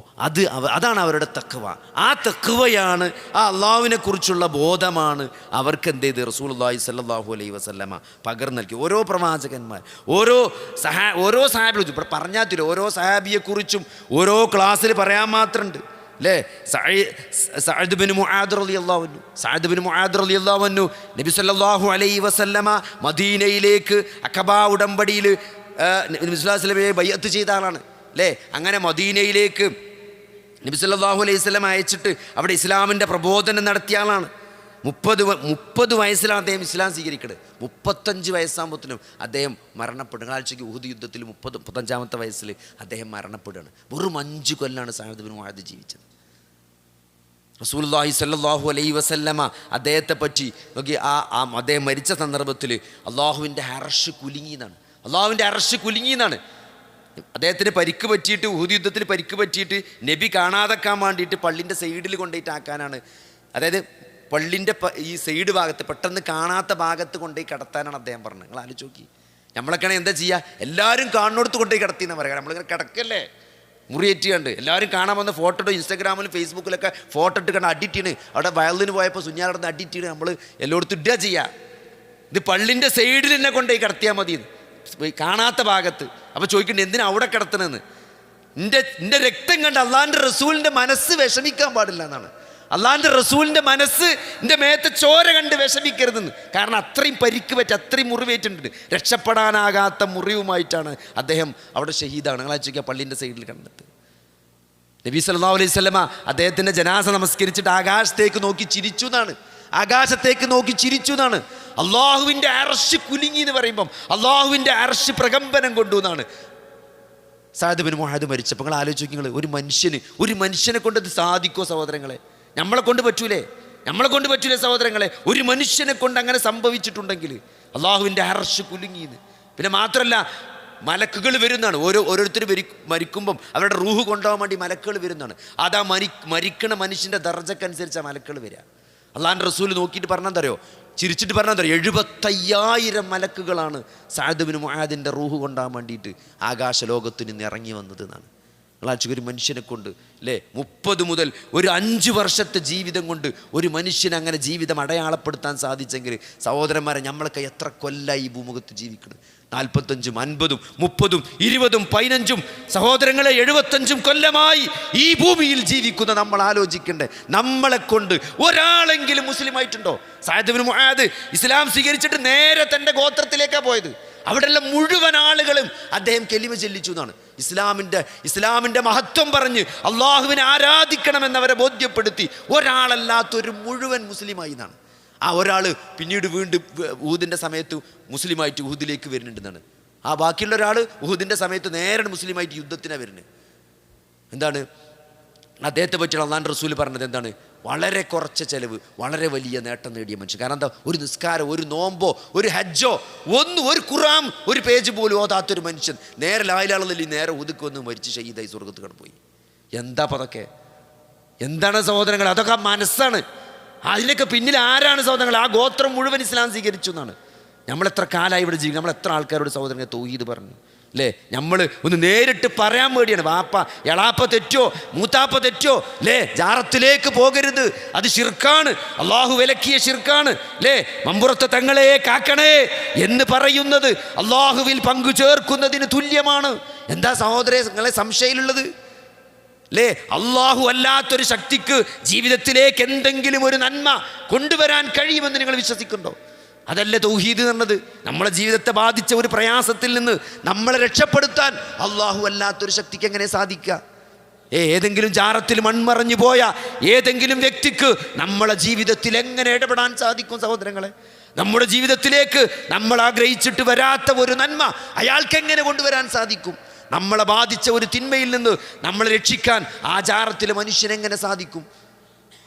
അതാണ് അവരുടെ തഖ്വ. ആ തഖ്വയാണ്, ആ അള്ളാഹുവിനെ കുറിച്ചുള്ള ബോധമാണ് അവർക്ക് എന്ത് ചെയ്ത് റസൂലുള്ളാഹി സ്വല്ലല്ലാഹു അലൈഹി വസല്ലമ പകർന്നു നൽകി. ഓരോ പ്രവാചകന്മാർ, ഓരോ സഹാബിയെ ഇവിടെ പറഞ്ഞാൽ തീരും. ഓരോ സഹാബിയെക്കുറിച്ചും ഓരോ ക്ലാസ്സിൽ പറയാൻ മാത്രമുണ്ട് അല്ലേ? സഅദ് ബിൻ മുആദ് റളിയല്ലാഹു അൻഹു നബി സല്ലല്ലാഹു അലൈഹി വസല്ലമ മദീനയിലേക്ക് അഖബ ഉടമ്പടിയിൽ നബി സല്ലല്ലാഹു അലൈഹി വസല്ലമയെ ബൈഅത്ത് ചെയ്ത ആളാണ് അല്ലേ? അങ്ങനെ മദീനയിലേക്ക് നബി സല്ലല്ലാഹു അലൈഹി വസല്ലം അയച്ചിട്ട് അവിടെ ഇസ്ലാമിൻ്റെ പ്രബോധനം നടത്തിയ ആളാണ്. 30 വയസ്സിലാണ് അദ്ദേഹം ഇസ്ലാം സ്വീകരിക്കുന്നത്. 35 വയസ്സാകുമ്പോഴത്തേനും അദ്ദേഹം മരണപ്പെടും. ആഴ്ചയ്ക്ക് ഉഹുദ് യുദ്ധത്തിൽ 35-ാമത്തെ വയസ്സിൽ അദ്ദേഹം മരണപ്പെടുകയാണ്. വെറും 5 കൊല്ലാണ് സഅദ് ബിൻ മുആദ് ജീവിച്ചത്. റസൂലുള്ളാഹി സ്വല്ലല്ലാഹു അലൈഹി വസല്ലമ അദ്ദേഹത്തെ പറ്റി നോക്കി, അദ്ദേഹം മരിച്ച സന്ദർഭത്തിൽ അള്ളാഹുവിൻ്റെ അർശ് കുലുങ്ങിയെന്നാണ്. അദ്ദേഹത്തിന് പരിക്ക് പറ്റിയിട്ട്, ഉഹുദ് യുദ്ധത്തിന് പരിക്ക് പറ്റിയിട്ട് നബി കാണാതെക്കാൻ വേണ്ടിയിട്ട് പള്ളിൻ്റെ സൈഡിൽ കൊണ്ടുപോയിട്ട് ആക്കാനാണ്. അതായത് പള്ളിൻ്റെ ഈ സൈഡ് ഭാഗത്ത് പെട്ടെന്ന് കാണാത്ത ഭാഗത്ത് കൊണ്ടുപോയി കിടത്താനാണ് അദ്ദേഹം പറഞ്ഞത്. നിങ്ങൾ ആലോചിച്ച് നോക്കി, നമ്മളൊക്കെയാണ് എന്താ ചെയ്യുക? എല്ലാവരും കാണുന്നിടത്ത് കൊണ്ടുപോയി കിടത്തിയെന്നാണ് പറയുക. നമ്മളിങ്ങനെ കിടക്കല്ലേ മുറിയേറ്റ് കണ്ട് എല്ലാവരും കാണാൻ വന്ന ഫോട്ടോ ഇട്ട് ഇൻസ്റ്റാഗ്രാമിലും ഫേസ്ബുക്കിലൊക്കെ ഫോട്ടോ ഇട്ട് കണ്ട് അഡിറ്റ് ചെയ്യണ്. അവിടെ വയലിന് പോയപ്പോൾ സുഞ്ഞാടന്ന് അഡിറ്റ് ചെയ്യണ്. നമ്മൾ എല്ലായിടത്തും ഇടുക ചെയ്യുക. ഇത് പള്ളിൻ്റെ സൈഡിൽ തന്നെ കൊണ്ടുപോയി കിടത്തിയാൽ മതി, കാണാത്ത ഭാഗത്ത്. അപ്പോൾ ചോദിക്കണ്ടേ എന്തിനാ അവിടെ കിടത്തണമെന്ന്? എൻ്റെ രക്തം കണ്ട് അള്ളാഹിൻ്റെ റസൂലിൻ്റെ മനസ്സ് വിഷമിക്കാൻ പാടില്ല എന്നാണ്. അള്ളാഹിൻ്റെ റസൂലിൻ്റെ മനസ്സ് എൻ്റെ മേത്തെ ചോര കണ്ട് വിഷമിക്കരുതെന്ന്. കാരണം അത്രയും പരിക്ക് പറ്റി, അത്രയും മുറിവേറ്റിട്ടുണ്ട്. രക്ഷപ്പെടാനാകാത്ത മുറിവുമായിട്ടാണ് അദ്ദേഹം അവിടെ ഷഹീദാണ്. നിങ്ങൾ ചോദിക്കുക പള്ളിൻ്റെ സൈഡിൽ കണ്ടിട്ട് നബി സല്ലല്ലാഹു അലൈഹി വസല്ലമ അദ്ദേഹത്തിൻ്റെ ജനാസ നമസ്കരിച്ചിട്ട് ആകാശത്തേക്ക് നോക്കി ചിരിച്ചു എന്നാണ്. അള്ളാഹുവിൻ്റെ അർശ് കുലുങ്ങി എന്ന് പറയുമ്പം അള്ളാഹുവിൻ്റെ അർശ് പ്രകമ്പനം കൊണ്ടു എന്നാണ്. സഅദ് ബിൻ മുആദ് മരിച്ചപ്പോൾ നിങ്ങൾ ആലോചിക്കുക, നിങ്ങൾ ഒരു മനുഷ്യനെ കൊണ്ട് ഇത് സാധിക്കുമോ സഹോദരങ്ങളെ? നമ്മളെ കൊണ്ട് പറ്റൂലേ സഹോദരങ്ങളെ? ഒരു മനുഷ്യനെ കൊണ്ട് അങ്ങനെ സംഭവിച്ചിട്ടുണ്ടെങ്കിൽ അള്ളാഹുവിൻ്റെ അർശ് കുലുങ്ങിന്ന്. പിന്നെ മാത്രമല്ല മലക്കുകൾ വരുന്നതാണ്. ഓരോരുത്തർ മരിക്കുമ്പം അവരുടെ റൂഹ് കൊണ്ടുപോകാൻ വേണ്ടി മലക്കുകൾ വരുന്നതാണ്. അതാ മരിക്കണ മനുഷ്യൻ്റെ ദർജക്കനുസരിച്ചാണ് മലക്കുകൾ വരിക. അള്ളാഹിൻ്റെ റസൂൽ നോക്കിയിട്ട് പറഞ്ഞെന്തറിയോ, ചിരിച്ചിട്ട് പറഞ്ഞെന്തറിയോ, 75,000 മലക്കുകളാണ് സഅദ് ബിൻ മുആദിൻ്റെ റൂഹ് കൊണ്ടാൻ വേണ്ടിയിട്ട് ആകാശലോകത്തു നിന്ന് ഇറങ്ങി വന്നത് എന്നാണ്. നിങ്ങളാഴ്ച ഒരു മനുഷ്യനെ കൊണ്ട് അല്ലേ 30 മുതൽ ഒരു 5 വർഷത്തെ ജീവിതം കൊണ്ട് ഒരു മനുഷ്യനെ അങ്ങനെ ജീവിതം അടയാളപ്പെടുത്താൻ സാധിച്ചെങ്കിൽ സഹോദരന്മാരെ, നമ്മളൊക്കെ എത്ര കൊല്ലായി ഈ ഭൂമുഖത്ത് ജീവിക്കണം? 45, 50, 30, 20, 15 സഹോദരങ്ങളെ 75 കൊല്ലമായി ഈ ഭൂമിയിൽ ജീവിക്കുന്ന നമ്മൾ ആലോചിക്കണ്ടേ, നമ്മളെ കൊണ്ട് ഒരാളെങ്കിലും മുസ്ലിം ആയിട്ടുണ്ടോ? സഅദ് ബിൻ മുആദ് ഇസ്ലാം സ്വീകരിച്ചിട്ട് നേരെ തൻ്റെ ഗോത്രത്തിലേക്കാണ് പോയത്. അവിടെയുള്ള മുഴുവൻ ആളുകളും അദ്ദേഹം കെലിമ ചൊല്ലിച്ചു എന്നാണ്. ഇസ്ലാമിൻ്റെ മഹത്വം പറഞ്ഞ് അള്ളാഹുവിനെ ആരാധിക്കണമെന്നവരെ ബോധ്യപ്പെടുത്തി ഒരാളല്ലാത്തൊരു മുഴുവൻ മുസ്ലിമായി എന്നാണ്. ആ ഒരാൾ പിന്നീട് വീണ്ടും ഉഹുദിൻ്റെ സമയത്ത് മുസ്ലിമായിട്ട് ഉഹുദിലേക്ക് വരുന്നുണ്ടെന്നാണ്. ആ ബാക്കിയുള്ള ഒരാൾ ഉഹുദിൻ്റെ സമയത്ത് നേരെ മുസ്ലിമായിട്ട് യുദ്ധത്തിനാണ് വരുന്നത്. എന്താണ് അദ്ദേഹത്തെ പറ്റിയുള്ള അള്ളാഹുവിൻ്റെ റസൂൽ പറഞ്ഞത്? എന്താണ്? വളരെ കുറച്ച് ചിലവ് വളരെ വലിയ നേട്ടം നേടിയ മനുഷ്യൻ. കാരണം എന്താ? ഒരു നിസ്കാരം, ഒരു നോമ്പോ, ഒരു ഹജ്ജോ, ഒരു ഖുർആൻ ഒരു പേജ് പോലും ഓതാത്തൊരു മനുഷ്യൻ നേരെ ലായിലാളി നേരെ ഉതുക്ക് വന്ന് മരിച്ച് ഷഹീദായി സ്വർഗ്ഗത്ത് കടന്നുപോയി. എന്താ അപ്പം അതൊക്കെ? എന്താണ് സഹോദരങ്ങൾ? അതൊക്കെ ആ മനസ്സാണ്. അതിനൊക്കെ പിന്നിൽ ആരാണ് സഹോദരങ്ങൾ? ആ ഗോത്രം മുഴുവൻ ഇസ്ലാം സ്വീകരിച്ചു എന്നാണ്. നമ്മളെത്ര കാലമായി ഇവിടെ ജീവിക്കും, നമ്മളെത്ര ആൾക്കാരോട് സഹോദരങ്ങൾ തൗഹീദ് പറഞ്ഞു അല്ലേ? നമ്മൾ ഒന്ന് നേരിട്ട് പറയാൻ വേണ്ടിയാണ്. വാപ്പ എളാപ്പ തെറ്റോ മൂത്താപ്പ തെറ്റോ അല്ലേ, ജാറത്തിലേക്ക് പോകരുത്, അത് ശിർക്കാണ്, അള്ളാഹു വിലക്കിയ ശിർക്കാണ് അല്ലേ, മമ്പുറത്തെ തങ്ങളെ കാക്കണേ എന്ന് പറയുന്നത് അള്ളാഹുവിൽ പങ്കു ചേർക്കുന്നതിന് തുല്യമാണ്. എന്താ സഹോദരങ്ങളെ സംശയമുള്ളത് അല്ലേ? അള്ളാഹു അല്ലാത്തൊരു ശക്തിക്ക് ജീവിതത്തിലേക്ക് എന്തെങ്കിലും ഒരു നന്മ കൊണ്ടുവരാൻ കഴിയുമെന്ന് നിങ്ങൾ വിശ്വസിക്കുന്നുണ്ടോ? അതല്ല തൗഹീദ് എന്നത്. നമ്മളെ ജീവിതത്തെ ബാധിച്ച ഒരു പ്രയാസത്തിൽ നിന്ന് നമ്മളെ രക്ഷപ്പെടുത്താൻ അള്ളാഹു അല്ലാത്തൊരു ശക്തിക്ക് എങ്ങനെ സാധിക്കുക? ഏതെങ്കിലും ജാറത്തിൽ മൺമറഞ്ഞു പോയ ഏതെങ്കിലും വ്യക്തിക്ക് നമ്മളെ ജീവിതത്തിൽ എങ്ങനെ ഇടപെടാൻ സാധിക്കും സഹോദരങ്ങളെ? നമ്മുടെ ജീവിതത്തിലേക്ക് നമ്മൾ ആഗ്രഹിച്ചിട്ട് വരാത്ത ഒരു നന്മ അയാൾക്ക് എങ്ങനെ കൊണ്ടുവരാൻ സാധിക്കും? നമ്മളെ ബാധിച്ച ഒരു തിന്മയിൽ നിന്ന് നമ്മളെ രക്ഷിക്കാൻ ആ ജാറത്തിലെ മനുഷ്യനെങ്ങനെ സാധിക്കും?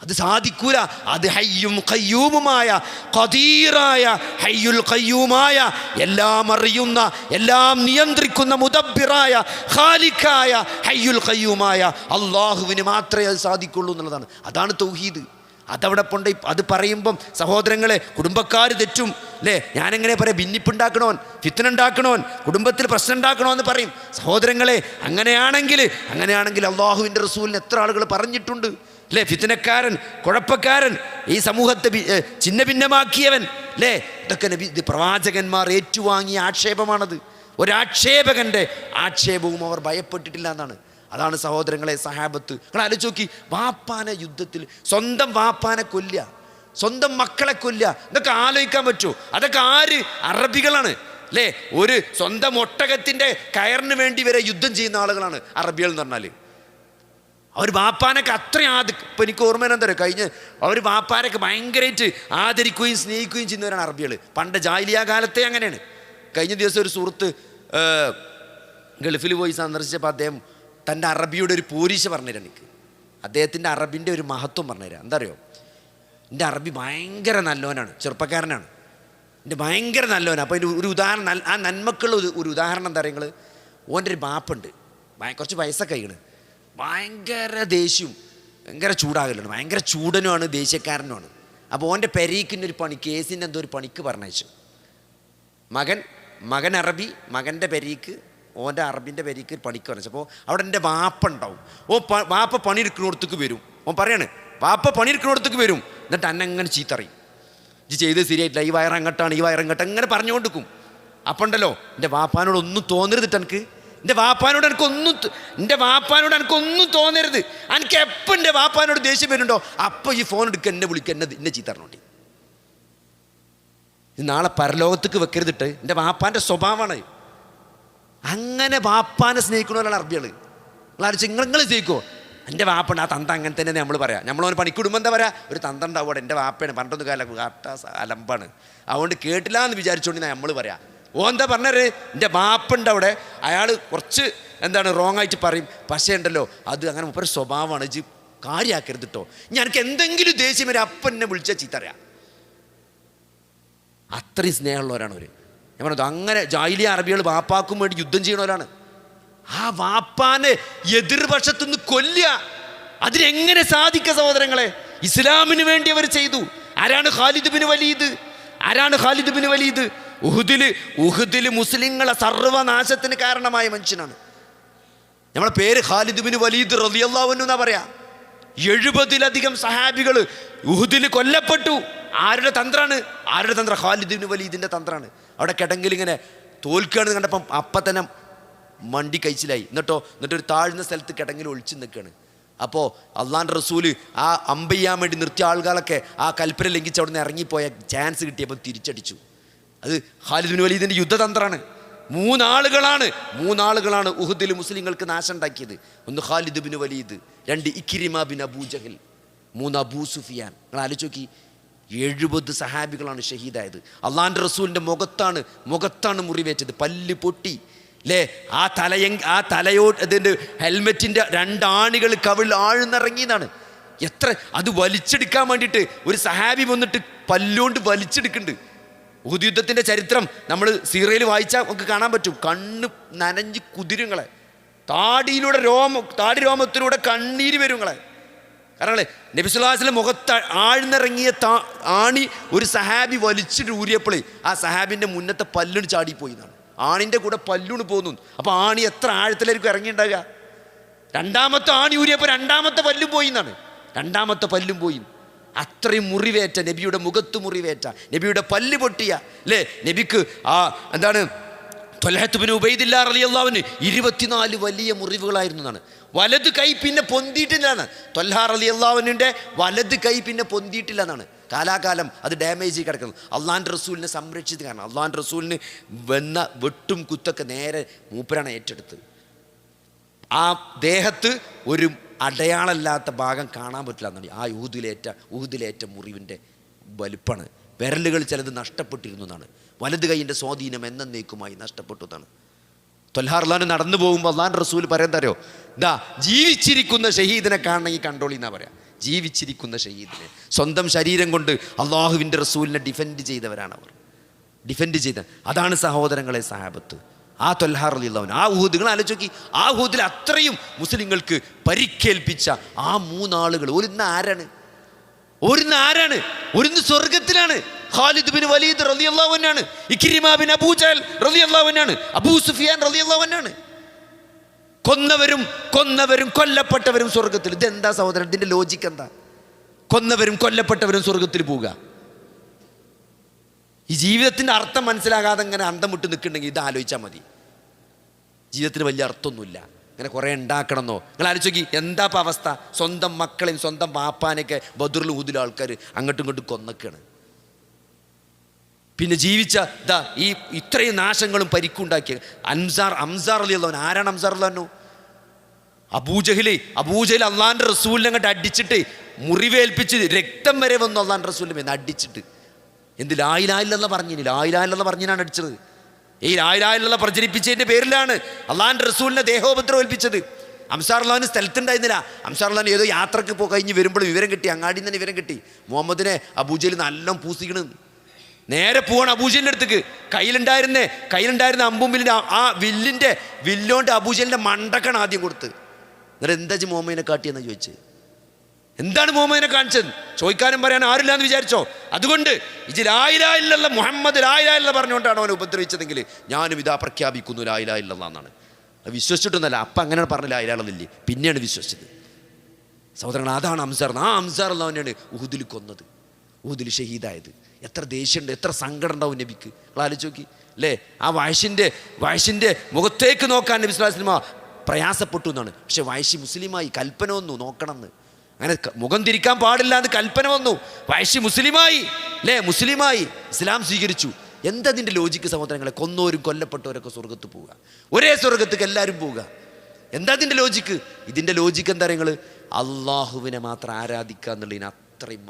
അത് സാധിക്കൂല. അത് ഹയ്യും ഖയ്യൂമുമായ ഖദീറായ ഹയ്യുൽ ഖയ്യൂമായ എല്ലാം അറിയുന്ന എല്ലാം നിയന്ത്രിക്കുന്ന മുദബ്ബിറായ ഖാലിഖായ ഹയ്യുൽ ഖയ്യൂമായ അള്ളാഹുവിന് മാത്രമേ അത് സാധിക്കുള്ളൂ എന്നുള്ളതാണ്. അതാണ് തൗഹീദ്. അതവിടെ കൊണ്ട് അത് പറയുമ്പം സഹോദരങ്ങളെ കുടുംബക്കാർ തെറ്റും അല്ലേ? ഞാനെങ്ങനെ പറയാം? ഭിന്നിപ്പുണ്ടാക്കണോൻ, ഫിത്ന ഉണ്ടാക്കണോൻ, കുടുംബത്തിൽ പ്രശ്നം ഉണ്ടാക്കണോ എന്ന് പറയും. സഹോദരങ്ങളെ അങ്ങനെയാണെങ്കിൽ അള്ളാഹുവിൻ്റെ റസൂലിന് എത്ര ആളുകൾ പറഞ്ഞിട്ടുണ്ട് അല്ലേ? ഫിത്നക്കാരൻ, കുഴപ്പക്കാരൻ, ഈ സമൂഹത്തെ ചിന്ന ഭിന്നമാക്കിയവൻ അല്ലേ? ഇതൊക്കെ നബി പ്രവാചകന്മാർ ഏറ്റുവാങ്ങിയ ആക്ഷേപമാണത്. ഒരാക്ഷേപകൻ്റെ ആക്ഷേപവും അവർ ഭയപ്പെട്ടിട്ടില്ല എന്നാണ്. അതാണ് സഹോദരങ്ങളെ സഹാബത്ത്. നിങ്ങൾ ആലോചിച്ച് നോക്കി, വാപ്പാനെ യുദ്ധത്തിൽ സ്വന്തം വാപ്പാനെ കൊല്ലുക, സ്വന്തം മക്കളെ കൊല്ലുക, ഇതൊക്കെ ആലോചിക്കാൻ പറ്റുമോ? അതൊക്കെ ആര്? അറബികളാണ് അല്ലേ? ഒരു സ്വന്തം ഒട്ടകത്തിൻ്റെ കയറിന് വേണ്ടി വരെ യുദ്ധം ചെയ്യുന്ന ആളുകളാണ് അറബികൾ എന്ന് പറഞ്ഞാൽ. അവർ വാപ്പാനൊക്കെ അത്രയും ഇപ്പം എനിക്ക് ഓർമ്മ എന്താ പറയുക, കഴിഞ്ഞ് അവർ വാപ്പാനൊക്കെ ഭയങ്കരമായിട്ട് ആദരിക്കുകയും സ്നേഹിക്കുകയും ചെയ്യുന്നവരാണ് അറബികൾ. പണ്ട് ജാഹിലിയ കാലത്തെ അങ്ങനെയാണ്. കഴിഞ്ഞ ദിവസം ഒരു സുഹൃത്ത് ഗൾഫിൽ പോയി സന്ദർശിച്ചപ്പോൾ അദ്ദേഹം തൻ്റെ അറബിയുടെ ഒരു പോരീശ പറഞ്ഞുതരാം. എനിക്ക് അദ്ദേഹത്തിൻ്റെ അറബിൻ്റെ ഒരു മഹത്വം പറഞ്ഞുതരാം. എന്താ അറിയോ? എൻ്റെ അറബി ഭയങ്കര നല്ലവനാണ്, ചെറുപ്പക്കാരനാണ്, എൻ്റെ ഭയങ്കര നല്ലവനാണ്. അപ്പോൾ അതിൻ്റെ ഒരു ഉദാഹരണം, ആ നന്മക്കുള്ള ഒരു ഉദാഹരണം എന്താ പറയുക? ഓൻ്റെ ഒരു ബാപ്പുണ്ട്, കുറച്ച് വയസ്സൊക്കെ കഴിയണ്, ഭയങ്കര ദേഷ്യവും ഭയങ്കര ചൂടാകലാണ്, ഭയങ്കര ചൂടനുമാണ്, ദേഷ്യക്കാരനുമാണ്. അപ്പോൾ ഓൻ്റെ പെരീക്കിൻ്റെ ഒരു പണി, കേസിൻ്റെ എന്തോ ഒരു പണിക്ക് പറഞ്ഞയച്ചു. മകൻ അറബി, മകൻ്റെ പെരീക്ക് ഓൻ്റെ അറബിൻ്റെ പെരീക്ക് പണിക്ക് പറഞ്ഞപ്പോൾ അവിടെ എൻ്റെ വാപ്പ ഉണ്ടാവും. വാപ്പ പണിയെടുക്കുന്നിടത്തേക്ക് വരും. ഓൻ പറയാണ് വാപ്പ പണിയെടുക്കുന്നിടത്തേക്ക് വരും. എന്നിട്ട് അന്നെങ്ങനെ ചീത്തറിയും, ഇത് ചെയ്ത് ശരിയായിട്ടില്ല, ഈ വയറങ്ങട്ടാണ്, ഈ വയറങ്ങട്ട്, അങ്ങനെ പറഞ്ഞുകൊണ്ടിരിക്കും. അപ്പം ഉണ്ടല്ലോ, എൻ്റെ വാപ്പാനോട് ഒന്നും തോന്നരുതിട്ട് എനിക്ക്, എൻ്റെ വാപ്പാനോട് എനിക്കൊന്നും തോന്നരുത്. എനിക്ക് എപ്പോൾ എൻ്റെ വാപ്പാനോട് ദേഷ്യം വരുന്നുണ്ടോ അപ്പോൾ ഈ ഫോൺ എടുക്കുക, എന്നെ വിളിക്കുക, എന്നെ ചീത്ത അറിഞ്ഞോട്ടി. നാളെ പരലോകത്തേക്ക് വെക്കരുതിട്ട്. എൻ്റെ വാപ്പാൻ്റെ സ്വഭാവമാണ് അങ്ങനെ. വാപ്പാനെ സ്നേഹിക്കണവരാണ് അറബികൾ. നിങ്ങൾ സ്നേഹിക്കുമോ? എൻ്റെ വാപ്പുണ്ട്, ആ തന്ത അങ്ങനെ തന്നെ നമ്മൾ പറയാം. നമ്മളവന് പണിക്കിടുമ്പോൾ എന്താ പറയുക? ഒരു തന്ത ഉണ്ടാവും, എൻ്റെ വാപ്പയാണ്, പണ്ടൊന്നും കാലം കാട്ട അലമ്പാണ്, അതുകൊണ്ട് കേട്ടില്ല എന്ന് വിചാരിച്ചുകൊണ്ട് നമ്മൾ പറയാം. എന്താ പറഞ്ഞത്? എൻ്റെ വാപ്പുണ്ട് അവിടെ, അയാൾ കുറച്ച് റോങ് ആയിട്ട് പറയും, പക്ഷേ ഉണ്ടല്ലോ അത് അങ്ങനെ ഒരു സ്വഭാവമാണ്, ഇത് കാര്യമാക്കരുത് കേട്ടോ. എനിക്ക് എന്തെങ്കിലും ദേഷ്യം വരെ അപ്പം എന്നെ വിളിച്ചാൽ ചീത്തറിയാം. അത്രയും സ്നേഹമുള്ളവരാണ് അവർ. ഞാൻ പറഞ്ഞത് അങ്ങനെ ജാഹിലിയ അറബികൾ വാപ്പാക്കും വേണ്ടി യുദ്ധം ചെയ്യണവരാണ്. ആ വാപ്പാനെ എതിർപക്ഷത്തുനിന്ന് കൊല്ലുക, അതിനെങ്ങനെ സാധിക്കുക സഹോദരങ്ങളെ? ഇസ്ലാമിന് വേണ്ടി അവർ ചെയ്തു. ആരാണ് ഖാലിദ് ബിൻ വലീദ്? ഉഹുദിൽ മുസ്ലിങ്ങളെ സർവനാശത്തിന് കാരണമായ മനുഷ്യനാണ്. നമ്മളെ പേര് ഖാലിദ് ബിൻ വലീദ് റളിയല്ലാഹു അൻഹു എന്നാ പറയാ. 70-ലധികം സഹാബികൾ ഉഹുദിൽ കൊല്ലപ്പെട്ടു. ആരുടെ തന്ത്രമാണ്? ഖാലിദ് ബിൻ വലീദിൻ്റെ തന്ത്രമാണ്. അവിടെ കിടങ്ങിലിങ്ങനെ തോൽക്കുകയാണെന്ന് കണ്ടപ്പം അപ്പം തന്നെ മണ്ടി കഴിച്ചിലായി. എന്നിട്ടൊരു താഴ്ന്ന സ്ഥലത്ത് കിടങ്ങിൽ ഒളിച്ചു നിൽക്കുകയാണ്. അപ്പോൾ അള്ളാഹുവിൻ്റെ റസൂല് ആ അമ്പ് ചെയ്യാൻ വേണ്ടി നിർത്തിയ ആളുകളൊക്കെ ആ കൽപ്പന ലംഘിച്ച് അവിടെ നിന്ന് ഇറങ്ങിപ്പോയ ചാൻസ് കിട്ടിയപ്പോൾ തിരിച്ചടിച്ചു. അത് ഖാലിദ് ബിൻ വലീദിൻ്റെ യുദ്ധതന്ത്രമാണ്. മൂന്നാളുകളാണ് ഉഹുദിൽ മുസ്ലിങ്ങൾക്ക് നാശം ഉണ്ടാക്കിയത്. ഒന്ന് Khalid bin Walid, 2 Ikrima bin Abu Jahl, 3 Abu Sufyan. നിങ്ങൾ ആലോചിച്ച് നോക്കി, 70 സഹാബികളാണ് ഷഹീദായത്. അള്ളാഹിൻ്റെ റസൂലിൻ്റെ മുഖത്താണ് മുറിവേറ്റത്, പല്ല് പൊട്ടി അല്ലേ. ആ തലയോ അതിൻ്റെ ഹെൽമെറ്റിൻ്റെ 2 ആണികൾ കവിളിൽ ആഴ്ന്നിറങ്ങിയതാണ്. എത്ര അത് വലിച്ചെടുക്കാൻ വേണ്ടിയിട്ട് ഒരു സഹാബി വന്നിട്ട് പല്ലുകൊണ്ട് വലിച്ചെടുക്കുന്നുണ്ട്. ഉഹുദ് യുദ്ധത്തിൻ്റെ ചരിത്രം നമ്മൾ സീറയിൽ വായിച്ചാൽ നമുക്ക് കാണാൻ പറ്റും. കണ്ണ് നനഞ്ഞ് കുതിരുങ്ങളെ, താടി രോമത്തിലൂടെ കണ്ണീര് വരുങ്ങളെ. കാരണം നബി സല്ലല്ലാഹു അലൈഹി വസല്ലം മുഖത്ത് ആഴ്ന്നിറങ്ങിയ ആണി ഒരു സഹാബി വലിച്ചിട്ട് ഊരിയപ്പോൾ ആ സഹാബിൻ്റെ മുന്നത്തെ പല്ലുണ് ചാടിപ്പോയി എന്നാണ്. ആണിൻ്റെ കൂടെ പല്ലുണ് പോകുന്നു. അപ്പോൾ ആണി എത്ര ആഴത്തിലായിരിക്കും ഇറങ്ങിയിട്ടുണ്ടാകുക? 2ാമത്തെ ആണി ഊരിയപ്പോൾ 2ാമത്തെ പല്ലും പോയി എന്നാണ്. 2ാമത്തെ പല്ലും പോയി. അത്രയും മുറിവേറ്റ നബിയുടെ മുഖത്ത് മുറിവേറ്റ, നബിയുടെ പല്ല് പൊട്ടിയ അല്ലേ. നബിക്ക് എന്താണ് ത്വൽഹത്ത് ബിൻ ഉബൈദില്ലാഹ് റളിയല്ലാഹു അൻഹു 24 വലിയ മുറിവുകളായിരുന്നു എന്നാണ്. വലത് കൈ പിന്നെ പൊന്തിയിട്ടില്ല എന്നാണ്. ത്വൽഹ റളിയല്ലാഹു അൻഹുവിൻ്റെ വലത് കൈ പിന്നെ പൊന്തിയിട്ടില്ല എന്നാണ്. കാലാകാലം അത് ഡാമേജ് കിടക്കുന്നു. അള്ളാഹിൻ്റെ റസൂലിനെ സംരക്ഷിച്ചത് കാരണം അള്ളാഹിൻ്റെ റസൂലിന് വന്ന വെട്ടും കുത്തൊക്കെ നേരെ മൂപ്പരാണ് ഏറ്റെടുത്തത്. ആ ദേഹത്ത് ഒരു അടയാളമില്ലാത്ത ഭാഗം കാണാൻ പറ്റില്ല എന്നാണ്. ആ ഊഹുദിലേറ്റ മുറിവിൻ്റെ വലുപ്പമാണ്. വിരലുകൾ ചിലത് നഷ്ടപ്പെട്ടിരുന്നു എന്നാണ്. വലത് കൈയിൻ്റെ സ്വാധീനം എന്നേക്കുമായി നഷ്ടപ്പെട്ടു എന്നാണ്. ത്വൽഹ റളിയല്ലാഹു അൻഹു നടന്നു പോകുമ്പോൾ അള്ളാഹിൻ്റെ റസൂൽ പറയാൻ തരോ, ജീവിച്ചിരിക്കുന്ന ഷഹീദിനെ കാണണമെങ്കിൽ കണ്ടോളി എന്നാ പറയാം. ജീവിച്ചിരിക്കുന്ന ഷഹീദിനെ സ്വന്തം ശരീരം കൊണ്ട് അള്ളാഹുവിൻ്റെ റസൂലിനെ ഡിഫെൻഡ് ചെയ്തവരാണ് അവർ. അതാണ് സഹോദരങ്ങളെ സഹാബത്ത്. ആ ത്വൽഹ റളിയല്ലാഹു അൻഹു, ആ ഉഹുദ്, നിങ്ങൾ ആലോചിച്ച് നോക്കി. ആ ഉഹുദിൽ അത്രയും മുസ്ലിങ്ങൾക്ക് പരിക്കേൽപ്പിച്ച ആ 3 ആളുകൾ ഒരുന്ന് ആരാണ്? ഒരുന്ന് സ്വർഗത്തിലാണ്. ഖാലിദ് ബിൻ വലീദ് റളിയല്ലാഹു അൻഹു, ഇക്രിമ ബിൻ അബൂ ജഹൽ റളിയല്ലാഹു അൻഹു, അബൂ സുഫിയാൻ റളിയല്ലാഹു അൻഹു. കൊന്നവരും കൊല്ലപ്പെട്ടവരും സ്വർഗത്തിൽ. ഇതെന്താ സഹോദരൻ, ഇതിൻ്റെ ലോജിക്ക് എന്താ? കൊന്നവരും കൊല്ലപ്പെട്ടവരും സ്വർഗത്തിൽ പോവുക. ഈ ജീവിതത്തിൻ്റെ അർത്ഥം മനസ്സിലാകാതെ ഇങ്ങനെ അന്തം വിട്ട് നിൽക്കുന്നുണ്ടെങ്കിൽ ഇത് ആലോചിച്ചാൽ മതി. ജീവിതത്തിന് വലിയ അർത്ഥമൊന്നുമില്ല. ഇങ്ങനെ കുറേ ഉണ്ടാക്കണമെന്നോ. നിങ്ങൾ ആലോചിക്കി എന്താ ഇപ്പം അവസ്ഥ? സ്വന്തം മക്കളെയും സ്വന്തം വാപ്പാനെയൊക്കെ ബദറുൽ ഉഹുദിലെ ആൾക്കാർ അങ്ങോട്ടും ഇങ്ങോട്ടും കൊന്നൊക്കെയാണ്. പിന്നെ ജീവിച്ച ഈ ഇത്രയും നാശങ്ങളും പരിക്കുണ്ടാക്കിയ അംസാർ റളിയല്ലാഹു അൻഹു. ആരാണ് അംസാർ റളിയല്ലാഹു അൻഹു? അബൂജഹൽ അള്ളാഹിൻ്റെ റസൂലിനെ അങ്ങോട്ട് അടിച്ചിട്ട് മുറിവേൽപ്പിച്ച് രക്തം വരെ വന്നു. അള്ളാഹിൻ്റെ റസൂലിനെ മേന്ന് അടിച്ചിട്ട് ലാ ഇലാഹ ഇല്ലല്ലാഹ് പറഞ്ഞിനാണ് അടിച്ചത്. ഈ ലാ ഇലാഹ ഇല്ലല്ലാഹ് പ്രചരിപ്പിച്ചതിൻ്റെ പേരിലാണ് അള്ളാഹിൻ്റെ റസൂലിനെ ദേഹോപദ്രവം ഏൽപ്പിച്ചത്. അംസാർ റളിയല്ലാഹു അൻഹു സ്ഥലത്തുണ്ടായിരുന്നില്ല. അംസാർ റളിയല്ലാഹു അൻഹു ഏതോ യാത്രക്ക് കഴിഞ്ഞ് വരുമ്പോൾ വിവരം കിട്ടി, അങ്ങാടിയിൽ നിന്ന് വിവരം കിട്ടി, മുഹമ്മദിനെ അബൂജഹൽ നല്ല പൂസിക്കണ്. നേരെ പോവാണ് അബൂജഹലിൻ്റെ അടുത്തേക്ക്. കയ്യിലുണ്ടായിരുന്ന അമ്പുമ്പിലിൻ്റെ ആ വില്ലോണ്ട് അബൂജഹലിൻ്റെ മണ്ടക്കാണ് ആദ്യം കൊടുത്ത്. എന്നിട്ട് എന്താ മുഹമ്മദിനെ കാട്ടിയെന്ന് ചോദിച്ചത്. എന്താണ് മുഹമ്മദിനെ കാണിച്ചത് ചോദിക്കാനും പറയാൻ ആരില്ല എന്ന് വിചാരിച്ചോ? അതുകൊണ്ട് ലാ ഇലാഹ ഇല്ലല്ലാഹ് മുഹമ്മദ് ലാ ഇലാഹ ഇല്ലല്ലാഹ് പറഞ്ഞുകൊണ്ടാണ് അവനെ ഉപദ്രവിച്ചതെങ്കിൽ ഞാനും ഇതാ പ്രഖ്യാപിക്കുന്നു ലാ ഇലാഹ ഇല്ലല്ലാഹ് എന്നാണ്. അത് വിശ്വസിച്ചിട്ടൊന്നല്ല, അപ്പം അങ്ങനെ പറഞ്ഞ ലാ ഇലാഹ ഇല്ലല്ലാഹ് ഇല്ലേ, പിന്നെയാണ് വിശ്വസിച്ചത്. സഹോദരങ്ങൾ, അതാണ് അംസാർ. ആ അംസാർ അള്ളാഹുവിനെയാണ് ഉഹുദിൽ കൊന്നത്, ഉഹുദിൽ ഷഹീദായത്. എത്ര ദേഷ്യമുണ്ട്, എത്ര സങ്കടം ഉണ്ടാവും നബിക്ക്. നിങ്ങൾ ആലോചിച്ച് നോക്കി അല്ലേ. ആ വയസ്സിൻ്റെ മുഖത്തേക്ക് നോക്കാൻ നബി സ്വല്ലല്ലാഹു അലൈഹി വസല്ലം പ്രയാസപ്പെട്ടു എന്നാണ്. പക്ഷെ വയസ്സി മുസ്ലിമായി, കൽപ്പന വന്നു നോക്കണമെന്ന്. അങ്ങനെ മുഖം തിരിക്കാൻ പാടില്ല എന്ന് കൽപ്പന വന്നു. വയസ്സി മുസ്ലിമായി അല്ലേ, മുസ്ലിമായി ഇസ്ലാം സ്വീകരിച്ചു. എന്താ ഇതിൻ്റെ ലോജിക്ക് സഹോദരങ്ങളെ? കൊന്നവരും കൊല്ലപ്പെട്ടവരൊക്കെ സ്വർഗത്ത് പോവുക, ഒരേ സ്വർഗത്തേക്ക് എല്ലാവരും പോവുക. എന്താ ഇതിൻ്റെ ലോജിക്ക്? ഇതിൻ്റെ ലോജിക്ക് എന്താ നിങ്ങൾ? അള്ളാഹുവിനെ മാത്രം ആരാധിക്കുക എന്നുള്ളതിന് അത്രയും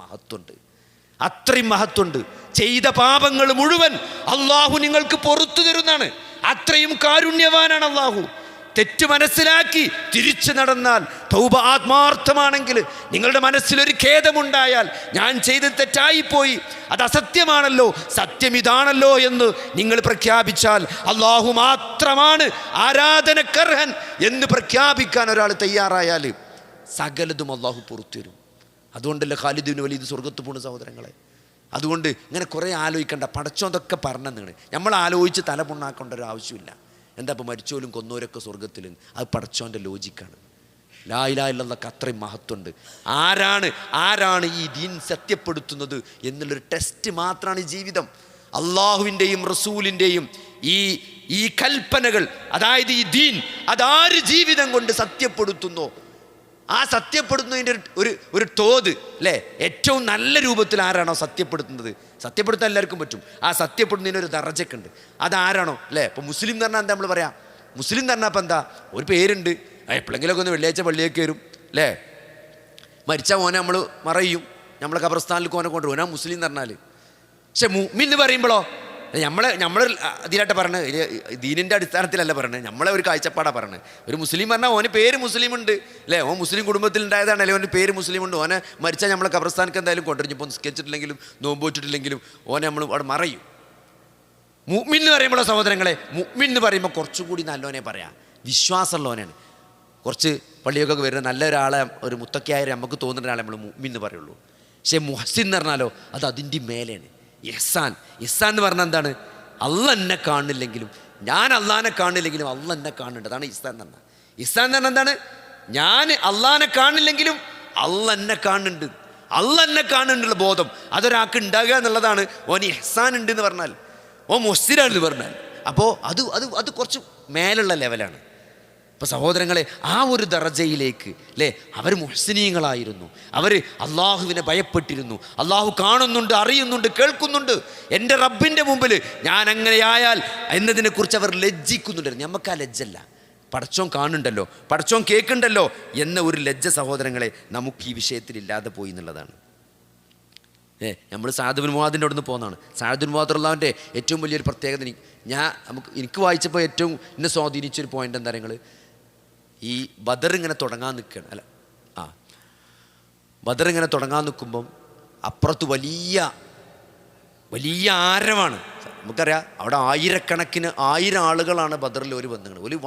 മഹത്വമുണ്ട്. ചെയ്ത പാപങ്ങൾ മുഴുവൻ അള്ളാഹു നിങ്ങൾക്ക് പുറത്തു തരുന്നതാണ്. അത്രയും കാരുണ്യവാനാണ് അള്ളാഹു. തെറ്റ് മനസ്സിലാക്കി തിരിച്ചു നടന്നാൽ, തൗബ ആത്മാർത്ഥമാണെങ്കിൽ, നിങ്ങളുടെ മനസ്സിലൊരു ഖേദമുണ്ടായാൽ, ഞാൻ ചെയ്ത് തെറ്റായിപ്പോയി, അത് അസത്യമാണല്ലോ, സത്യം ഇതാണല്ലോ എന്ന് നിങ്ങൾ പ്രഖ്യാപിച്ചാൽ, അള്ളാഹു മാത്രമാണ് ആരാധനക്കർഹൻ എന്ന് പ്രഖ്യാപിക്കാൻ ഒരാൾ തയ്യാറായാൽ സകലതും അള്ളാഹു പുറത്തു തരും. അതുകൊണ്ടല്ലേ ഖാലിദ് ബിൻ വലീദ് സ്വർഗത്ത് പോണ സഹോദരങ്ങളെ. അതുകൊണ്ട് ഇങ്ങനെ കുറേ ആലോചിക്കണ്ട. പടച്ചോന്തൊക്കെ പറഞ്ഞെന്നാണ്, നമ്മൾ ആലോചിച്ച് തല പുണ്ണാക്കേണ്ട ഒരു ആവശ്യമില്ല. എന്താ ഇപ്പോൾ മരിച്ചോലും കൊന്നോരൊക്കെ സ്വർഗത്തിലും? അത് പടച്ചോൻ്റെ ലോജിക്കാണ്. ലാ ഇലാഹ ഇല്ലല്ലാഹ് അത്രയും മഹത്വമുണ്ട്. ആരാണ് ഈ ദീൻ സത്യപ്പെടുത്തുന്നത് എന്നുള്ളൊരു ടെസ്റ്റ് മാത്രമാണ് ഈ ജീവിതം. അള്ളാഹുവിൻ്റെയും റസൂലിൻ്റെയും ഈ കൽപ്പനകൾ, അതായത് ഈ ദീൻ, അതാര് ജീവിതം കൊണ്ട് സത്യപ്പെടുത്തുന്നോ, ആ സത്യപ്പെടുത്തുന്നതിൻ്റെ ഒരു തോത് അല്ലേ, ഏറ്റവും നല്ല രൂപത്തിൽ ആരാണോ സത്യപ്പെടുത്തുന്നത്, സത്യപ്പെടുത്താൻ എല്ലാവർക്കും പറ്റും. ആ സത്യപ്പെടുന്നതിന് ഒരു ദർജയൊക്കെ ഉണ്ട്. അതാരാണോ അല്ലേ. ഇപ്പോൾ മുസ്ലിം എന്ന് പറഞ്ഞാൽ എന്താ നമ്മൾ പറയാം? മുസ്ലിം എന്ന് പറഞ്ഞാൽ ഇപ്പം എന്താ, ഒരു പേരുണ്ട്. എപ്പോഴെങ്കിലുമൊക്കെ ഒന്ന് വെള്ളിയാഴ്ച പള്ളിയൊക്കെ വരും അല്ലേ, മരിച്ച മോനെ നമ്മൾ മറയും നമ്മളെ ഖബർസ്ഥാനിൽ ഓനെ കൊണ്ടുപോകും, ഓനാ മുസ്ലിം എന്ന് പറഞ്ഞാൽ. പക്ഷെ മുഅ്മിൻ എന്ന് പറയുമ്പോഴോ നമ്മൾ ഇതിലായിട്ട് പറഞ്ഞത് ദീനിൻ്റെ അടിസ്ഥാനത്തിലല്ല പറഞ്ഞത്, നമ്മളെ ഒരു കാഴ്ചപ്പാടാണ് പറഞ്ഞത്. ഒരു മുസ്ലിം പറഞ്ഞാൽ ഓന് പേര് മുസ്ലിം ഉണ്ട് അല്ലേ, ഓൻ മുസ്ലിം കുടുംബത്തിൽ ഉണ്ടായതാണ്, അല്ലെ ഓൻ്റെ പേര് മുസ്ലിം ഉണ്ട്, ഓനെ മരിച്ചാൽ നമ്മളെ ഖബർസ്ഥാനക്ക് എന്തായാലും കൊണ്ടുവരും. ഇപ്പോൾ നിസ്കരിച്ചിട്ടില്ലെങ്കിലും നോമ്പ് വെച്ചിട്ടില്ലെങ്കിലും ഓനെ നമ്മൾ അവിടെ മറയും. മുഅ്മിൻ എന്ന് പറയുമ്പോൾ സഹോദരങ്ങളെ, മുഅ്മിൻ എന്ന് പറയുമ്പോൾ കുറച്ചുകൂടി നല്ലോനെ പറയാം, വിശ്വാസമുള്ളവനാണ്. കുറച്ച് പള്ളിയൊക്കെ വരുന്ന നല്ല ഒരാളെ, ഒരു മുത്തക്കയായ നമുക്ക് തോന്നുന്ന ഒരാളെ നമ്മൾ മുഅ്മിൻ എന്ന് പറയുള്ളൂ. പക്ഷേ മുഹ്സിൻ എന്ന് പറഞ്ഞാലോ അത് അതിൻ്റെ മേലെയാണ്. ഇഹ്സാൻ എന്ന് പറഞ്ഞാൽ എന്താണ്? അള്ളാഹ് എന്നെ കാണില്ലെങ്കിലും, ഞാൻ അള്ളാഹിനെ കാണില്ലെങ്കിലും അള്ളാഹ് എന്നെ കാണുന്നുണ്ട്. അതാണ് ഇഹ്സാൻ എന്ന് പറഞ്ഞാൽ. ഇഹ്സാൻ എന്ന് പറഞ്ഞാൽ എന്താണ്? ഞാൻ അള്ളാഹിനെ കാണില്ലെങ്കിലും അള്ളാഹ് എന്നെ കാണുന്നുണ്ട്, അള്ളാഹ് എന്നെ കാണുന്നുണ്ടുള്ള ബോധം അതൊരാൾക്ക് ഉണ്ടാകുക എന്നുള്ളതാണ് ഓന് ഇഹ്സാൻ ഉണ്ട് എന്ന് പറഞ്ഞാൽ, ഓ മുഹ്സിനാണെന്ന് പറഞ്ഞാൽ. അപ്പോൾ അത് കുറച്ച് മേലുള്ള ലെവലാണ്. ഇപ്പോൾ സഹോദരങ്ങളെ, ആ ഒരു ദറജയിലേക്ക് അല്ലേ, അവർ മുഹ്സിനീങ്ങളായിരുന്നു, അവർ അള്ളാഹുവിനെ ഭയപ്പെട്ടിരുന്നു. അള്ളാഹു കാണുന്നുണ്ട്, അറിയുന്നുണ്ട്, കേൾക്കുന്നുണ്ട്. എൻ്റെ റബ്ബിൻ്റെ മുമ്പിൽ ഞാൻ അങ്ങനെയായാൽ എന്നതിനെക്കുറിച്ച് അവർ ലജ്ജിക്കുന്നുണ്ടായിരുന്നു. നമുക്ക് ആ ലജ്ജല്ല, പടച്ചോൻ കാണുന്നുണ്ടല്ലോ, പടച്ചോൻ കേൾക്കുന്നുണ്ടല്ലോ എന്ന ഒരു ലജ്ജ സഹോദരങ്ങളെ നമുക്ക് ഈ വിഷയത്തിലില്ലാതെ പോയി എന്നുള്ളതാണ്. നമ്മൾ സഅദ് ബിൻ മുആദിൻ്റെ അവിടെ നിന്ന് പോകുന്നതാണ്. സഅദ് ബിൻ മുആദ് റളിയല്ലാഹുവിൻ്റെ ഏറ്റവും വലിയൊരു പ്രത്യേകത എനിക്ക് വായിച്ചപ്പോൾ ഏറ്റവും എന്നെ സ്വാധീനിച്ചൊരു പോയിൻ്റ് എന്താ നിങ്ങൾ, ഈ ബദർ ഇങ്ങനെ തുടങ്ങാൻ നിൽക്കുകയാണ്, അല്ല ബദർ ഇങ്ങനെ തുടങ്ങാൻ നിൽക്കുമ്പം അപ്പുറത്ത് വലിയ ആരവാണ്. നമുക്കറിയാം അവിടെ ആയിരക്കണക്കിന് 1000 ആളുകളാണ് ബദറിൽ ഒരു വന്നുകിടുന്നത്. ഒരു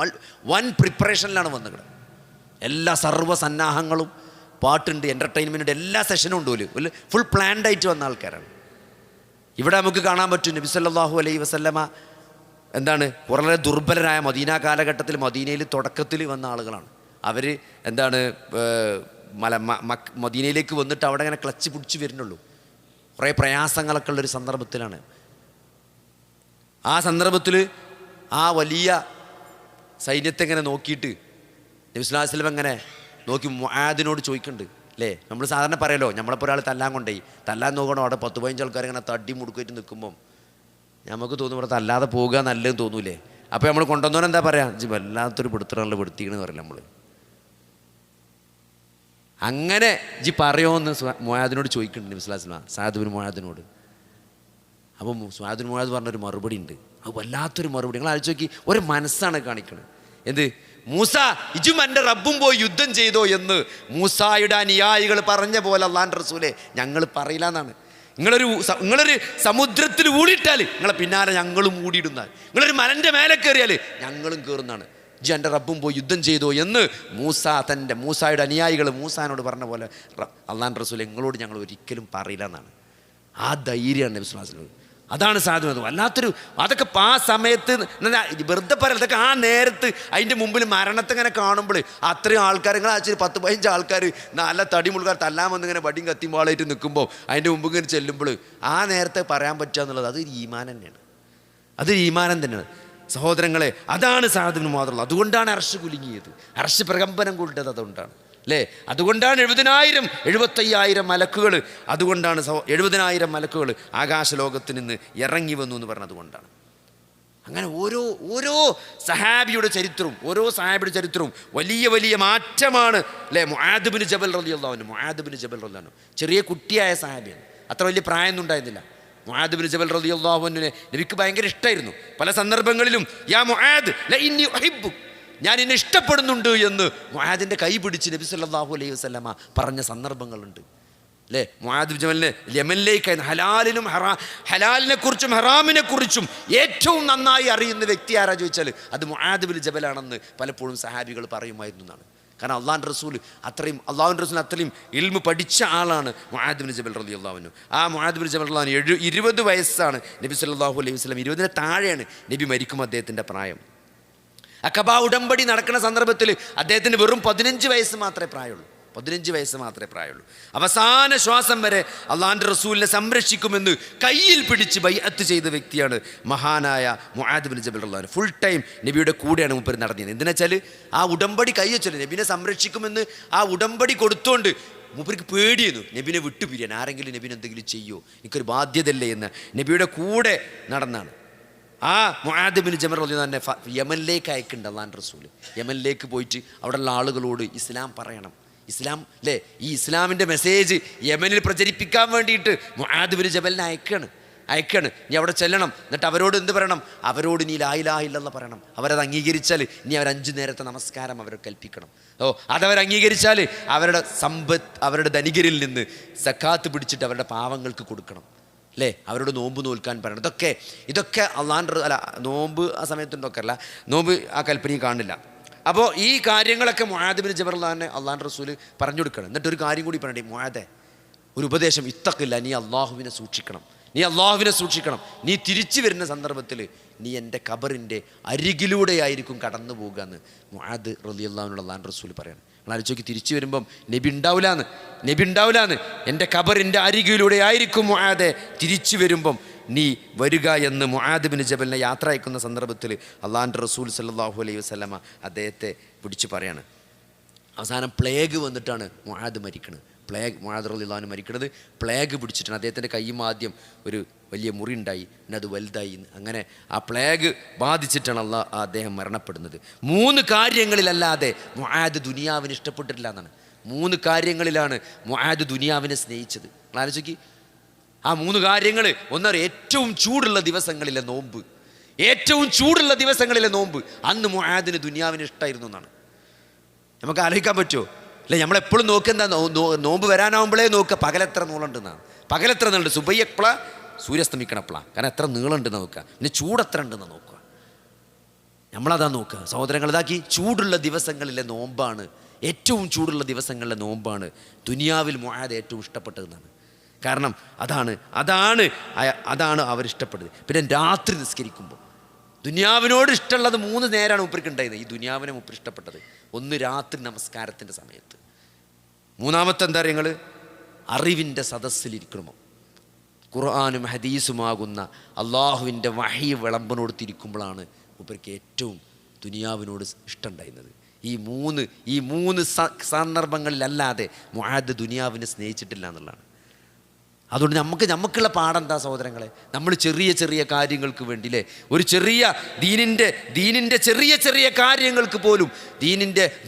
വൻ പ്രിപ്പറേഷനിലാണ് വന്നുകിടുന്നത്. എല്ലാ സർവ്വസന്നാഹങ്ങളും, പാട്ടുണ്ട്, എൻ്റർടൈൻമെൻറ്റ്, എല്ലാ സെഷനും ഉണ്ട്. ഒരു ഫുൾ പ്ലാൻഡ് ആയിട്ട് വന്ന ആൾക്കാരാണ്. ഇവിടെ നമുക്ക് കാണാൻ പറ്റും നബി സല്ലല്ലാഹു അലൈഹി വസല്ലമ എന്താണ് വളരെ ദുർബലരായ മദീന കാലഘട്ടത്തിൽ മദീനയിൽ തുടക്കത്തിൽ വന്ന ആളുകളാണ്. അവർ എന്താണ് മദീനയിലേക്ക് വന്നിട്ട് അവിടെ ഇങ്ങനെ ക്ലച്ച് പിടിച്ച് വരുന്നുള്ളൂ. കുറേ പ്രയാസങ്ങളൊക്കെ ഉള്ളൊരു സന്ദർഭത്തിലാണ്. ആ സന്ദർഭത്തിൽ ആ വലിയ സൈന്യത്തെ ഇങ്ങനെ നോക്കിയിട്ട് നബി സല്ലല്ലാഹു അലൈഹി വസല്ലം ഇങ്ങനെ നോക്കി മുആദിനോട് ചോദിക്കുന്നുണ്ട് അല്ലേ. നമ്മൾ സാധാരണ പറയല്ലോ, നമ്മളപ്പോൾ ഒരാൾ തല്ലാൻ കൊണ്ടുപോയി, തല്ലാൻ നോക്കണം, അവിടെ 10-15 ആൾക്കാർ ഇങ്ങനെ തട്ടി മുടുക്കിയിട്ട് നിൽക്കുമ്പം നമുക്ക് തോന്നും ഇവിടെ തല്ലാതെ പോകുക നല്ലതെന്ന് തോന്നൂലേ. അപ്പോൾ നമ്മൾ കൊണ്ടുവന്നവൻ എന്താ പറയുക, വല്ലാത്തൊരു പിടുത്തമുള്ള പിടുത്തിക്കണെന്ന് പറയില്ല നമ്മൾ. അങ്ങനെ പറയുമോയെന്ന് മുആദിനോട് ചോദിക്കുന്നുണ്ട് നബി സല്ലല്ലാഹു അലൈഹി വസല്ലം, സഅദ് ബിൻ മുആദിനോട്. അപ്പം സഅദ് ബിൻ മുആദ് പറഞ്ഞൊരു മറുപടി ഉണ്ട്, അത് വല്ലാത്തൊരു മറുപടി. നിങ്ങൾ ആലോചിച്ച് നോക്കി, ഒരു മനസ്സാണ് കാണിക്കുന്നത്. എന്ത്? മൂസ ഇജും എൻ്റെ റബ്ബും പോയി യുദ്ധം ചെയ്തോ എന്ന് മൂസായുടെ അനുയായികൾ പറഞ്ഞ പോലെ അള്ളാഹുവിൻ്റെ റസൂലേ ഞങ്ങൾ പറയില്ല എന്നാണ്. നിങ്ങളൊരു സമുദ്രത്തിൽ ഊടിയിട്ടാൽ നിങ്ങളെ പിന്നാലെ ഞങ്ങളും ഊടിയിടുന്നാൽ, നിങ്ങളൊരു മലൻ്റെ മേലെ കയറിയാൽ ഞങ്ങളും കയറുന്നതാണ്. ഇജ് എൻ്റെ റബ്ബും പോയി യുദ്ധം ചെയ്തോ എന്ന് മൂസായുടെ അനുയായികൾ മൂസാനോട് പറഞ്ഞ പോലെ അള്ളാഹുവിൻ്റെ റസൂലേ നിങ്ങളോട് ഞങ്ങൾ ഒരിക്കലും പറയില്ല എന്നാണ്. ആ ധൈര്യമാണ് നബി സല്ലല്ലാഹു അലൈഹി വസല്ലം. അതാണ് സാധു. വല്ലാത്തൊരു അതൊക്കെ ആ സമയത്ത് വെറുതെ പറയൽ, ഇതൊക്കെ ആ നേരത്ത് അതിൻ്റെ മുമ്പിൽ മരണത്തെ ഇങ്ങനെ കാണുമ്പോൾ അത്രയും ആൾക്കാർ, നിങ്ങൾ ആഴ്ചയിൽ 10-15 ആൾക്കാർ നല്ല തടിമുൾക്കാർ തല്ലാൻ വന്ന് ഇങ്ങനെ വടിയും കത്തിമ്പാളായിട്ട് നിൽക്കുമ്പോൾ അതിൻ്റെ മുമ്പ് ഇങ്ങനെ ചെല്ലുമ്പോൾ ആ നേരത്തെ പറയാൻ പറ്റുക എന്നുള്ളത് അതൊരു ഈമാൻ തന്നെയാണ്. അതൊരു ഈമാനം തന്നെയാണ് സഹോദരങ്ങളെ. അതാണ് സഅദ് ബിൻ മുആദ്. അതുകൊണ്ടാണ് അർശ് കുലുങ്ങിയത്, അർശ് പ്രകമ്പനം കൊണ്ടത് അതുകൊണ്ടാണ് അല്ലേ. അതുകൊണ്ടാണ് 75,000 മലക്കുകൾ, അതുകൊണ്ടാണ് 70,000 മലക്കുകൾ ആകാശലോകത്തിൽ നിന്ന് ഇറങ്ങി വന്നു എന്ന് പറഞ്ഞത് കൊണ്ടാണ്. അങ്ങനെ ഓരോ സഹാബിയുടെ ചരിത്രവും വലിയ വലിയ മാറ്റമാണ് അല്ലേ. മുആദ് ബിൻ ജബൽ റളിയല്ലാഹു അൻഹു ചെറിയ കുട്ടിയായ സഹാബിയാണ്, അത്ര വലിയ പ്രായമൊന്നും ഉണ്ടായിരുന്നില്ല. മുആദ് ബിൻ ജബൽ റളിയല്ലാഹു അൻഹുവിനെ നബിക്ക് ഭയങ്കര ഇഷ്ടമായിരുന്നു. പല സന്ദർഭങ്ങളിലും യാ മുആദ് ലഇന്നി ഉഹിബ്ബുക, ഞാൻ എന്നെ ഇഷ്ടപ്പെടുന്നുണ്ട് എന്ന് മുആദിൻ്റെ കൈ പിടിച്ച് നബി സല്ലല്ലാഹു അലൈഹി വസല്ലമ പറഞ്ഞ സന്ദർഭങ്ങളുണ്ട് അല്ലേ. മുആദ് ബിൻ ജബലിനെ യമനിലേക്ക് ഹലാലിനെ കുറിച്ചും ഹറാമിനെ കുറിച്ചും ഏറ്റവും നന്നായി അറിയുന്ന വ്യക്തി ആരാ ചോദിച്ചാൽ അത് മുആദ് ബിൻ ജബലാണെന്ന് പലപ്പോഴും സഹാബികൾ പറയുമായിരുന്നു എന്നാണ്. കാരണം അള്ളാഹുവിൻ്റെ റസൂൽ അത്രയും ഇൽമു പഠിച്ച ആളാണ് മുആദ് ബിൻ ജബൽ റളിയല്ലാഹു അൻഹു. ആ മുആദ് ബിൻ ജബൽ റളിയല്ലാഹു അൻഹു 20 വയസ്സാണ് നബി സല്ലല്ലാഹു അലൈഹി വസല്ലം, 20-ന് താഴെയാണ് നബി മരിക്കും അദ്ദേഹത്തിൻ്റെ പ്രായം. അഖബ ഉടമ്പടി നടക്കുന്ന സന്ദർഭത്തിൽ അദ്ദേഹത്തിന് വെറും 15 വയസ്സ് മാത്രമേ പ്രായമുള്ളൂ. അവസാന ശ്വാസം വരെ അള്ളാഹുവിൻ്റെ റസൂലിനെ സംരക്ഷിക്കുമെന്ന് കയ്യിൽ പിടിച്ച് ബൈഅത്ത് ചെയ്ത വ്യക്തിയാണ് മഹാനായ മുആദ് ബിൻ ജബൽ റളിയല്ലാഹു അൻഹു. ഫുൾ ടൈം നബിയുടെ കൂടെയാണ് മൂപ്പർ നടത്തിയത്. എന്തിനാച്ചാൽ ആ ഉടമ്പടി കൈ വെച്ചല്ലോ, നബിനെ സംരക്ഷിക്കുമെന്ന് ആ ഉടമ്പടി കൊടുത്തോണ്ട് മൂപ്പർക്ക് പേടിയെന്നു നബിനെ വിട്ടുപിരിയാൻ. ആരെങ്കിലും നബിനെ എന്തെങ്കിലും ചെയ്യോ, എനിക്കൊരു ബാധ്യതയല്ലേ എന്ന് നബിയുടെ കൂടെ നടന്നാണ്. ആ മുആദ് ബിൻ ജബൽ റളിയല്ലാഹു അൻഹു യമനിലേക്ക് അയക്കുന്നുണ്ട് അള്ളാഹുവിൻ്റെ റസൂൽ. യമനിലേക്ക് പോയിട്ട് അവിടെയുള്ള ആളുകളോട് ഇസ്ലാം പറയണം, ഇസ്ലാം അല്ലേ, ഈ ഇസ്ലാമിൻ്റെ മെസ്സേജ് യമനിൽ പ്രചരിപ്പിക്കാൻ വേണ്ടിയിട്ട് മുആദ് ബിൻ ജബലിനെ അയക്കാണ്. നീ അവിടെ ചെല്ലണം, എന്നിട്ട് അവരോട് എന്ത് പറയണം? അവരോട് നീ ലാ ഇലാഹ ഇല്ലല്ലാഹ് പറയണം. അവരത് അംഗീകരിച്ചാൽ നീ അവർ 5 നേരത്തെ നമസ്കാരം അവർ കൽപ്പിക്കണം. അതവർ അംഗീകരിച്ചാൽ അവരുടെ സമ്പത്ത്, അവരുടെ ധനികരിൽ നിന്ന് സക്കാത്ത് പിടിച്ചിട്ട് അവരുടെ പാവങ്ങൾക്ക് കൊടുക്കണം അല്ലേ, അവരോട് നോമ്പ് നോൽക്കാൻ പറയണം. ഇതൊക്കെ അള്ളാൻ്റെ അല്ല, നോമ്പ് ആ സമയത്തുണ്ടൊക്കെ അല്ല, നോമ്പ് ആ കൽപ്പനയും കാണില്ല. അപ്പോൾ ഈ കാര്യങ്ങളൊക്കെ മുആദ് ബിൻ ജബൽ അള്ളാൻ്റെ റസൂൽ പറഞ്ഞു കൊടുക്കണം. എന്നിട്ടൊരു കാര്യം കൂടി പറയണ്ടേ, മുആദേ, ഒരു ഉപദേശം, ഇത്തഖില്ല, നീ അള്ളാഹുവിനെ സൂക്ഷിക്കണം. നീ തിരിച്ചു വരുന്ന സന്ദർഭത്തിൽ നീ എൻ്റെ ഖബറിൻ്റെ അരികിലൂടെയായിരിക്കും കടന്നു പോകുക എന്ന് മുആദ് റളിയല്ലാഹു അൻഹു റസൂൽ പറയണം. നിങ്ങൾ ആലോചിച്ച് തിരിച്ചു വരുമ്പം നബി ഉണ്ടാവില്ലാന്ന് എൻ്റെ ഖബറിൻ്റെ അരികിലൂടെ ആയിരിക്കും മുആദേ തിരിച്ചു വരുമ്പം നീ വരിക എന്ന് മുആദ് ബിൻ ജബലിനെ യാത്ര അയക്കുന്ന സന്ദർഭത്തിൽ അള്ളാഹുവിൻ്റെ റസൂൽ സല്ലല്ലാഹു അലൈഹി വസല്ലമ അദ്ദേഹത്തെ പിടിച്ച് പറയാണ്. അവസാനം പ്ലേഗ് വന്നിട്ടാണ് മുആദ് മരിക്കുന്നത്. മുആദ് റളിയല്ലാഹു അൻഹു മരിക്കുന്നത് പ്ലേഗ് പിടിച്ചിട്ടാണ്. അദ്ദേഹത്തിൻ്റെ കൈയും ആദ്യം ഒരു വലിയ മുറി ഉണ്ടായി, പിന്നെ അത് വലുതായി. അങ്ങനെ ആ പ്ലേഗ് ബാധിച്ചിട്ടാണ് അദ്ദേഹം മരണപ്പെടുന്നത്. 3 കാര്യങ്ങളിലല്ലാതെ മുആദ് ദുനിയാവിനെ ഇഷ്ടപ്പെട്ടിട്ടില്ല എന്നാണ്. 3 കാര്യങ്ങളിലാണ് മുആദ് ദുനിയാവിനെ സ്നേഹിച്ചത്. ആലോചിക്ക്, ആ 3 കാര്യങ്ങൾ. ഒന്നറിയാം, ഏറ്റവും ചൂടുള്ള ദിവസങ്ങളിലെ നോമ്പ് അന്ന് മുആദിന് ദുനിയാവിന് ഇഷ്ടമായിരുന്നു എന്നാണ്. നമുക്ക് ആലോചിക്കാൻ പറ്റുമോ? അല്ലെ, നമ്മളെപ്പോഴും നോക്കുക നോമ്പ് വരാനാവുമ്പോഴേ നോക്കുക പകലെത്ര നീളമുണ്ടെന്നാണ്. പകലെത്ര നീളുണ്ട്, സുബൈയപ്പള സൂര്യസ്തമിക്കണപ്പള, കാരണം എത്ര നീളമുണ്ടെന്ന് നോക്കുക. പിന്നെ ചൂടെത്ര ഉണ്ടെന്ന് നോക്കുക. നമ്മളതാ നോക്കുക സഹോദരങ്ങൾ. ഇതാക്കി ചൂടുള്ള ദിവസങ്ങളിലെ നോമ്പാണ്, ഏറ്റവും ചൂടുള്ള ദിവസങ്ങളിലെ നോമ്പാണ് ദുനിയാവിൽ മുആദ് ഏറ്റവും ഇഷ്ടപ്പെട്ടതെന്നാണ്. കാരണം അതാണ് അവരിഷ്ടപ്പെട്ടത്. പിന്നെ രാത്രി നിസ്കരിക്കുമ്പോൾ ദുനിയാവിനോട് ഇഷ്ടമുള്ളത് 3 നേരമാണ് മൂപ്പർക്ക് ഉണ്ടായത്. ഈ ദുനിയാവിനെ മൂപ്പർ ഇഷ്ടപ്പെട്ടത് ഒന്ന് രാത്രി നമസ്കാരത്തിൻ്റെ സമയത്ത്, മൂന്നാമത്തെ എന്താ പറയുക, അറിവിൻ്റെ സദസ്സിലിരിക്കണമോ, ഖുർആനും ഹദീസുമാകുന്ന അള്ളാഹുവിൻ്റെ വഹി വിളമ്പനോടുത്തിരിക്കുമ്പോഴാണ് മൂപ്പർക്ക് ഏറ്റവും ദുനിയാവിനോട് ഇഷ്ടമുണ്ടായിരുന്നത്. ഈ മൂന്ന് സന്ദർഭങ്ങളിലല്ലാതെ മുആദ് ദുനിയാവിനെ സ്നേഹിച്ചിട്ടില്ല എന്നുള്ളതാണ്. അതുകൊണ്ട് നമുക്കുള്ള പാഠം എന്താ സഹോദരങ്ങളെ? നമ്മൾ ചെറിയ കാര്യങ്ങൾക്ക് വേണ്ടിയില്ലേ, ഒരു ചെറിയ ദീനിൻ്റെ ചെറിയ കാര്യങ്ങൾക്ക് പോലും,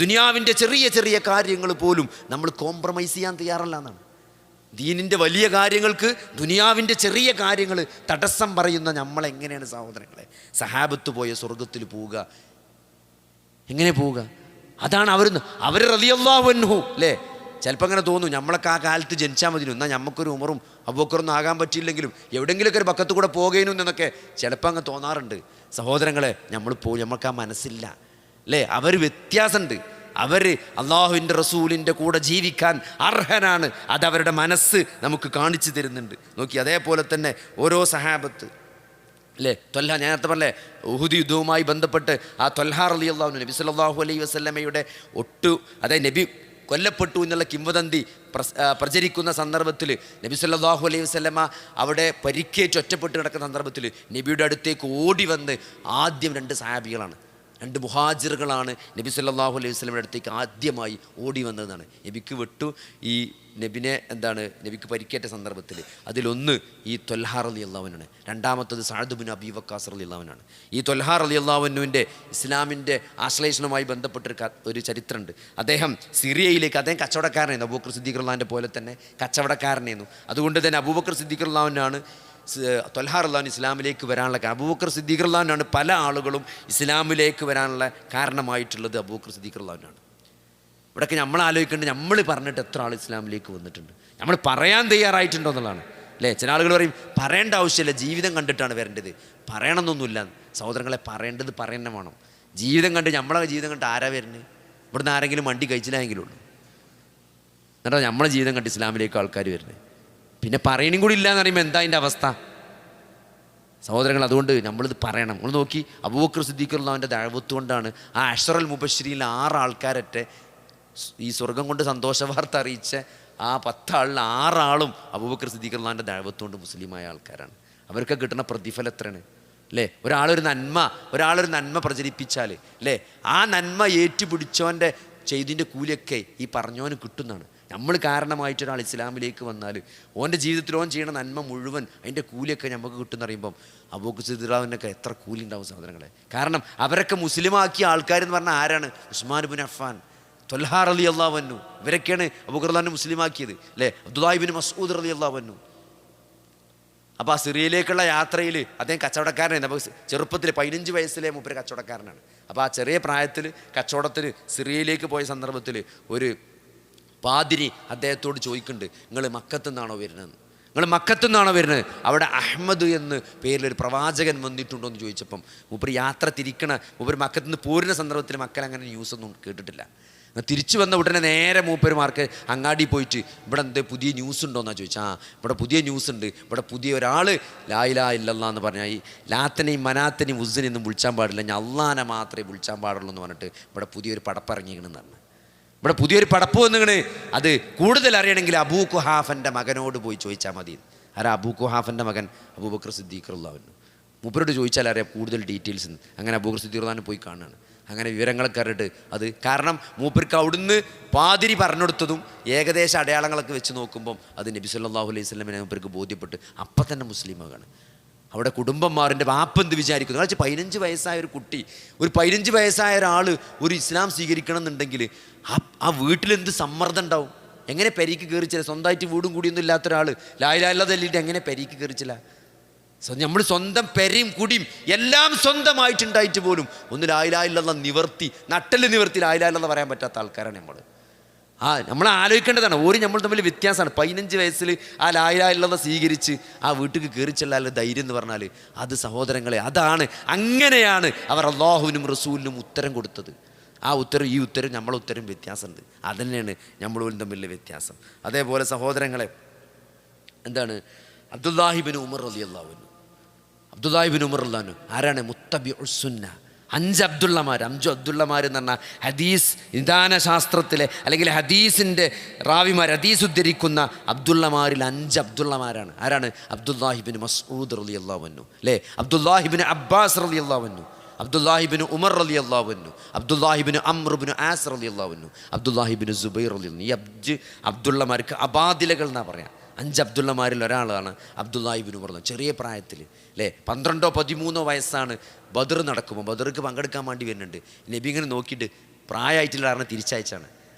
ദുനിയാവിൻ്റെ ചെറിയ കാര്യങ്ങൾ പോലും നമ്മൾ കോംപ്രമൈസ് ചെയ്യാൻ തയ്യാറല്ല എന്നാണ്. ദീനിൻ്റെ വലിയ കാര്യങ്ങൾക്ക് ദുനിയാവിൻ്റെ ചെറിയ കാര്യങ്ങൾ തടസ്സം പറയുന്ന നമ്മളെങ്ങനെയാണ് സഹോദരങ്ങളെ സഹാബത്ത് പോയ സ്വർഗത്തിൽ പോവുക? എങ്ങനെ പോവുക? അതാണ് അവർ റളിയല്ലാഹു അൻഹു അല്ലേ. ചിലപ്പോൾ അങ്ങനെ തോന്നും, നമ്മളൊക്കെ ആ കാലത്ത് ജനിച്ചാൽ മതി, എന്നാൽ നമുക്കൊരു ഉമറും അബൂബക്കറൊന്നും ആകാൻ പറ്റിയില്ലെങ്കിലും എവിടെയെങ്കിലുമൊക്കെ ഒരു ബക്കത്ത് കൂടെ പോകേനു എന്നൊക്കെ ചിലപ്പോൾ അങ്ങ് തോന്നാറുണ്ട്. സഹോദരങ്ങളെ, നമ്മൾക്ക് ആ മനസ്സില്ല അല്ലേ. അവർ വ്യത്യാസമുണ്ട്. അവർ അള്ളാഹുവിൻ്റെ റസൂലിൻ്റെ കൂടെ ജീവിക്കാൻ അർഹനാണ്. അതവരുടെ മനസ്സ് നമുക്ക് കാണിച്ചു തരുന്നുണ്ട്. നോക്കി, അതേപോലെ തന്നെ ഓരോ സഹാബത്ത് അല്ലേ, ത്വൽഹ, ഞാൻ നേരത്തെ പറഞ്ഞേ ഉഹുദ് യുദ്ധവുമായി ബന്ധപ്പെട്ട് ആ ത്വൽഹ റളിയല്ലാഹു അൻഹു നബി സല്ലല്ലാഹു അലൈഹി വസല്ലമയുടെ അതായത് നബി കൊല്ലപ്പെട്ടു എന്നുള്ള കിംവദന്തി പ്രചരിക്കുന്ന സന്ദർഭത്തിൽ നബി സല്ലല്ലാഹു അലൈഹി വസല്ലമ അവിടെ പരിക്കേറ്റ് ഒറ്റപ്പെട്ട് കിടക്കുന്ന സന്ദർഭത്തിൽ നബിയുടെ അടുത്തേക്ക് ഓടി വന്ന് ആദ്യം 2 സഹാബികളാണ്, 2 മുഹാജിറുകളാണ് നബി സല്ലല്ലാഹു അലൈഹി വസല്ലമയുടെ അടുത്തേക്ക് ആദ്യമായി ഓടി വന്നതാണ്. നബിക്ക് നബിക്ക് പരിക്കേറ്റ സന്ദർഭത്തിൽ അതിലൊന്ന് ഈ ത്വൽഹ റളിയല്ലാഹു അൻഹു, രണ്ടാമത്തത് സഅദ് ഇബ്നു അബീ വഖാസ് റളിയല്ലാഹു അൻഹു. ഈ ത്വൽഹ റളിയല്ലാഹു അൻഹുവിൻ്റെ ഇസ്ലാമിൻ്റെ ആശ്ലേഷണവുമായി ബന്ധപ്പെട്ടൊരു ചരിത്രമുണ്ട്. അദ്ദേഹം സിറിയയിലേക്ക്, അദ്ദേഹം കച്ചവടക്കാരനായിരുന്നു, അബൂബക്കർ സിദ്ദീഖ് റളിയല്ലാഹുവിൻ്റെ പോലെ തന്നെ കച്ചവടക്കാരനായിരുന്നു. അതുകൊണ്ട് തന്നെ അബൂബക്കർ സിദ്ദീഖ് റളിയല്ലാഹുവിനാണ് ത്വൽഹ റളിയല്ലാഹു ഇസ്ലാമിലേക്ക് വരാനുള്ള അബൂബക്കർ സിദ്ദീഖ് റളിയല്ലാഹുവിനാണ് പല ആളുകളും ഇസ്ലാമിലേക്ക് വരാനുള്ള കാരണമായിട്ടുള്ളത് അബൂബക്കർ സിദ്ദീഖ് റളിയല്ലാഹുവിനാണ്. ഇവിടെയൊക്കെ നമ്മൾ ആലോചിക്കേണ്ടത്, നമ്മൾ പറഞ്ഞിട്ട് എത്ര ആൾ ഇസ്ലാമിലേക്ക് വന്നിട്ടുണ്ട്, നമ്മൾ പറയാൻ തയ്യാറായിട്ടുണ്ടോ എന്നുള്ളതാണ് അല്ലേ. ചില ആളുകൾ പറയും പറയേണ്ട ആവശ്യമില്ല, ജീവിതം കണ്ടിട്ടാണ് വരേണ്ടത്. പറയണമെന്നൊന്നുമില്ല സഹോദരങ്ങളെ, പറയേണ്ടത് പറയുന്ന വേണം. ജീവിതം കണ്ട് നമ്മളെ ജീവിതം കണ്ട് ആരാ വരുന്നത്? ഇവിടുന്ന് ആരെങ്കിലും വണ്ടി കഴിച്ചില്ലെങ്കിലും ഉള്ളൂ. എന്നിട്ടോ നമ്മളെ ജീവിതം കണ്ട് ഇസ്ലാമിലേക്ക് ആൾക്കാർ വരുന്നത്. പിന്നെ പറയണയും കൂടി ഇല്ല എന്ന് പറയുമ്പോൾ എന്താ അതിൻ്റെ അവസ്ഥ സഹോദരങ്ങൾ? അതുകൊണ്ട് നമ്മളിത് പറയണം. നമ്മൾ നോക്കി, അബൂബക്കർ സിദ്ദീഖ് റളിയല്ലാഹുവിൻ്റെ ദഅവത്ത് കൊണ്ടാണ് ആ അശ്റൽ മുബശ്ശിരീൻ 6 ആൾക്കാരറ്റെ ഈ സ്വർഗം കൊണ്ട് സന്തോഷ വാർത്ത അറിയിച്ച ആ 10 ആളിൽ 6 ആളും അബൂബക്കർ സിദ്ദീഖ് റളിയല്ലാഹുവിൻ്റെ ദഅവത്ത് കൊണ്ട് മുസ്ലിമായ ആൾക്കാരാണ്. അവർക്ക് കിട്ടുന്ന പ്രതിഫലം എത്രയാണ് അല്ലേ? ഒരാളൊരു നന്മ പ്രചരിപ്പിച്ചാൽ അല്ലേ, ആ നന്മ ഏറ്റുപിടിച്ചവൻ്റെ ചെയ്തിൻ്റെ കൂലിയൊക്കെ ഈ പറഞ്ഞവന് കിട്ടുന്നതാണ്. നമ്മൾ കാരണമായിട്ടൊരാൾ ഇസ്ലാമിലേക്ക് വന്നാൽ ഓൻ്റെ ജീവിതത്തിൽ ഓൻ ചെയ്യണ നന്മ മുഴുവൻ അതിൻ്റെ കൂലിയൊക്കെ നമുക്ക് കിട്ടുമെന്ന് പറയുമ്പം അബൂബക്കർ സിദ്ദീഖ് റളിയല്ലാഹുവിനൊക്കെ എത്ര കൂലി ഉണ്ടാവും സഹോദരങ്ങളെ. കാരണം അവരൊക്കെ മുസ്ലിമാക്കിയ ആൾക്കാരെന്ന് പറഞ്ഞാൽ ആരാണ്? ഉസ്മാൻ ഇബ്നു അഫ്ഫാൻ, ത്വൽഹാ റളിയല്ലാഹു അൻഹു, ഇവരൊക്കെയാണ് അബൂബക്കർ റളിയല്ലാഹു അൻഹു മുസ്ലിമാക്കിയത് അല്ലേ. അബ്ദുല്ലാഹി ഇബ്നു മസ്ഊദ് റളിയല്ലാഹു അൻഹു. അപ്പോൾ ആ സിറിയയിലേക്കുള്ള യാത്രയിൽ അദ്ദേഹം കച്ചവടക്കാരനായിരുന്നു. അപ്പോൾ ചെറുപ്പത്തിൽ 15 വയസ്സിലെ മൂപ്പര് കച്ചവടക്കാരനാണ്. അപ്പോൾ ആ ചെറിയ പ്രായത്തിൽ കച്ചവടത്തിന് സിറിയയിലേക്ക് പോയ സന്ദർഭത്തിൽ ഒരു പാതിരി അദ്ദേഹത്തോട് ചോദിക്കുന്നുണ്ട്, നിങ്ങൾ മക്കത്തു നിന്നാണോ വരുന്നതെന്ന്, നിങ്ങൾ മക്കത്തു നിന്നാണോ വരുന്നത്, അവിടെ അഹ്മദ് എന്ന് പേരിലൊരു പ്രവാചകൻ വന്നിട്ടുണ്ടോ എന്ന് ചോദിച്ചപ്പം മൂപ്പര് യാത്ര തിരിക്കണ മൂപ്പര് മക്കത്തു നിന്ന് പോരുന്ന സന്ദർഭത്തിൽ മക്കൾ അങ്ങനെ ന്യൂസൊന്നും കേട്ടിട്ടില്ല. തിരിച്ചു വന്ന ഉടനെ നേരെ മൂപ്പരുമാർക്ക് അങ്ങാടി പോയിട്ട് ഇവിടെ എന്ത് പുതിയ ന്യൂസ് ഉണ്ടോയെന്നാണ് ചോദിച്ചാൽ. ഇവിടെ പുതിയ ന്യൂസ് ഉണ്ട്, ഇവിടെ പുതിയ ഒരാൾ ലാ ഇലാഹ ഇല്ലല്ലാഹ് എന്ന് പറഞ്ഞാൽ ഈ ലാത്തനെയും മനാത്തനെയും ഉസ്സനെയൊന്നും വിളിച്ചാൻ പാടില്ല, ഞാൻ അള്ളാനെ മാത്രമേ വിളിച്ചാൻ പാടുള്ളൂ എന്ന് പറഞ്ഞിട്ട് ഇവിടെ പുതിയൊരു പടപ്പിറങ്ങിക്കണെന്ന് പറഞ്ഞു. ഇവിടെ പുതിയൊരു പടപ്പ് വന്നിങ്ങനെ. അത് കൂടുതൽ അറിയണമെങ്കിൽ അബൂ ഖുഹാഫൻ്റെ മകനോട് പോയി ചോദിച്ചാൽ മതി. ആരാ അബൂ ഖുഹാഫൻ്റെ മകൻ? അബൂബക്കർ സിദ്ദീഖ് റളിയല്ലാഹു അൻഹു. മൂപ്പരോട് ചോദിച്ചാൽ അറിയാം കൂടുതൽ ഡീറ്റെയിൽസ്. അങ്ങനെ അബൂബക്കർ സിദ്ദീഖ് റളിയല്ലാഹു അൻഹു പോയി കാണുകയാണ്. അങ്ങനെ വിവരങ്ങളൊക്കെ അറിഞ്ഞിട്ട് അത് കാരണം മൂപ്പർക്ക് അവിടുന്ന് പാതിരി പറഞ്ഞെടുത്തതും ഏകദേശ അടയാളങ്ങളൊക്കെ വെച്ച് നോക്കുമ്പം അത് നബി സല്ലല്ലാഹു അലൈഹി വസല്ലമയെ മൂപ്പർക്ക് ബോധ്യപ്പെട്ട് അപ്പം തന്നെ മുസ്ലിമാകാണ്. അവിടെ കുടുംബന്മാരുടെ വാപ്പെന്ത് വിചാരിക്കുന്നു? അതായത് 15 വയസ്സായ ഒരു കുട്ടി, ഒരു 15 വയസ്സായ ഒരാൾ ഒരു ഇസ്ലാം സ്വീകരിക്കണം എന്നുണ്ടെങ്കിൽ ആ വീട്ടിലെന്ത് സമ്മർദ്ദം ഉണ്ടാവും. എങ്ങനെ പെരീക്ക് കയറിച്ചില്ല? സ്വന്തമായിട്ട് വീടും കൂടിയൊന്നും ഇല്ലാത്ത ഒരാൾ ലാ ഇലാഹ ഇല്ലല്ലാഹ് ചൊല്ലിയിട്ട് എങ്ങനെ പെരീക്ക് കയറിച്ചില്ല? നമ്മൾ സ്വന്തം പെരയും കുടിയും എല്ലാം സ്വന്തമായിട്ടുണ്ടായിട്ട് പോലും ഒന്ന് ലാ ഇലാഹ ഇല്ലല്ലാഹ് നിവർത്തി നട്ടല് നിവർത്തി ലാ ഇലാഹ ഇല്ലല്ലാഹ് പറയാൻ പറ്റാത്ത ആൾക്കാരാണ് നമ്മൾ. നമ്മൾ ആലോചിക്കേണ്ടതാണ്. നമ്മൾ തമ്മിൽ വ്യത്യാസമാണ്. 15 വയസ്സിൽ ആ ലാ ഇലാഹ ഇല്ലല്ലാഹ് സ്വീകരിച്ച് ആ വീട്ടിൽ കയറിച്ചെല്ലാതെ ധൈര്യം എന്ന് പറഞ്ഞാൽ അത് സഹോദരങ്ങളെ അതാണ്. അങ്ങനെയാണ് അവർ അള്ളാഹുവിനും റസൂലിനും ഉത്തരം കൊടുത്തത്. ആ ഉത്തരം ഈ ഉത്തരം നമ്മളെ ഉത്തരം വ്യത്യാസമുണ്ട്. അതുതന്നെയാണ് നമ്മളും തമ്മിലുള്ള വ്യത്യാസം. അതേപോലെ സഹോദരങ്ങളെ എന്താണ് അബ്ദുല്ലാഹി ഇബ്നു ഉമർ റളിയല്ലാഹു അൻഹു. അബ്ദുല്ലാഹി ഇബ്നു ഉമർ റളിയല്ലാഹു അൻഹു ആരാണ്? മുത്തബിഉസ് സുന്ന. 5 അബ്ദുള്ളമാർ എന്ന് പറഞ്ഞാൽ ഹദീസ് നിദാന ശാസ്ത്രത്തിലെ അല്ലെങ്കിൽ ഹദീസിൻ്റെ റാവിമാർ, ഹദീസ് ഉദ്ധരിക്കുന്ന അബ്ദുള്ളമാരിൽ 5 അബ്ദുള്ളമാരാണ്. ആരാണ്? അബ്ദുല്ലാഹി ഇബ്നു മസ്ഊദ് റളിയല്ലാഹു അൻഹു അല്ലേ, അബ്ദുല്ലാഹി ഇബ്നു അബ്ബാസ് റളിയല്ലാഹു അൻഹു, അബ്ദുല്ലാഹി ഇബ്നു ഉമർ റളിയല്ലാഹു അൻഹു, അബ്ദുല്ലാഹി ഇബ്നു അംർ ഇബ്നു ആസ് റളിയല്ലാഹു അൻഹു, അബ്ദുല്ലാഹി ഇബ്നു സുബൈർ റളിയല്ലാഹു അൻഹു. ഈ 5 അബ്ദുള്ളമാർക്ക് അബാദിലകൾ എന്നാ പറയാം. 5 അബ്ദുള്ളമാരിൽ ഒരാളാണ് അബ്ദുല്ലാഹി ഇബ്നു ഉമർ. ചെറിയ പ്രായത്തിൽ അല്ലേ, 12ഓ 13ഓ വയസ്സാണ്. ബദർ നടക്കുമ്പോൾ ബദർക്ക് പങ്കെടുക്കാൻ വേണ്ടി വരുന്നുണ്ട്. നബി ഇങ്ങനെ നോക്കിയിട്ട് പ്രായമായിട്ടില്ല കാരണം തിരിച്ചയച്ചാണ്.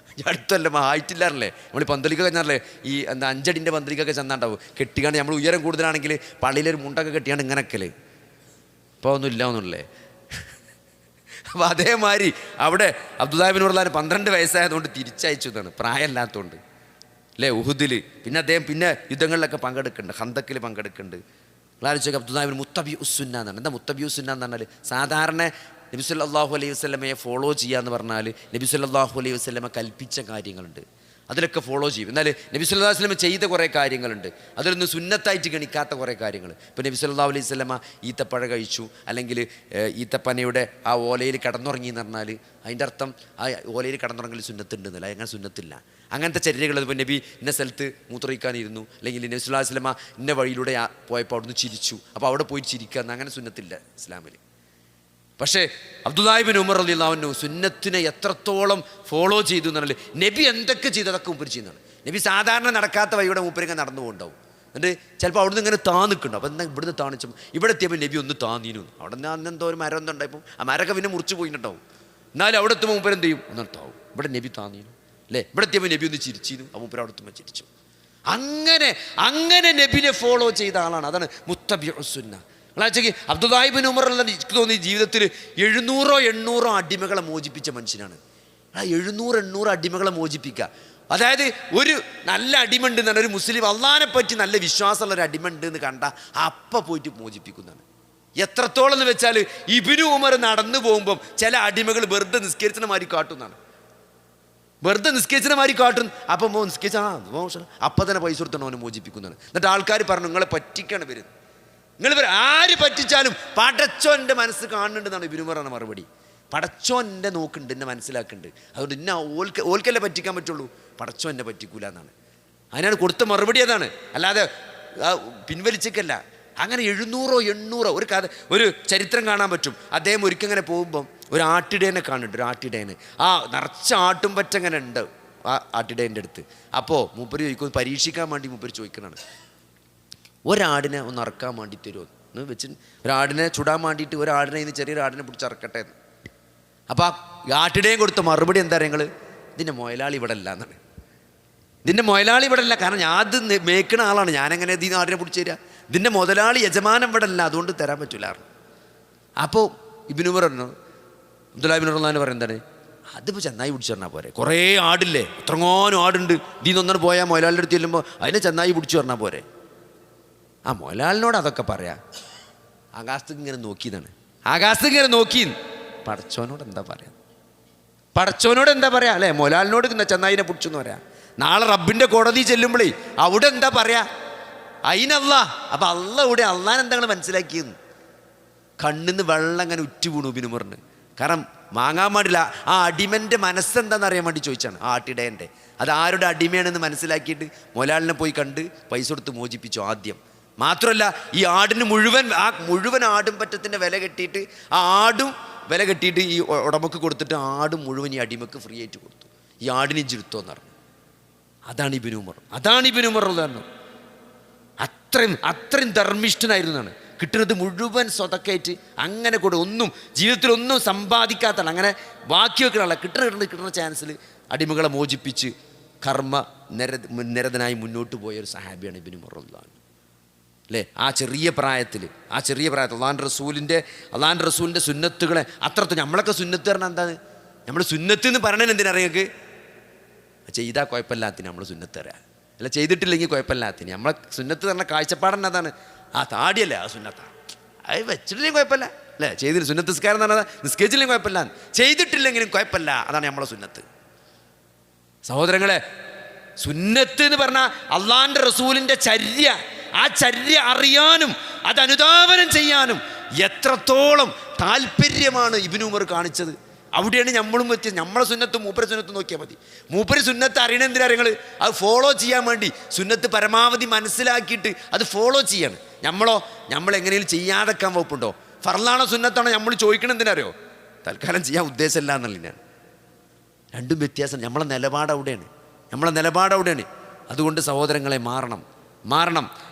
അടുത്തല്ല ആയിട്ടില്ലാറല്ലേ, നമ്മൾ പന്തലിക്ക കഴിഞ്ഞാലേ ഈ 5 അടിൻ്റെ പന്തലിക്കൊക്കെ ചെന്നാണ്ടാവും കെട്ടിക്കാണ്ട്. നമ്മൾ ഉയരം കൂടുതലാണെങ്കിൽ പള്ളിയിലൊരു മുണ്ടൊക്കെ കെട്ടിയാണ്ട് ഇങ്ങനെയൊക്കെ ഇപ്പോൾ ഒന്നും ഇല്ല ഒന്നുമില്ലേ. അപ്പോൾ അതേമാതിരി അവിടെ അബ്ദുല്ലാഹി ഇബ്നു ഉമർ 12 വയസ്സായതുകൊണ്ട് തിരിച്ചയച്ചു എന്നാണ്, പ്രായമല്ലാത്തതുകൊണ്ട് അല്ലേ. ഉഹുദിൽ പിന്നെ അദ്ദേഹം യുദ്ധങ്ങളിലൊക്കെ പങ്കെടുക്കുന്നുണ്ട്, ഖന്തക്കിൽ പങ്കെടുക്കുന്നുണ്ട്. ആലോചിച്ചൊക്കെ അബ്ദുല്ലാഹി ഇബ്നു മുത്തബിഉസ് സുന്ന എന്നാണ്. എന്താ മുത്തബിഉസ് സുന്ന എന്ന് പറഞ്ഞാൽ? സാധാരണ നബി സല്ലല്ലാഹു അലൈഹി വസല്ലമയെ ഫോളോ ചെയ്യുക എന്ന് പറഞ്ഞാൽ നബി സല്ലല്ലാഹു അലൈഹി വസല്ലമ കൽപ്പിച്ച കാര്യങ്ങളുണ്ട്, അതിലൊക്കെ ഫോളോ ചെയ്യും. എന്നാൽ നബി സല്ലല്ലാഹു അലൈഹി വസല്ലമ ചെയ്ത കുറേ കാര്യങ്ങളുണ്ട്, അതിലൊന്നും സുന്നത്തായിട്ട് ഗണിക്കാത്ത കുറേ കാര്യങ്ങൾ. ഇപ്പോൾ നബി സല്ലല്ലാഹു അലൈഹി വസല്ലമ ഈത്തപ്പഴ കഴിച്ചു അല്ലെങ്കിൽ ഈത്തപ്പനയുടെ ആ ഓലയിൽ കിടന്നുറങ്ങി എന്ന് പറഞ്ഞാൽ അതിൻ്റെ അർത്ഥം ആ ഓലയിൽ കിടന്നുറങ്ങൽ സുന്നത്തുണ്ടെന്നല്ല, അങ്ങനെ സുന്നത്തില്ല. അങ്ങനത്തെ ചര്യകൾ. ഇപ്പോൾ നബി ഇന്ന സ്ഥലത്ത് മൂത്രയിക്കാനിരുന്നു അല്ലെങ്കിൽ നബി സല്ലല്ലാഹു അലൈഹി വസല്ലമ ഇന്ന വഴിയിലൂടെ പോയപ്പോൾ അവിടുന്ന് ചിരിച്ചു, അപ്പോൾ അവിടെ പോയി ചിരിക്കുക എന്ന് അങ്ങനെ സുന്നത്തില്ല ഇസ്ലാമിൽ. പക്ഷേ അബ്ദുല്ലാഹി ഇബ്നു ഉമർ റളിയല്ലാഹു അൻഹു സുന്നത്തിനെ എത്രത്തോളം ഫോളോ ചെയ്തു എന്നല്ലേ. നബി എന്തൊക്കെ ചെയ്തു അതൊക്കെ മൂപ്പര് ചെയ്യുന്നതാണ്. നബി സാധാരണ നടക്കാത്ത വഴിയുടെ മൂപ്പരിങ്ങനെ നടന്നു പോകുന്നുണ്ടാവും. എന്നിട്ട് ചിലപ്പോൾ അവിടുന്ന് ഇങ്ങനെ താന്നിക്കുണ്ടാവും. അപ്പോൾ എന്താ ഇവിടുന്ന് താണിച്ചപ്പോൾ ഇവിടെ എത്തിയപ്പോൾ നബി ഒന്ന് താന്നീനു. അവിടെ നിന്ന് അന്നെന്തോ ഒരു മരം ഒന്നും ഉണ്ടായപ്പോൾ ആ മരമൊക്കെ പിന്നെ മുറിച്ച് പോയിട്ടുണ്ടാവും. എന്നാലും അവിടെ എത്തുമ്പോൾ മൂപ്പര് എന്ത് ചെയ്യും? ഒന്നുണ്ടാവും ഇവിടെ നബി താന്നീനു അല്ലേ. ഇവിടെ എത്തിയപ്പോൾ നബി ഒന്ന് ചിരിച്ചിരുന്നു, ആ മൂപ്പര് അവിടെ എത്തുമ്പോൾ ചിരിച്ചു. അങ്ങനെ നബിനെ ഫോളോ ചെയ്ത ആളാണ്. അതാണ് മുത്തബിഉസ് സുന്ന. അബ്ദുല്ലാഹി ഇബ്നു ഉമർ എനിക്ക് തോന്നി ജീവിതത്തിൽ 700-800 അടിമകളെ മോചിപ്പിച്ച മനുഷ്യനാണ്. 700-800 അടിമകളെ മോചിപ്പിക്കുക. അതായത് ഒരു നല്ല അടിമ ഉണ്ട് എന്നാണ്, ഒരു മുസ്ലിം അള്ളാഹിനെ പറ്റി നല്ല വിശ്വാസമുള്ള ഒരു അടിമ ഉണ്ട് എന്ന് കണ്ട അപ്പം പോയിട്ട് മോചിപ്പിക്കുന്നതാണ്. എത്രത്തോളം എന്ന് വെച്ചാൽ ഇബ്നു ഉമർ നടന്നു പോകുമ്പം ചില അടിമകൾ വെറുതെ നിസ്കരിച്ചിന മാതിരി കാട്ടുന്നതാണ്. വെറുതെ നിസ്കരിച്ചിന മാതിരി കാട്ടും. അപ്പം നിസ്കരിച്ച അപ്പം തന്നെ പൈസ കൊടുത്തണം അവനെ മോചിപ്പിക്കുന്നതാണ്. എന്നിട്ട് ആൾക്കാർ പറഞ്ഞു നിങ്ങളെ പറ്റിക്കാണ് വരുന്നത്, നിങ്ങൾ ആര് പറ്റിച്ചാലും പടച്ചോൻ്റെ മനസ്സ് കാണുന്നുണ്ടെന്നാണ് ഇബ്നു ഉമർ പറഞ്ഞ മറുപടി. പടച്ചോൻ എൻ്റെ നോക്കുന്നുണ്ട്, എന്നെ മനസ്സിലാക്കുന്നുണ്ട്, അതുകൊണ്ട് ഇന്ന ഓൽക്കല്ലേ പറ്റിക്കാൻ പറ്റുള്ളൂ, പടച്ചോൻ എന്നെ പറ്റിക്കൂല എന്നാണ്. അതിനാണ് കൊടുത്ത മറുപടി അതാണ്, അല്ലാതെ പിൻവലിച്ചേക്കല്ല. അങ്ങനെ 700-800 ഒരു കഥ, ഒരു ചരിത്രം കാണാൻ പറ്റും. അദ്ദേഹം ഒരിക്കങ്ങനെ പോകുമ്പം ഒരു ആട്ടിടേനെ കാണുന്നുണ്ട്. ഒരു ആട്ടിടേന് നിറച്ച ആട്ടും പറ്റങ്ങനെ ഉണ്ട് ആ ആട്ടിടേൻ്റെ അടുത്ത്. അപ്പോൾ മൂപ്പര് ചോദിക്കും, പരീക്ഷിക്കാൻ വേണ്ടി മൂപ്പര് ചോദിക്കുന്നതാണ്, ഒരാടിനെ ഒന്ന് അറക്കാൻ വേണ്ടി തരുമോ എന്ന് വെച്ച്. ഒരാടിനെ ചുടാൻ വേണ്ടിയിട്ട് ഒരാടിനെ ഇന്ന് ചെറിയൊരാടിനെ പിടിച്ച് അറക്കട്ടെ എന്ന്. അപ്പോൾ ആ ആട്ടിടേയും കൊടുത്ത മറുപടി എന്താ? ഇതിൻ്റെ മുതലാളി ഇവിടെ അല്ല എന്നാണ്. ഇതിൻ്റെ മുതലാളി ഇവിടെ അല്ല, കാരണം ഞാൻ അത് മേക്കുന്ന ആളാണ്, ഞാനെങ്ങനെ ഈ നാടിനെ പിടിച്ചു തരിക? ഇതിൻ്റെ മുതലാളി യജമാനം ഇവിടെ അല്ല, അതുകൊണ്ട് തരാൻ പറ്റില്ല. അപ്പോൾ ഇബ്നു ഉമർ പറഞ്ഞു, അബ്ദുല്ലാഹി ഇബ്നു റളിയല്ലാഹു പറയുന്നത് എന്താണ്, അതിപ്പോൾ ചെന്നായി പിടിച്ചു പറഞ്ഞാൽ പോരെ, കുറേ ആടില്ലേ, എത്രങ്ങാനും ആടുണ്ട്, ഇതിന്നൊന്നും പോയാൽ മുതലാളിയുടെ അടുത്ത് ചെല്ലുമ്പോൾ അതിനെ ചെന്നായി പിടിച്ചു പറഞ്ഞാൽ പോരെ. ആ മുതലാളിനോട് അതൊക്കെ പറയാം. ആകാശത്തേക്ക് ഇങ്ങനെ നോക്കിയതാണ്, ആകാശത്തേക്ക് ഇങ്ങനെ നോക്കി, പടച്ചോനോട് എന്താ പറയാ, പടച്ചോനോട് എന്താ പറയാ അല്ലേ? മുതലാളിനോട് ചെന്നായിനെ പിടിച്ചു എന്ന് പറയാം. നാളെ റബ്ബിൻ്റെ കോടതി ചെല്ലുമ്പോഴേ അവിടെ എന്താ പറയാ, അയിനല്ല. അപ്പം അല്ല ഇവിടെ അള്ളാൻ എന്താ മനസ്സിലാക്കിയെന്ന് കണ്ണിന്ന് വെള്ളം അങ്ങനെ ഉറ്റു വീണു ഇബ്നു ഉമറിന്. കാരണം വാങ്ങാൻ പാടില്ല, ആ അടിമൻ്റെ മനസ്സെന്താണെന്ന് അറിയാൻ വേണ്ടി ചോദിച്ചാണ്. ആ ആട്ടിടേൻ്റെ അത് ആരുടെ അടിമയാണെന്ന് മനസ്സിലാക്കിയിട്ട് മുതലാളിനെ പോയി കണ്ട് പൈസ കൊടുത്ത് മോചിപ്പിച്ചു ആദ്യം. മാത്രമല്ല ഈ ആടിന് മുഴുവൻ ആടും പറ്റത്തിൻ്റെ വില കെട്ടിയിട്ട് ആ ആടും വില കെട്ടിയിട്ട് ഈ ഉടമക്ക് കൊടുത്തിട്ട് ആടും മുഴുവൻ ഈ അടിമക്ക് ഫ്രീ ആയിട്ട് കൊടുത്തു. ഈ ആടിനെ ജിരുത്തോന്ന് പറഞ്ഞു. അതാണ് ഇബ്നു ഉമർ, അതാണ് ഇബ്നു ഉമർ പറഞ്ഞു. അത്രയും ധർമ്മിഷ്ഠനായിരുന്നു എന്നാണ്. കിട്ടുന്നത് മുഴുവൻ സ്വതക്കായിട്ട് അങ്ങനെ കൂടെ ഒന്നും ജീവിതത്തിലൊന്നും സമ്പാദിക്കാത്തതാണ്, അങ്ങനെ ബാക്കി വെക്കണമല്ല, കിട്ടുന്ന ചാൻസിൽ അടിമകളെ മോചിപ്പിച്ച് കർമ്മ നിരതനായി മുന്നോട്ട് പോയ ഒരു സഹാബിയാണ് ഇബ്നു ഉമർ റളിയല്ലാഹു അല്ലേ? ആ ചെറിയ പ്രായത്തിൽ അള്ളാഹുവിൻ്റെ റസൂലിൻ്റെ സുന്നത്തുകളെ അത്രത്തോളം. നമ്മളൊക്കെ സുന്നത്ത് പറഞ്ഞാൽ എന്താണ്, നമ്മൾ സുന്നത്ത് എന്ന് പറയണത് എന്തിനറിയൊക്കെ, ചെയ്താൽ കുഴപ്പമില്ലാത്തിന് നമ്മൾ സുന്നത്ത് തരാം, അല്ല ചെയ്തിട്ടില്ലെങ്കിൽ കുഴപ്പമില്ലാത്തിന്. നമ്മളെ സുന്നത്ത് പറഞ്ഞ കാഴ്ചപ്പാടെന്നെ അതാണ്. ആ താടിയല്ലേ ആ സുന്നത്താണ്, അത് വെച്ചിട്ടില്ലെങ്കിൽ കുഴപ്പമില്ല അല്ലേ? ചെയ്തില്ല സുന്നത്ത് നിസ്കാരം എന്ന് പറഞ്ഞാൽ നിസ്കരിച്ചില്ലെങ്കിൽ കുഴപ്പമില്ല, ചെയ്തിട്ടില്ലെങ്കിലും കുഴപ്പമില്ല, അതാണ് നമ്മളെ സുന്നത്ത്. സഹോദരങ്ങളെ, സുന്നത്ത് എന്ന് പറഞ്ഞാൽ അള്ളാഹിൻ്റെ റസൂലിൻ്റെ ചര്യ, ആ ചര്യ അറിയാനും അത് അനുധാവനം ചെയ്യാനും എത്രത്തോളം താല്പര്യമാണ് ഇബ്നു ഉമർ കാണിച്ചത്. അവിടെയാണ് നമ്മളും വെച്ച് നമ്മളെ സുന്നത്തും മൂപ്പര സുന്നത്തും നോക്കിയാൽ മതി. മൂപ്പര് സുന്നത്ത് അറിയണ എന്തിനാ അറിയങ്ങൾ, അത് ഫോളോ ചെയ്യാൻ വേണ്ടി സുന്നത്ത് പരമാവധി മനസ്സിലാക്കിയിട്ട് അത് ഫോളോ ചെയ്യാണ്. നമ്മളെങ്ങനെയും ചെയ്യാതെക്കാൻ വകുപ്പുണ്ടോ? ഫർലാണോ സുന്നത്താണോ നമ്മൾ ചോദിക്കണം എന്തിനറിയോ, തൽക്കാലം ചെയ്യാൻ ഉദ്ദേശമില്ല എന്നുള്ളത്. ഞാൻ രണ്ടും വ്യത്യാസം. നമ്മളെ നിലപാട് അവിടെയാണ്. അതുകൊണ്ട് സഹോദരങ്ങളെ മാറണം.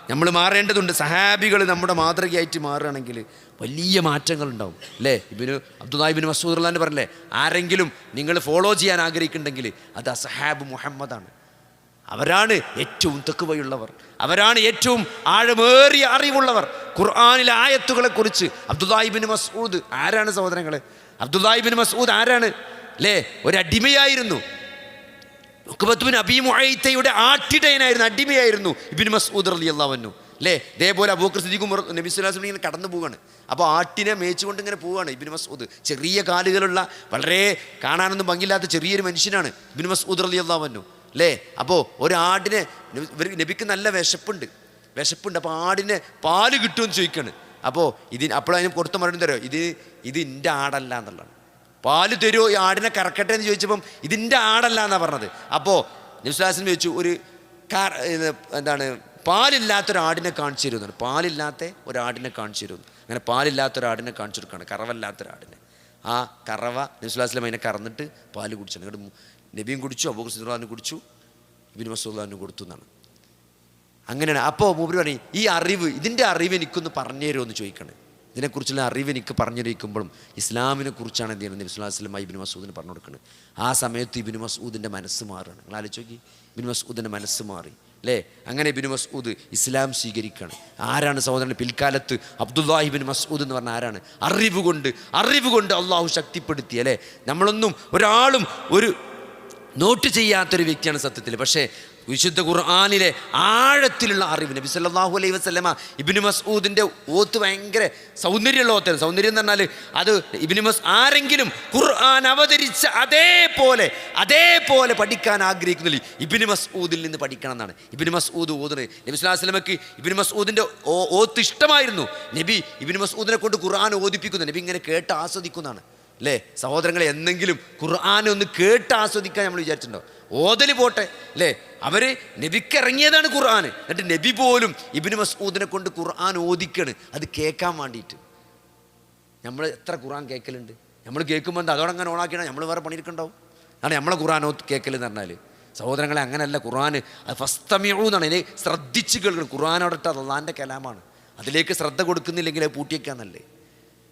നമ്മൾ മാറേണ്ടതുണ്ട്. സഹാബികൾ നമ്മുടെ മാതൃകയായിട്ട് മാറുകയാണെങ്കിൽ വലിയ മാറ്റങ്ങളുണ്ടാവും അല്ലേ? അബ്ദുല്ലാഹി ഇബ്നു മസ്ഊദ് റളിയല്ലാഹു പറഞ്ഞില്ലേ, ആരെങ്കിലും നിങ്ങൾ ഫോളോ ചെയ്യാൻ ആഗ്രഹിക്കുന്നുണ്ടെങ്കിൽ അത് അസ്ഹാബ് മുഹമ്മദാണ്. അവരാണ് ഏറ്റവും തഖ്വയുള്ളവർ, അവരാണ് ഏറ്റവും ആഴമേറിയ അറിവുള്ളവർ. ഖുർആനിലെ ആയത്തുകളെക്കുറിച്ച് അബ്ദുല്ലാഹി ഇബ്നു മസ്ഊദ് ആരാണ് സഹോദരങ്ങളെ? അബ്ദുല്ലാഹി ഇബ്നു മസ്ഊദ് ആരാണ് അല്ലേ? ഒരടിമയായിരുന്നു. ഉഖബത്ത് ബിൻ അബീ മുഅയ്തയുടെ ആട്ടിടയനായിരുന്നു, അടിമയായിരുന്നു ഇബ്നു മസ്ഊദ് റളിയല്ലാഹു അൻഹു അല്ലേ? ഇതേപോലെ അബൂബക്കർ സിദ്ദീഖും നബി സ്വല്ലല്ലാഹു അലൈഹി വസല്ലം ഇങ്ങനെ കടന്നു പോവുകയാണ്. അപ്പോൾ ആട്ടിനെ മേച്ചുകൊണ്ട് ഇങ്ങനെ പോവുകയാണ് ഇബ്നു മസ്ഊദ്. ചെറിയ കാലുകളുള്ള വളരെ കാണാനൊന്നും ഭംഗിയില്ലാത്ത ചെറിയൊരു മനുഷ്യനാണ് ഇബ്നു മസ്ഊദ് റളിയല്ലാഹു അൻഹു അല്ലേ? അപ്പോൾ ഒരാടിനെ നബിക്ക് നല്ല വിശപ്പുണ്ട്. അപ്പോൾ ആടിനെ പാല് കിട്ടുമെന്ന് ചോദിക്കുകയാണ്. അപ്പോഴതിന് കൊടുത്ത മറുപടി തരുമോ, ഇത് എൻ്റെ ആടല്ല എന്നുള്ളതാണ്. പാല് തരുമോ ഈ ആടിനെ കറക്കട്ടെ എന്ന് ചോദിച്ചപ്പം ഇതിൻ്റെ ആടല്ല എന്നാണ് പറഞ്ഞത്. അപ്പോൾ നബി സ്വല്ലല്ലാഹു അലൈഹി വസല്ലം ചോദിച്ചു, പാലില്ലാത്തൊരാടിനെ കാണിച്ചു തരുമെന്നാണ്. പാലില്ലാത്ത ഒരാടിനെ കാണിച്ചു തരുമെന്ന്. അങ്ങനെ പാലില്ലാത്തൊരാടിനെ കാണിച്ചു കൊടുക്കുകയാണ്, കറവല്ലാത്തൊരാടിനെ. ആ കറവ നബി സ്വല്ലല്ലാഹു അലൈഹി വസല്ലം അതിനെ കറന്നിട്ട് പാല് കുടിച്ചു. എന്നിട്ട് നബിയും കുടിച്ചു, അബൂബക്കർ സിദ്ദീഖ് റളിയല്ലാഹു അൻഹു കുടിച്ചു, ഇബ്നു മസ്ഊദ് റളിയല്ലാഹു അൻഹു കൊടുത്തു എന്നാണ്. അങ്ങനെയാണ്. അപ്പോൾ മൂപ്പര് പറഞ്ഞു, ഇതിൻ്റെ അറിവ് എനിക്കൊന്ന് പറഞ്ഞു തരുമോ എന്ന് ചോദിക്കണം. ഇതിനെക്കുറിച്ചുള്ള അറിവ് എനിക്ക് പറഞ്ഞിരിക്കുമ്പോഴും ഇസ്ലാമിനെ കുറിച്ചാണ് എന്ത് ചെയ്യുന്നത് നബി സ്വല്ലല്ലാഹു അലൈഹി വസല്ലം ഇബ്നു മസ്ഊദിന് പറഞ്ഞു കൊടുക്കുന്നത്. ആ സമയത്ത് ഇബ്നു മസ്ഊദിൻ്റെ മനസ്സ് മാറുകയാണ്. നിങ്ങൾ ആലോചിച്ച് നോക്കി, ഇബ്നു മസ്ഊദിൻ്റെ മനസ്സ് മാറി അല്ലേ? അങ്ങനെ ഇബ്നു മസ്ഊദ് ഇസ്ലാം സ്വീകരിക്കുകയാണ്. ആരാണ് സഹോദരൻ? പിൽക്കാലത്ത് അബ്ദുല്ലാഹി ഇബ്നു മസ്ഊദ് എന്ന് പറഞ്ഞ ആരാണ്? അറിവ് കൊണ്ട് അള്ളാഹു ശക്തിപ്പെടുത്തി അല്ലേ? ഒരാളും ഒരു നോട്ട് ചെയ്യാത്തൊരു വ്യക്തിയാണ് സത്യത്തിൽ. പക്ഷേ വിശുദ്ധ ഖുർആനിലെ ആഴത്തിലുള്ള അറിവ് നബി സല്ലല്ലാഹു അലൈഹി വസല്ലമ ഇബ്നു മസ്ഊദിൻ്റെ ഓത്ത് ഭയങ്കര സൗന്ദര്യമുള്ള ഓത്താണ്. സൗന്ദര്യം എന്ന് പറഞ്ഞാൽ അത് ആരെങ്കിലും ഖുർആൻ അവതരിച്ച അതേപോലെ പഠിക്കാൻ ആഗ്രഹിക്കുന്നില്ല, ഇബ്നു മസ്ഊദിൽ നിന്ന് പഠിക്കണം എന്നാണ് ഇബ്നു മസ്ഊദ് ഓതുന്നത്. നബി സ്വല്ലല്ലാഹു അലൈഹി വസല്ലമക്ക് ഇബ്നു മസ്ഊദിൻ്റെ ഓത്ത് ഇഷ്ടമായിരുന്നു. നബി ഇബ്നു മസ്ഊദിനെ കൊണ്ട് ഖുർആൻ ഓതിപ്പിക്കുന്നു. നബി ഇങ്ങനെ കേട്ട് ആസ്വദിക്കുന്നതാണ് അല്ലേ? സഹോദരങ്ങളെ, എന്തെങ്കിലും ഖുർആൻ ഒന്ന് കേട്ട് ആസ്വദിക്കാൻ നമ്മൾ വിചാരിച്ചിട്ടുണ്ടോ? ഓതല് പോട്ടെ അല്ലേ? നബിക്ക് ഇറങ്ങിയതാണ് ഖുർആൻ. എന്നിട്ട് നബി പോലും ഇബ്നു മസ്ഊദിനെ കൊണ്ട് ഖുർആൻ ഓദിക്കാണ്, അത് കേൾക്കാൻ വേണ്ടിയിട്ട്. നമ്മൾ എത്ര ഖുർആൻ കേൾക്കലുണ്ട്? നമ്മൾ കേൾക്കുമ്പോൾ എന്താ അതോടങ്ങനെ ഓണാക്കിയാൽ നമ്മൾ വേറെ പണിയെടുക്കണ്ടാവും. അതാണ് നമ്മളെ ഖുർആൻ കേൾക്കലെന്ന് പറഞ്ഞാൽ. സഹോദരങ്ങളെ, അങ്ങനെയല്ല. ഖുർആൻ അത് ഫസ്തമിഉ എന്നാണ്. അതിനെ ശ്രദ്ധിച്ച് കേൾക്കണം. ഖുർആനോടൊട്ട് അള്ളാഹിൻ്റെ കലാമാണ്. അതിലേക്ക് ശ്രദ്ധ കൊടുക്കുന്നില്ലെങ്കിൽ അത് പൂട്ടിയേക്കാന്നല്ലേ.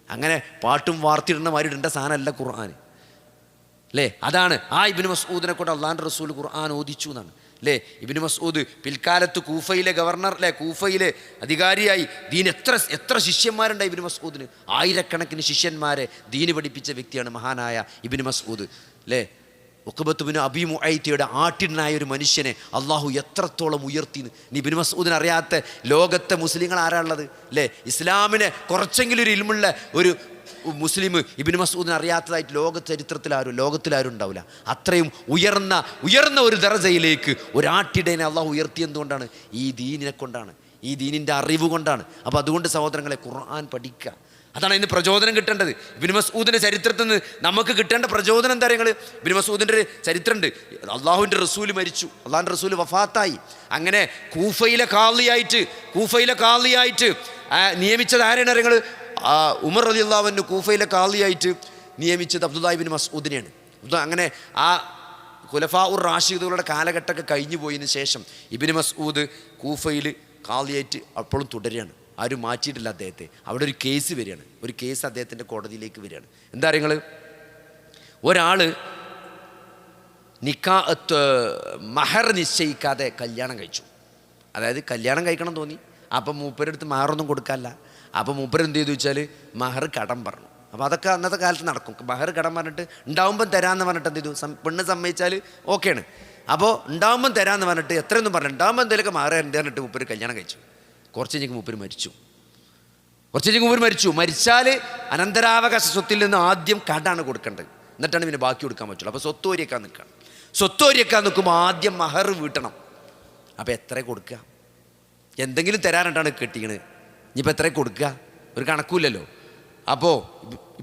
അങ്ങനെ പാട്ടും വാർത്തിടുന്ന മാതിരി ഇടേണ്ട സാധനമല്ല ഖുർആൻ. അല്ലേ? അതാണ് ആ ഇബ്നു മസ്ഊദിനെ കൊണ്ട് അള്ളാഹുവിൻ്റെ റസൂൽ ഖുർആൻ ഓദിച്ചു എന്നാണ് അല്ലേ? ഇബ്നു മസ്ഊദ് പിൽക്കാലത്ത് കൂഫയിലെ ഗവർണർ അല്ലേ, കൂഫയിലെ അധികാരിയായി. ദീൻ എത്ര ശിഷ്യന്മാരുണ്ടായി ഇബ്നു മസ്ഊദിന്? ആയിരക്കണക്കിന് ശിഷ്യന്മാരെ ദീന് പഠിപ്പിച്ച വ്യക്തിയാണ് മഹാനായ ഇബ്നു മസ്ഊദ് അല്ലേ? ഉഖബത്ത് ബിൻ അബീ മുഅയ്തയുടെ ആട്ടിടനായ ഒരു മനുഷ്യനെ അള്ളാഹു എത്രത്തോളം ഉയർത്തി. ഇബ്നു മസ്ഊദിനെ അറിയാത്ത ലോകത്തെ മുസ്ലിങ്ങൾ ആരാളുള്ളത് അല്ലേ? ഇസ്ലാമിനെ കുറച്ചെങ്കിലും ഒരു ഇൽമുള്ള ഒരു മുസ്ലിം ഇബ്നു മസ്ഊദിനെ അറിയാത്തതായിട്ട് ലോകത്തിലാരും ഉണ്ടാവില്ല. അത്രയും ഉയർന്ന ഒരു ദറജയിലേക്ക് ഒരാട്ടിടേനെ അള്ളാഹു ഉയർത്തിയെന്തുകൊണ്ടാണ്? ഈ ദീനിനെ കൊണ്ടാണ്, ഈ ദീനിൻ്റെ അറിവ് കൊണ്ടാണ്. അപ്പോൾ അതുകൊണ്ട് സഹോദരങ്ങളെ, ഖുർആൻ പഠിക്കുക, അതാണ് അതിന് പ്രചോദനം കിട്ടേണ്ടത്. ഇബ്നു മസ്ഊദിൻ്റെ ചരിത്രത്തിൽ നിന്ന് നമുക്ക് കിട്ടേണ്ട പ്രചോദനം എന്താ പറയുക? ഇബ്നു മസ്ഊദിൻ്റെ ഒരു ചരിത്രമുണ്ട്. അള്ളാഹുവിൻ്റെ റസൂൽ മരിച്ചു, അള്ളാഹുവിൻ്റെ റസൂൽ വഫാത്തായി. അങ്ങനെ കൂഫയിലെ ഖാളിയായിട്ട് നിയമിച്ചത് ആരാണ് അറിയുന്നത്? ഉമർ റളിയല്ലാഹു അൻഹു കൂഫയിലെ ഖാളിയായിട്ട് നിയമിച്ചത് അബ്ദുല്ലാഹി ഇബ്നു മസ്ഊദിനെയാണ്. അങ്ങനെ ആ ഖുലഫാഉർ റാഷിദുകളുടെ കാലഘട്ടമൊക്കെ കഴിഞ്ഞു പോയതിന് ശേഷം ഇബ്നു മസ്ഊദ് കൂഫയിൽ ഖാളിയായിട്ട് അപ്പോഴും തുടരുകയാണ്. ആരും മാറ്റിയിട്ടില്ല അദ്ദേഹത്തെ. അവിടെ ഒരു കേസ് വരികയാണ്, ഒരു കേസ് അദ്ദേഹത്തിൻ്റെ കോടതിയിലേക്ക് വരികയാണ്. എന്താ നിങ്ങൾ, ഒരാൾ മഹർ നിശ്ചയിക്കാതെ കല്യാണം കഴിച്ചു. അതായത് കല്യാണം കഴിക്കണം തോന്നി, അപ്പം മൂപ്പരെടുത്ത് മഹറൊന്നും കൊടുക്കാനില്ല. അപ്പം മൂപ്പരെന്ത് ചെയ്തു വെച്ചാൽ മഹർ കടം പറഞ്ഞു. അപ്പോൾ അതൊക്കെ അന്നത്തെ കാലത്ത് നടക്കും. മഹർ കടം പറഞ്ഞിട്ട് ഉണ്ടാവുമ്പം തരാമെന്ന് പറഞ്ഞിട്ട് എന്ത് ചെയ്തു? പെണ്ണ് സമ്മതിച്ചാൽ ഓക്കെയാണ്. അപ്പോൾ ഉണ്ടാവുമ്പം തരാമെന്ന് പറഞ്ഞിട്ട് എത്രയൊന്നും പറഞ്ഞു, ഉണ്ടാവുമ്പോൾ എന്തെങ്കിലുമൊക്കെ മഹർ എൻ്റെ പറഞ്ഞിട്ട് മൂപ്പര് കല്യാണം കഴിച്ചു. കുറച്ച് കഴിഞ്ഞ് മൂപ്പര് മരിച്ചു. മരിച്ചാൽ അനന്തരാവകാശ സ്വത്തിൽ നിന്ന് ആദ്യം കടാണ് കൊടുക്കേണ്ടത്, എന്നിട്ടാണ് പിന്നെ ബാക്കി കൊടുക്കാൻ പറ്റുള്ളൂ. അപ്പോൾ സ്വത്തോരിയേക്കാൻ നിൽക്കുമ്പോൾ ആദ്യം മഹർ വീട്ടണം. അപ്പോൾ എത്ര കൊടുക്കുക? എന്തെങ്കിലും തരാനായിട്ടാണ് കെട്ടിക്കണത്, ഇനിയിപ്പോൾ എത്ര കൊടുക്കുക? ഒരു കണക്കൂല്ലല്ലോ. അപ്പോൾ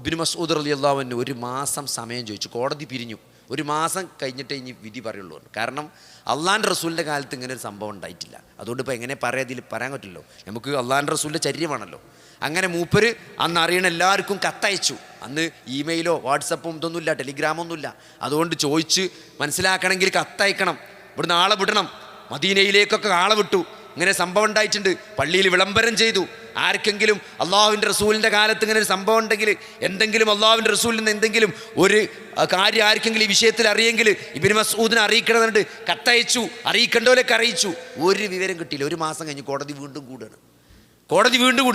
ഇബ്നു മസ്ഊദ് റളിയല്ലാഹു അൻഹു ഒരു മാസം സമയം ചോദിച്ചു. കോടതി പിരിഞ്ഞു. ഒരു മാസം കഴിഞ്ഞിട്ടേ ഇനി വിധി പറയുള്ളൂ. കാരണം അള്ളാഹുവിൻ്റെ റസൂലിൻ്റെ കാലത്ത് ഇങ്ങനെ ഒരു സംഭവം ഉണ്ടായിട്ടില്ല. അതുകൊണ്ട് ഇപ്പോൾ എങ്ങനെ പറയാൻ പറ്റില്ലല്ലോ, നമുക്ക് അള്ളാഹുവിൻ്റെ റസൂലിൻ്റെ ചര്യമാണല്ലോ. അങ്ങനെ മൂപ്പര് അന്ന് അറിയണ എല്ലാവർക്കും കത്തയച്ചു. അന്ന് ഇമെയിലോ വാട്സപ്പും ഇതൊന്നുമില്ല, ടെലിഗ്രാമൊന്നുമില്ല. അതുകൊണ്ട് ചോദിച്ച് മനസ്സിലാക്കണമെങ്കിൽ കത്തയക്കണം, ഇവിടുന്ന് ആളെ വിടണം. മദീനയിലേക്കൊക്കെ ആളെ വിട്ടു. ഇങ്ങനെ സംഭവം ഉണ്ടായിട്ടുണ്ട്. പള്ളിയിൽ വിളംബരം ചെയ്തു. ആർക്കെങ്കിലും അള്ളാഹുവിൻ്റെ റസൂലിൻ്റെ കാലത്ത് ഇങ്ങനെ ഒരു സംഭവം ഉണ്ടെങ്കിൽ, എന്തെങ്കിലും അള്ളാഹുവിൻ്റെ റസൂലിൽ നിന്ന് എന്തെങ്കിലും ഒരു കാര്യം ആർക്കെങ്കിലും ഈ വിഷയത്തിൽ അറിയെങ്കിൽ ഇബ്നു മസ്ഊദിനെ അറിയിക്കണമെന്നുണ്ട്. കത്തയച്ചു, അറിയിക്കേണ്ടവരൊക്കെ അറിയിച്ചു. ഒരു വിവരം കിട്ടിയില്ല. ഒരു മാസം കഴിഞ്ഞ് കോടതി വീണ്ടും കൂടുകയാണ്.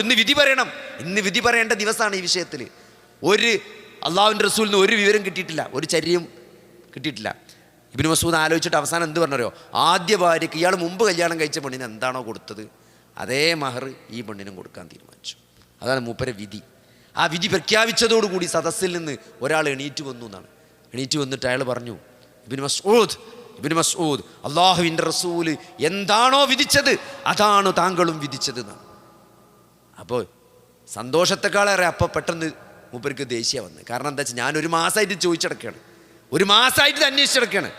ഇന്ന് വിധി പറയണം. ഇന്ന് വിധി പറയേണ്ട ദിവസമാണ്. ഈ വിഷയത്തിൽ ഒരു അള്ളാഹുവിൻ്റെ റസൂലിന് ഒരു വിവരം കിട്ടിയിട്ടില്ല, ഒരു ചര്യം കിട്ടിയിട്ടില്ല. ഇബ്നു മസ്ഊദ് ആലോചിച്ചിട്ട് അവസാനം എന്ത് പറഞ്ഞറിയോ? ആദ്യ ഭാര്യയ്ക്ക് ഇയാൾ മുമ്പ് കല്യാണം കഴിച്ച പെണ്ണിന് എന്താണോ കൊടുത്തത് അതേ മഹർ ഈ പെണ്ണിനും കൊടുക്കാൻ തീരുമാനിച്ചു. അതാണ് മൂപ്പരെ വിധി. ആ വിധി പ്രഖ്യാപിച്ചതോടുകൂടി സദസ്സിൽ നിന്ന് ഒരാൾ എണീറ്റ് വന്നിട്ട് അയാൾ പറഞ്ഞു, ഇബ്നു മസ്ഊദ് അള്ളാഹുവിൻ്റെ റസൂല് എന്താണോ വിധിച്ചത് അതാണ് താങ്കളും വിധിച്ചത് എന്നാണ്. അപ്പോൾ സന്തോഷത്തെക്കാളേറെ അപ്പോൾ പെട്ടെന്ന് മൂപ്പർക്ക് ദേഷ്യം വന്ന്. കാരണം എന്താ വെച്ചാൽ ഞാൻ ഒരു മാസമായിട്ട് ചോദിച്ചടക്കുകയാണ്, ഒരു മാസമായിട്ട് അന്വേഷിച്ചടക്കുകയാണ്.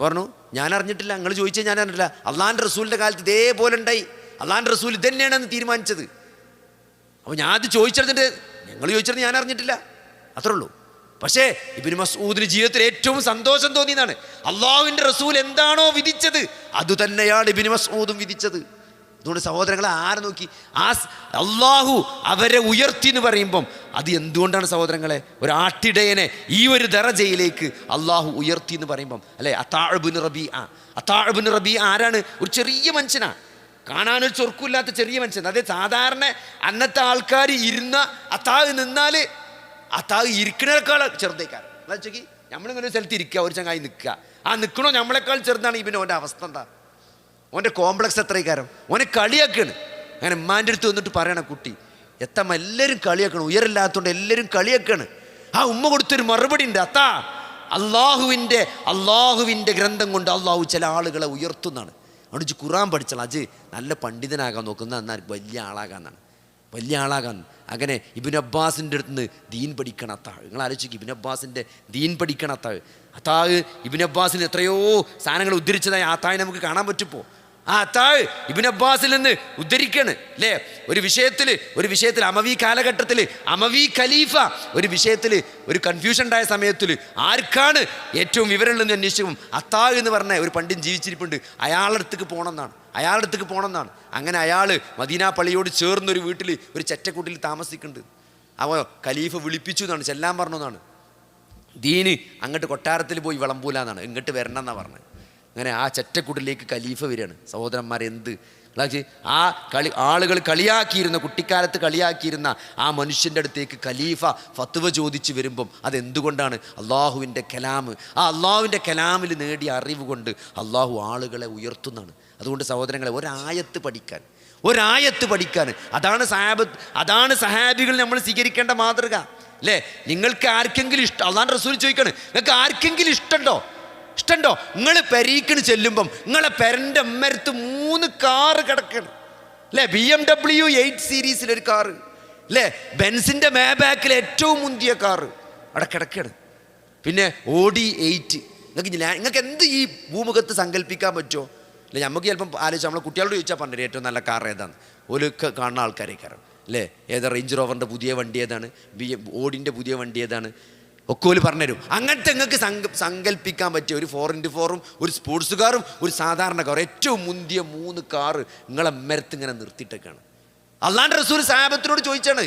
പറഞ്ഞു ഞാൻ അറിഞ്ഞിട്ടില്ല, നിങ്ങൾ ചോദിച്ചാൽ ഞാൻ അറിഞ്ഞിട്ടില്ല. അള്ളാഹിൻ്റെ റസൂലിൻ്റെ കാലത്ത് ഇതേപോലെ ഉണ്ടായി. അള്ളാഹിൻ്റെ റസൂൽ ഇതന്നെയാണെന്ന് തീരുമാനിച്ചത്. അപ്പോൾ ഞാൻ അത് ചോദിച്ചെടുത്തിട്ട് ഞങ്ങൾ ചോദിച്ചത് ഞാൻ അറിഞ്ഞിട്ടില്ല, അത്രേ ഉള്ളൂ. പക്ഷേ ഇബ്നു മസ്ഊദിന് ജീവിതത്തിൽ ഏറ്റവും സന്തോഷം തോന്നിയതാണ് അള്ളാഹുവിൻ്റെ റസൂൽ എന്താണോ വിധിച്ചത് അതുതന്നെയാണ് ഇബ്നു മസ്ഊദും വിധിച്ചത്. അതുകൊണ്ട് സഹോദരങ്ങളെ, ആരെ നോക്കി അള്ളാഹു അവരെ ഉയർത്തി എന്ന് പറയുമ്പം അത് എന്തുകൊണ്ടാണ് സഹോദരങ്ങളെ? ഒരു ആട്ടിടയനെ ഈ ഒരു ദറജയിലേക്ക് അള്ളാഹു ഉയർത്തി എന്ന് പറയുമ്പം അല്ലേ? അതാഅ് ഇബ്നു റബീഅ ആരാണ്? ഒരു ചെറിയ മനുഷ്യനാണ്, കാണാനൊരു ചൊർക്കില്ലാത്ത ചെറിയ മനുഷ്യൻ. അതായത് സാധാരണ അന്നത്തെ ആൾക്കാർ ഇരുന്ന അതാഅ് നിന്നാൽ അതാഅ് ഇരിക്കണേക്കാൾ ചെറുതേക്കാരം. എന്താ വെച്ചാൽ നമ്മളിങ്ങനെ ഒരു സ്ഥലത്ത് ഇരിക്കുക, ഒരു ചങ്ങായി നിൽക്കുക, ആ നിൽക്കണോ നമ്മളെക്കാൾ ചെറുതാണ്. ഇവന് ഓൻ്റെ അവസ്ഥ എന്താ? ഓൻ്റെ കോംപ്ലക്സ് എത്രയ്ക്കാരം? ഓനെ കളിയാക്കാണ്. അങ്ങനെ ഉമ്മാൻ്റെ അടുത്ത് വന്നിട്ട് പറയണ കുട്ടി എല്ലാവരും കളിയാക്കണം, ഉയരില്ലാത്തതുകൊണ്ട് എല്ലാവരും കളിയാക്കാണ്. ആ ഉമ്മ കൊടുത്തൊരു മറുപടി ഉണ്ട്, അള്ളാഹുവിൻ്റെ ഗ്രന്ഥം കൊണ്ട് അള്ളാഹു ചില ആളുകളെ ഉയർത്തുന്നതാണ്. അവിടെ ഖുർആൻ പഠിച്ചാൽ അത് നല്ല പണ്ഡിതനാകാൻ നോക്കുന്ന എന്നാൽ വലിയ ആളാകാന്നാണ്, വലിയ ആളാകാൻ. അങ്ങനെ ഇബ്നു അബ്ബാസിൻ്റെ അടുത്ത് നിന്ന് ദീൻ പഠിക്കണം അത്താഴ്. നിങ്ങൾ ആലോചിക്കും, ഇബ്നു അബ്ബാസിൻ്റെ ദീൻ പഠിക്കണം അത്താഴ് ഇബ്നു അബ്ബാസിന് എത്രയോ സാധനങ്ങൾ ഉദ്ധരിച്ചതായി ആത്താഴ് നമുക്ക് കാണാൻ പറ്റുമ്പോൾ. ആ അത്താഴ് ഇബ്നു അബ്ബാസിൽ നിന്ന് ഉദ്ധരിക്കാണ് അല്ലേ? ഒരു വിഷയത്തിൽ അമവി കാലഘട്ടത്തിൽ അമവി ഖലീഫ ഒരു വിഷയത്തിൽ ഒരു കൺഫ്യൂഷൻ ഉണ്ടായ സമയത്തിൽ ആർക്കാണ് ഏറ്റവും വിവരമുള്ളതെന്ന് അന്വേഷിക്കും. അത്താഴ് എന്ന് പറഞ്ഞ ഒരു പണ്ഡിതൻ ജീവിച്ചിരിപ്പുണ്ട്, അയാളുടെ അടുത്തേക്ക് പോകണമെന്നാണ്. അങ്ങനെ അയാൾ മദീന പള്ളിയോട് ചേർന്നൊരു വീട്ടിൽ ഒരു ചെറ്റക്കൂട്ടിൽ താമസിക്കുന്നുണ്ട്. അപ്പോൾ ഖലീഫ വിളിപ്പിച്ചു എന്നാണ്, ചെല്ലാൻ പറഞ്ഞു എന്നാണ്. ദീന് അങ്ങോട്ട് കൊട്ടാരത്തിൽ പോയി വിളമ്പൂലെന്നാണ്, ഇങ്ങോട്ട് വരണം എന്നാണ് പറഞ്ഞത്. അങ്ങനെ ആ ചെറ്റക്കുടിലേക്ക് ഖലീഫ വരികയാണ്. സഹോദരന്മാരെ, എന്ത് ആ ആളുകൾ കളിയാക്കിയിരുന്ന, കുട്ടിക്കാലത്ത് കളിയാക്കിയിരുന്ന ആ മനുഷ്യൻ്റെ അടുത്തേക്ക് ഖലീഫ ഫത്വ ചോദിച്ച് വരുമ്പം അതെന്തുകൊണ്ടാണ്? അള്ളാഹുവിൻ്റെ കലാം, ആ അള്ളാഹുവിൻ്റെ കലാമിൽ നേടിയ അറിവ് കൊണ്ട് അള്ളാഹു ആളുകളെ ഉയർത്തുന്നതാണ്. അതുകൊണ്ട് സഹോദരങ്ങളെ, ഒരായത്ത് പഠിക്കാൻ അതാണ് സഹാബികൾ നമ്മൾ സ്വീകരിക്കേണ്ട മാതൃക, അല്ലേ? നിങ്ങൾക്ക് ആർക്കെങ്കിലും ഇഷ്ടം, അള്ളാഹുവിൻ്റെ റസൂൽ ചോദിക്കാണ്, നിങ്ങൾക്ക് ആർക്കെങ്കിലും ഇഷ്ടമുണ്ടോ? നിങ്ങൾ പെരീക്കിന് ചെല്ലുമ്പം നിങ്ങളെ പെരൻ്റെ അമ്മരത്ത് 3 കാറ് കിടക്കണം, അല്ലേ? BMW 8 സീരീസിലൊരു കാറ്, അല്ലേ? ബെൻസിൻ്റെ മേബാക്കിൽ ഏറ്റവും മുന്തിയ കാറ് അവിടെ കിടക്കുകയാണ്. പിന്നെ Audi 8. നിങ്ങൾക്ക് എന്ത് ഈ ഭൂമുഖത്ത് സങ്കല്പിക്കാൻ പറ്റുമോ? അല്ലെ, നമുക്ക് ചിലപ്പം ആലോചിച്ചാൽ നമ്മളെ കുട്ടികളോട് ചോദിച്ചാൽ പറഞ്ഞത് ഏറ്റവും നല്ല കാർ ഏതാണ്? ഓലൊക്കെ കാണുന്ന ആൾക്കാരെ കാരണം, അല്ലേ? ഏതാ റേഞ്ച് റോവറിൻ്റെ പുതിയ വണ്ടി ഏതാണ്? ഓഡിൻ്റെ പുതിയ വണ്ടി ഏതാണ്? ഒക്കെ ഓല് പറഞ്ഞുതരും. അങ്ങനത്തെ നിങ്ങൾക്ക് സങ്കല്പിക്കാൻ പറ്റിയ ഒരു 4x4ഉം ഒരു സ്പോർട്സ് കാറും ഒരു സാധാരണ കാറും ഏറ്റവും മുന്തിയ 3 കാറ് നിങ്ങളെ മരത്ത് ഇങ്ങനെ നിർത്തിയിട്ടൊക്കെയാണ്. അള്ളാഹുവിൻ്റെ റസൂൽ സഹാബത്തിനോട് ചോദിച്ചാണ്,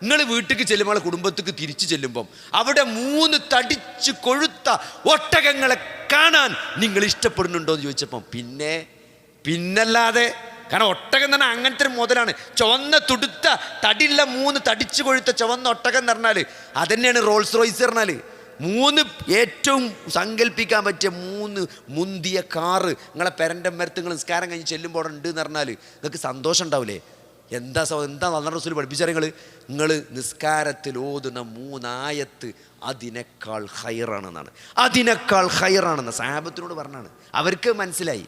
നിങ്ങൾ വീട്ടിലേക്ക് ചെല്ലുമ്പോൾ, കുടുംബത്തേക്ക് തിരിച്ചു ചെല്ലുമ്പം അവിടെ 3 തടിച്ച് കൊഴുത്ത ഒട്ടകങ്ങളെ കാണാൻ നിങ്ങൾ ഇഷ്ടപ്പെടുന്നുണ്ടോ എന്ന് ചോദിച്ചപ്പം പിന്നല്ലാതെ, കാരണം ഒട്ടകം എന്ന് പറഞ്ഞാൽ അങ്ങനത്തെ ഒരു മുതലാണ്. ചുവന്ന തുടുത്ത തടിയുള്ള 3 തടിച്ചു കൊഴുത്ത ചുവന്ന ഒട്ടകം എന്ന് പറഞ്ഞാൽ അതന്നെയാണ് റോൾസ് റോയ്സ് പറഞ്ഞാൽ. 3 ഏറ്റവും സങ്കല്പിക്കാൻ പറ്റിയ 3 മുന്തിയ കാറ് നിങ്ങളെ പെരൻ്റെ മരത്ത് നിങ്ങൾ നിസ്കാരം കഴിഞ്ഞ് ചെല്ലുമ്പോൾ ഉണ്ട് എന്ന് പറഞ്ഞാൽ നിങ്ങൾക്ക് സന്തോഷം ഉണ്ടാവില്ലേ? എന്താ അല്ലാഹുവിൻ്റെ റസൂൽ പഠിപ്പിച്ചാൽ നിങ്ങൾ നിസ്കാരത്തിൽ ഓതുന്ന 3 ആയത്ത് അതിനേക്കാൾ ഹൈറാണെന്ന് സഹാബത്തിനോട് പറഞ്ഞാണ്. അവർക്ക് മനസ്സിലായി.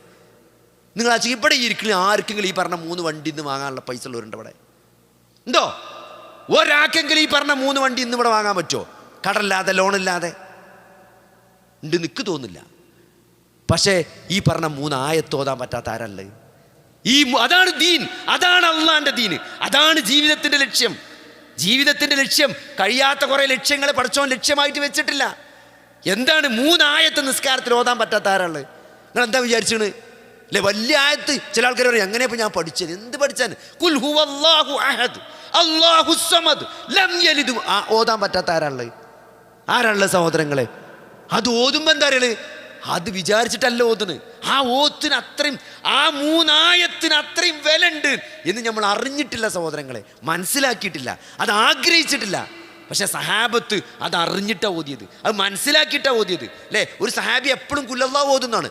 നിങ്ങൾ ഇവിടെ ഇരിക്കുന്ന ആർക്കെങ്കിലും ഈ പറഞ്ഞ 3 വണ്ടി ഇന്ന് വാങ്ങാനുള്ള പൈസ ഉള്ളവരുണ്ട് ഇവിടെ? ഉണ്ടോ? ഒരാൾക്കെങ്കിലും ഈ പറഞ്ഞ 3 വണ്ടി ഇന്ന് ഇവിടെ വാങ്ങാൻ പറ്റുമോ? കടമില്ലാതെ, ലോണില്ലാതെ? ഉണ്ട്, നിക്ക് തോന്നില്ല. പക്ഷേ ഈ പറഞ്ഞ 3 ആയത്ത് ഓതാൻ പറ്റാത്ത ആരല്ലേ? അതാണ് ദീൻ, അതാണ് അള്ളാന്റെ ദീൻ, അതാണ് ജീവിതത്തിന്റെ ലക്ഷ്യം. കഴിയാത്ത കുറെ ലക്ഷ്യങ്ങളെ പഠിച്ചോൻ ലക്ഷ്യമായിട്ട് വെച്ചിട്ടില്ല. എന്താണ് 3 ആയത്ത് നിസ്കാരത്തിൽ ഓതാൻ പറ്റാത്ത ആരാള്? നിങ്ങൾ എന്താ വിചാരിച്ചാണ്? അല്ലെ, വലിയ ആയത്ത് ചില ആൾക്കാർ പറയും, എങ്ങനെയപ്പോൾ ഞാൻ പഠിച്ചത്? എന്ത് പഠിച്ചാൽ? ഖുൽ ഹുവല്ലാഹു അഹദ് അല്ലാഹുസ് സമദ് ലം യലിദ് ഓതാൻ പറ്റാത്ത ആരാള് സഹോദരങ്ങളെ? അത് ഓതുമ്പോൾ എന്താ അറിയല്? അത് വിചാരിച്ചിട്ടല്ല ഓതുന്നത്. ആ ഓത്തിന് അത്രയും, ആ 3 ആയത്തിന് അത്രയും വില ഉണ്ട് എന്ന് നമ്മൾ അറിഞ്ഞിട്ടില്ല സഹോദരങ്ങളെ, മനസ്സിലാക്കിയിട്ടില്ല, അത് ആഗ്രഹിച്ചിട്ടില്ല. പക്ഷെ സഹാബത്ത് അത് അറിഞ്ഞിട്ടാണ് ഓതിയത്, അത് മനസ്സിലാക്കിയിട്ടാണ് ഓതിയത്, അല്ലേ? ഒരു സഹാബി എപ്പോഴും കുല്ലല്ലാഹു ഓതുന്നതാണ്.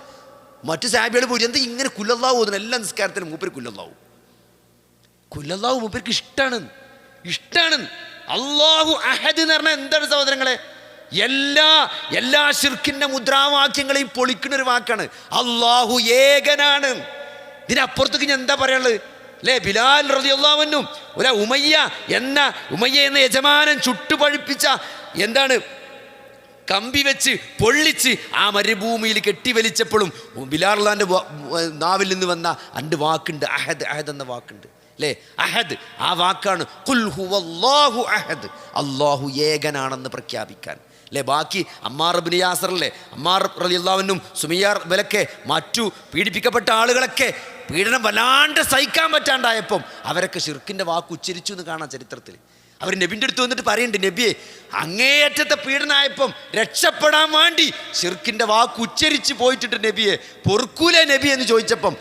മറ്റു സഹാബികൾ പോയി എന്താ ഇങ്ങനെ കുല്ലല്ലാഹു ഓതുന്നത്? എല്ലാ നിസ്കാരത്തിലും മൂപ്പര് കുല്ലല്ലാഹു മൂപ്പർക്ക് ഇഷ്ടാണ്. അല്ലാഹു അഹദ് എന്ന് പറഞ്ഞാൽ എന്താണ് സഹോദരങ്ങളെ? എല്ലാ ശിർക്കിന്റെ മുദ്രാവാക്യങ്ങളെയും പൊളിക്കുന്ന ഒരു വാക്കാണ്. അല്ലാഹു ഏകനാണ്. ഇതിനപ്പുറത്തേക്ക് ഞാൻ എന്താ പറയാനുള്ളത്? അല്ലേ, ബിലാൽ റളിയല്ലാഹു അൻഹു ഉമയ്യ എന്ന യജമാനൻ ചുട്ടുപഴുപ്പിച്ച എന്താണ് കമ്പി വെച്ച് പൊള്ളിച്ച് ആ മരുഭൂമിയിൽ കെട്ടിവലിച്ചപ്പോഴും ബിലാൽ റളിയല്ലാഹുവിന്റെ നാവിൽ നിന്ന് വന്ന 2 വാക്കുണ്ട്, അഹദ് എന്ന വാക്കുണ്ട്, അല്ലേ? അഹദ്, ആ വാക്കാണ് ഖുൽ ഹുവല്ലാഹു അഹദ്, അല്ലാഹു ഏകനാണെന്ന് പ്രഖ്യാപിക്കാൻ, അല്ലേ? ബാക്കി അമ്മാർ ഇബ്നു യാസർ, അല്ലേ, അമ്മാർ റളിയല്ലാഹു അൻഹു, സുമയ്യ ഇവരൊക്കെ, മറ്റു പീഡിപ്പിക്കപ്പെട്ട ആളുകളൊക്കെ പീഡനം വല്ലാണ്ട് സഹിക്കാൻ പറ്റാണ്ടായപ്പം അവരൊക്കെ ശിർക്കിൻ്റെ വാക്ക് ഉച്ചരിച്ചു എന്ന് കാണാം ചരിത്രത്തിൽ. അവർ നബിൻ്റെ അടുത്ത് വന്നിട്ട് പറയുന്നുണ്ട്, നബിയെ അങ്ങേയറ്റത്തെ പീഡനമായപ്പം രക്ഷപ്പെടാൻ വേണ്ടി ശിർക്കിൻ്റെ വാക്ക് ഉച്ചരിച്ച് പോയിട്ടിട്ട് നബിയെ പൊറുക്കൂലേ നബി എന്ന് ചോദിച്ചപ്പം